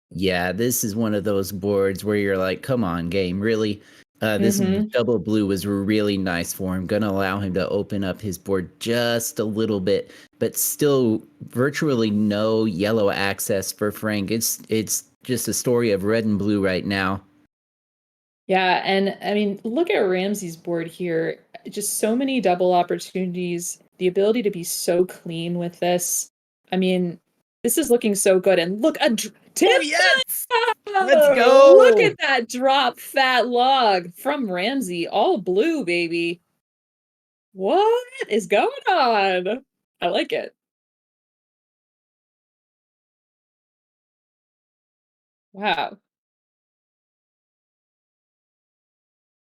Yeah, this is one of those boards where you're like, come on, game, really? This double blue was really nice for him. Gonna allow him to open up his board just a little bit, but still virtually no yellow access for Frank. It's just a story of red and blue right now. Yeah, and I mean, look at Ramsey's board here. Just so many double opportunities, the ability to be so clean with this. I mean, this is looking so good. And look, Oh, yes! Let's go! Look at that drop fat log from Ramsey. All blue, baby. What is going on? I like it. Wow.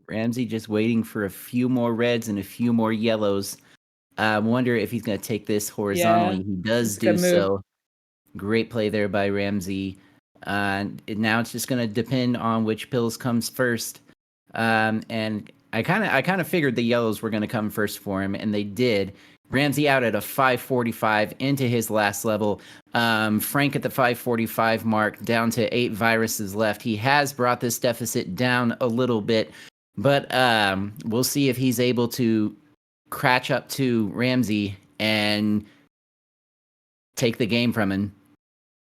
Ramsey just waiting for a few more reds and a few more yellows. I wonder if he's going to take this horizontally. Yeah, He does a good do move. so. Great play there by Ramsey. Now it's just going to depend on which pills comes first. And I kind of figured the yellows were going to come first for him, and they did. Ramsey out at a 545 into his last level. Frank at the 545 mark, down to 8 viruses left. He has brought this deficit down a little bit, but we'll see if he's able to catch up to Ramsey and take the game from him.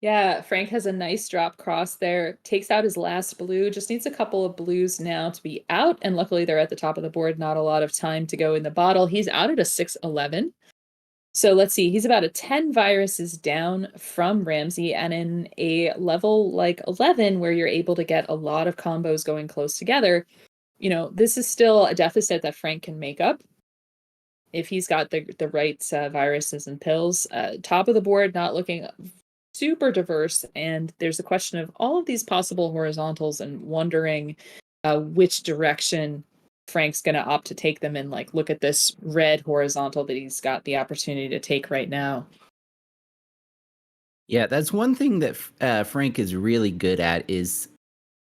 Yeah, Frank has a nice drop cross there, takes out his last blue, just needs a couple of blues now to be out, and luckily they're at the top of the board, not a lot of time to go in the bottle. He's out at a 611. So let's see, he's about a 10 viruses down from Ramsey, and in a level like 11 where you're able to get a lot of combos going close together, you know, this is still a deficit that Frank can make up if he's got the right viruses and pills. Top of the board, not looking super diverse, and there's a question of all of these possible horizontals and wondering which direction Frank's going to opt to take them and like look at this red horizontal that he's got the opportunity to take right now. Yeah, that's one thing that Frank is really good at is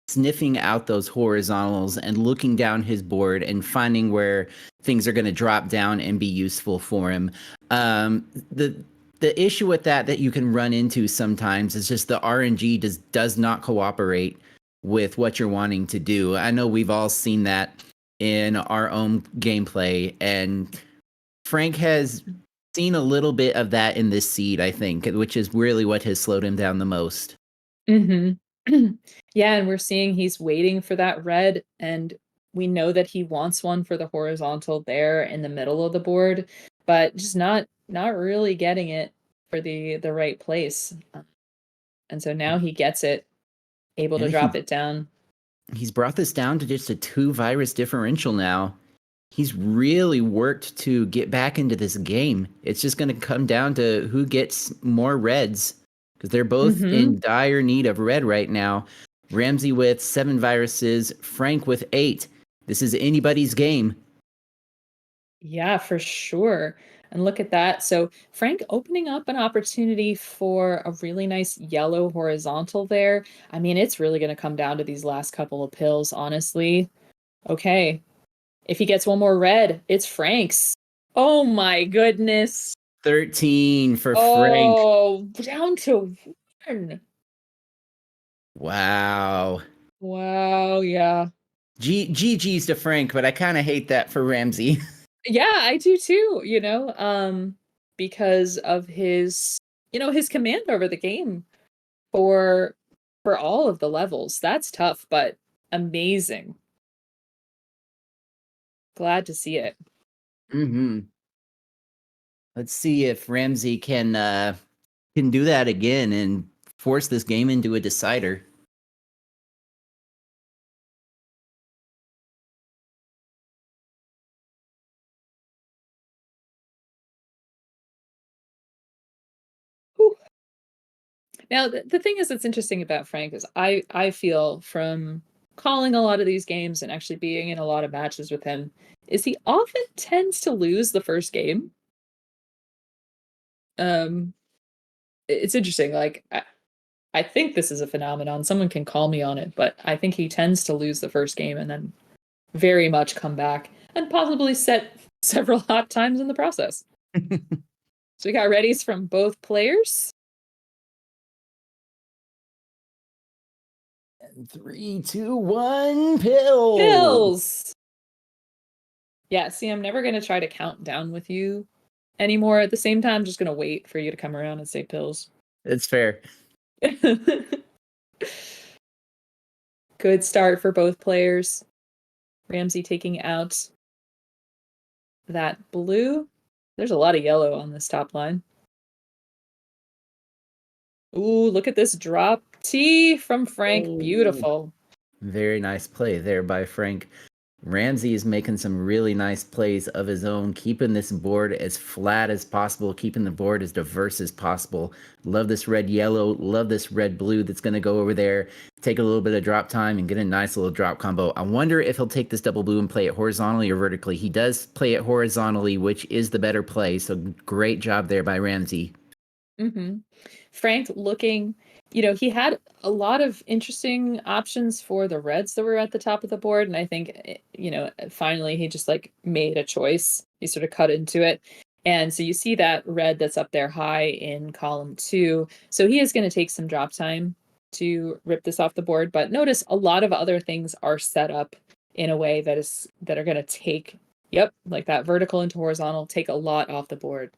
sniffing out those horizontals and looking down his board and finding where things are going to drop down and be useful for him. The issue with that you can run into sometimes is just the RNG does not cooperate with what you're wanting to do. I know we've all seen that in our own gameplay, and Frank has seen a little bit of that in this seed, I think, which is really what has slowed him down the most. Mm-hmm. Yeah, and we're seeing he's waiting for that red, and we know that he wants one for the horizontal there in the middle of the board, but just not really getting it for the right place. And so now he gets it, able to drop it down. He's brought this down to just a 2 virus differential now. He's really worked to get back into this game. It's just going to come down to who gets more reds, because they're both in dire need of red right now. Ramsey with 7 viruses, Frank with 8. This is anybody's game. Yeah, for sure. And look at that. So Frank opening up an opportunity for a really nice yellow horizontal there. I mean, it's really going to come down to these last couple of pills, honestly. Okay. If he gets one more red, it's Frank's. Oh my goodness. 13 for Frank. Oh, down to 1. Wow. Wow, yeah. GG's to Frank, but I kind of hate that for Ramsey. Yeah, I do too, because of his, his command over the game for all of the levels. That's tough, but amazing. Glad to see it. Let's see if Ramsey can do that again and force this game into a decider. Now, the thing is that's interesting about Frank is I feel from calling a lot of these games and actually being in a lot of matches with him is he often tends to lose the first game. It's interesting. Like, I think this is a phenomenon. Someone can call me on it, but I think he tends to lose the first game and then very much come back and possibly set several hot times in the process. So we got readies from both players. 3, 2, 1, pills. Pills. Yeah, see, I'm never going to try to count down with you anymore. At the same time, I'm just going to wait for you to come around and say pills. It's fair. Good start for both players. Ramsey taking out that blue. There's a lot of yellow on this top line. Ooh, look at this drop T from Frank. Ooh. Beautiful. Very nice play there by Frank. Ramsey is making some really nice plays of his own, keeping this board as flat as possible, keeping the board as diverse as possible. Love this red-yellow, love this red-blue that's going to go over there, take a little bit of drop time, and get a nice little drop combo. I wonder if he'll take this double blue and play it horizontally or vertically. He does play it horizontally, which is the better play, so great job there by Ramsey. Frank looking, he had a lot of interesting options for the reds that were at the top of the board. And I think, finally he just like made a choice. He sort of cut into it. And so you see that red that's up there high in column 2. So he is going to take some drop time to rip this off the board. But notice a lot of other things are set up in a way that are going to take, like that vertical into horizontal, take a lot off the board.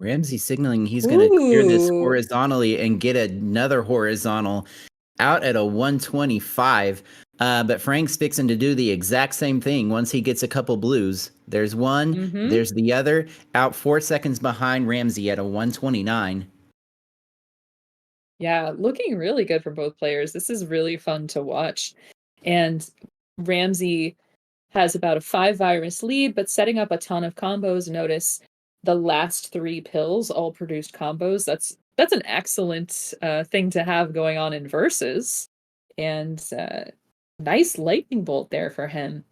Ramsey signaling he's going to clear this horizontally and get another horizontal out at a 125. But Frank's fixing to do the exact same thing once he gets a couple blues. There's one, there's the other, out 4 seconds behind Ramsey at a 129. Yeah, looking really good for both players. This is really fun to watch. And Ramsey has about a 5 virus lead, but setting up a ton of combos. Notice the last 3 pills all produced combos. That's an excellent thing to have going on in versus. And nice lightning bolt there for him.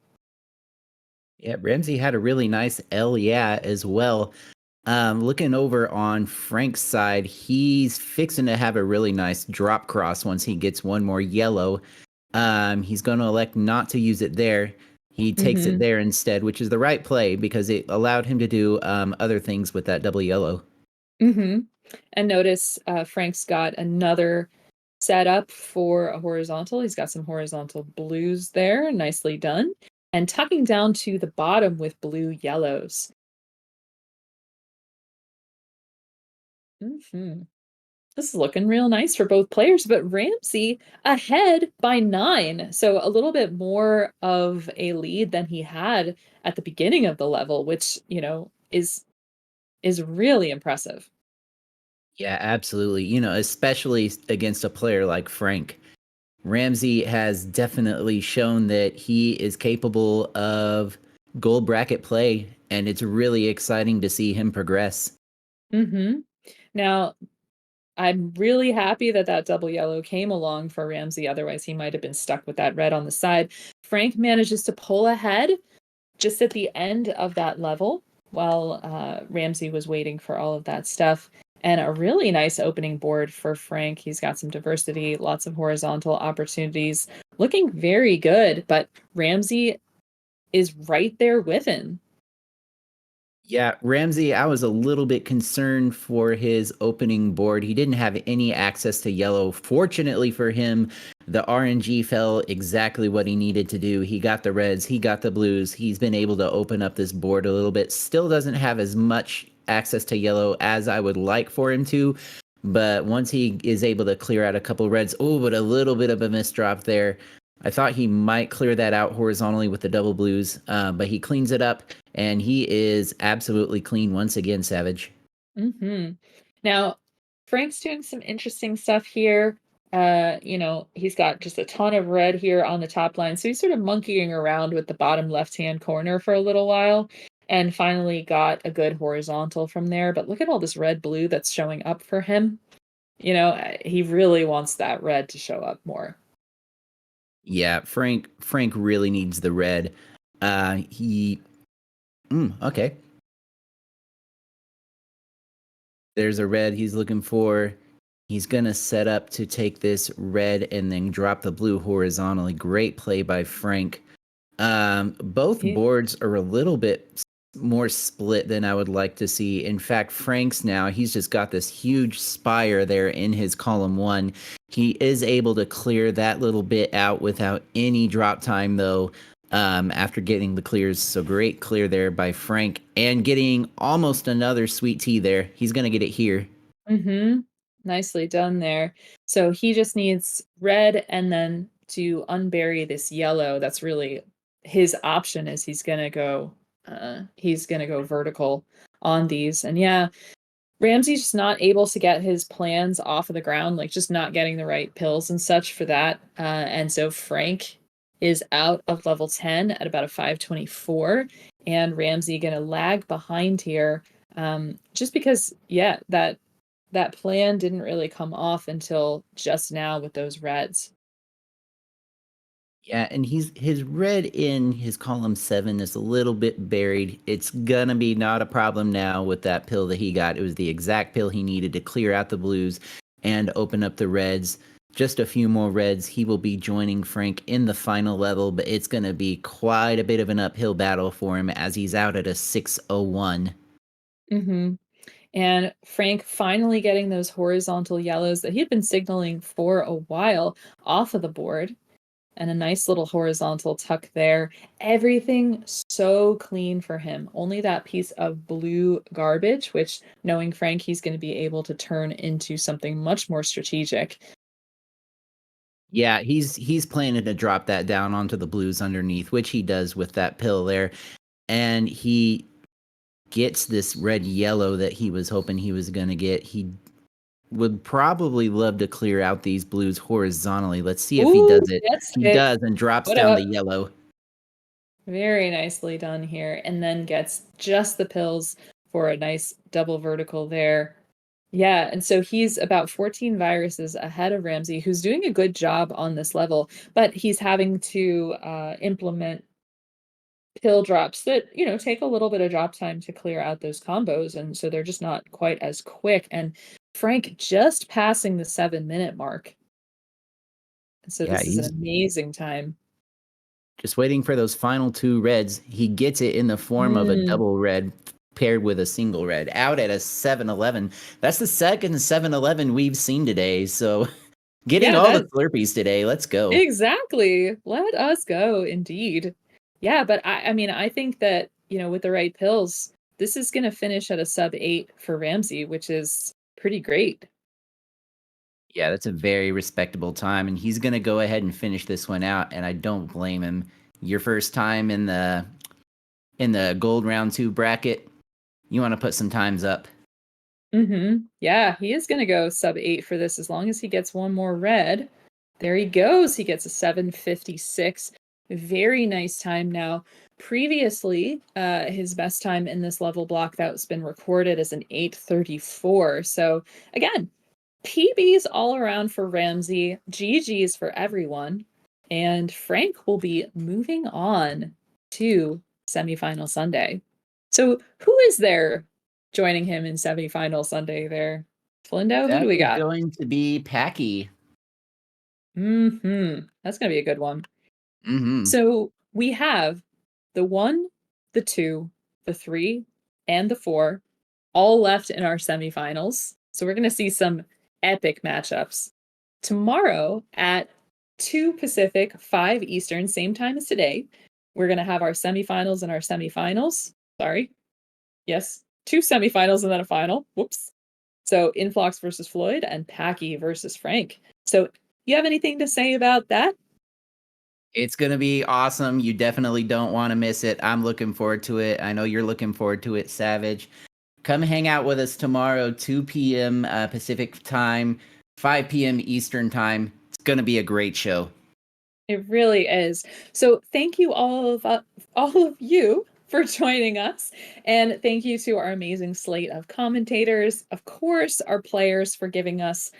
Yeah, Ramsey had a really nice L as well. Looking over on Frank's side, he's fixing to have a really nice drop cross once he gets one more yellow. He's going to elect not to use it there. He takes it there instead, which is the right play because it allowed him to do other things with that double yellow. And notice Frank's got another setup for a horizontal. He's got some horizontal blues there, nicely done. And tucking down to the bottom with blue yellows. This is looking real nice for both players, but Ramsey ahead by 9. So a little bit more of a lead than he had at the beginning of the level, which, is really impressive. Yeah, absolutely. Especially against a player like Frank. Ramsey has definitely shown that he is capable of gold bracket play, and it's really exciting to see him progress. Now, I'm really happy that double yellow came along for Ramsey. Otherwise, he might have been stuck with that red on the side. Frank manages to pull ahead just at the end of that level while Ramsey was waiting for all of that stuff. And a really nice opening board for Frank. He's got some diversity, lots of horizontal opportunities, looking very good. But Ramsey is right there with him. Yeah, Ramsey, I was a little bit concerned for his opening board. He didn't have any access to yellow. Fortunately for him, the RNG fell exactly what he needed to do. He got the reds, he got the blues. He's been able to open up this board a little bit. Still doesn't have as much access to yellow as I would like for him to. But once he is able to clear out a couple reds, but a little bit of a misdrop there. I thought he might clear that out horizontally with the double blues, but he cleans it up, and he is absolutely clean once again, Savage. Now, Frank's doing some interesting stuff here. He's got just a ton of red here on the top line, so he's sort of monkeying around with the bottom left-hand corner for a little while, and finally got a good horizontal from there. But look at all this red-blue that's showing up for him. He really wants that red to show up more. Yeah, Frank really needs the red. Okay. There's a red he's looking for. He's going to set up to take this red and then drop the blue horizontally. Great play by Frank. Both boards are a little bit more split than I would like to see. In fact, Frank's now, he's just got this huge spire there in his column 1. He is able to clear that little bit out without any drop time, though, after getting the clears. So great clear there by Frank, and getting almost another sweet tea there. He's going to get it here. Nicely done there. So he just needs red and then to unbury this yellow. That's really his option, is he's going to go vertical on these. And yeah, Ramsey's just not able to get his plans off of the ground, like just not getting the right pills and such for that. And so Frank is out of level 10 at about a 524, and Ramsey going to lag behind here, just because, that plan didn't really come off until just now with those reds. Yeah, and his red in his column 7 is a little bit buried. It's gonna be not a problem now with that pill that he got. It was the exact pill he needed to clear out the blues and open up the reds. Just a few more reds. He will be joining Frank in the final level, but it's gonna be quite a bit of an uphill battle for him as he's out at a 601. And Frank finally getting those horizontal yellows that he had been signaling for a while off of the board. And a nice little horizontal tuck there. Everything so clean for him. Only that piece of blue garbage, which, knowing Frank, he's going to be able to turn into something much more strategic. Yeah, he's planning to drop that down onto the blues underneath, which he does with that pill there. And he gets this red yellow that he was hoping he was going to get. He would probably love to clear out these blues horizontally. Let's see if he does it. He does, and drops down the yellow. Very nicely done here. And then gets just the pills for a nice double vertical there. Yeah, and so he's about 14 viruses ahead of Ramsey, who's doing a good job on this level, but he's having to implement pill drops that, take a little bit of drop time to clear out those combos. And so they're just not quite as quick. And Frank just passing the 7-minute mark. So Yeah, this is an he's amazing time. just waiting for those final 2 reds. He gets it in the form of a double red paired with a single red out at a 7-11. That's the second 7-11 we've seen today. So getting all the Slurpees today. Let's go. Exactly. Let us go, indeed. Yeah, but I mean, I think that, with the right pills, this is going to finish at a sub-8 for Ramsey, which is pretty great. Yeah, that's a very respectable time, and he's going to go ahead and finish this one out, and I don't blame him. Your first time in the gold round 2 bracket, you want to put some times up. Yeah, he is going to go sub-8 for this as long as he gets one more red. There he goes. He gets a 7:56. Very nice time now. Previously, his best time in this level block that's been recorded is an 8:34. So again, PBs all around for Ramsey, GGs for everyone, and Frank will be moving on to semifinal Sunday. So who is there joining him in semifinal Sunday there? Flindo, who That do we is got? going to be Packy. That's going to be a good one. So we have the 1, the 2, the 3, and the 4 all left in our semifinals. So we're going to see some epic matchups. Tomorrow at 2 Pacific, 5 Eastern, same time as today, we're going to have our semifinals and our semifinals. Sorry. Yes, 2 semifinals and then a final. Whoops. So Inphlox versus Floyd and Packy versus Frank. So you have anything to say about that? It's going to be awesome. You definitely don't want to miss it. I'm looking forward to it. I know you're looking forward to it, Savage. Come hang out with us tomorrow, 2 p.m. Pacific time, 5 p.m. Eastern time. It's going to be a great show. It really is. So thank you all of you for joining us. And thank you to our amazing slate of commentators, of course, our players for giving us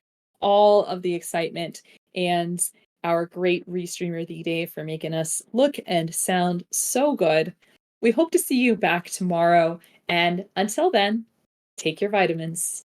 all of the excitement, and our great restreamer of the day for making us look and sound so good. We hope to see you back tomorrow. And until then, take your vitamins.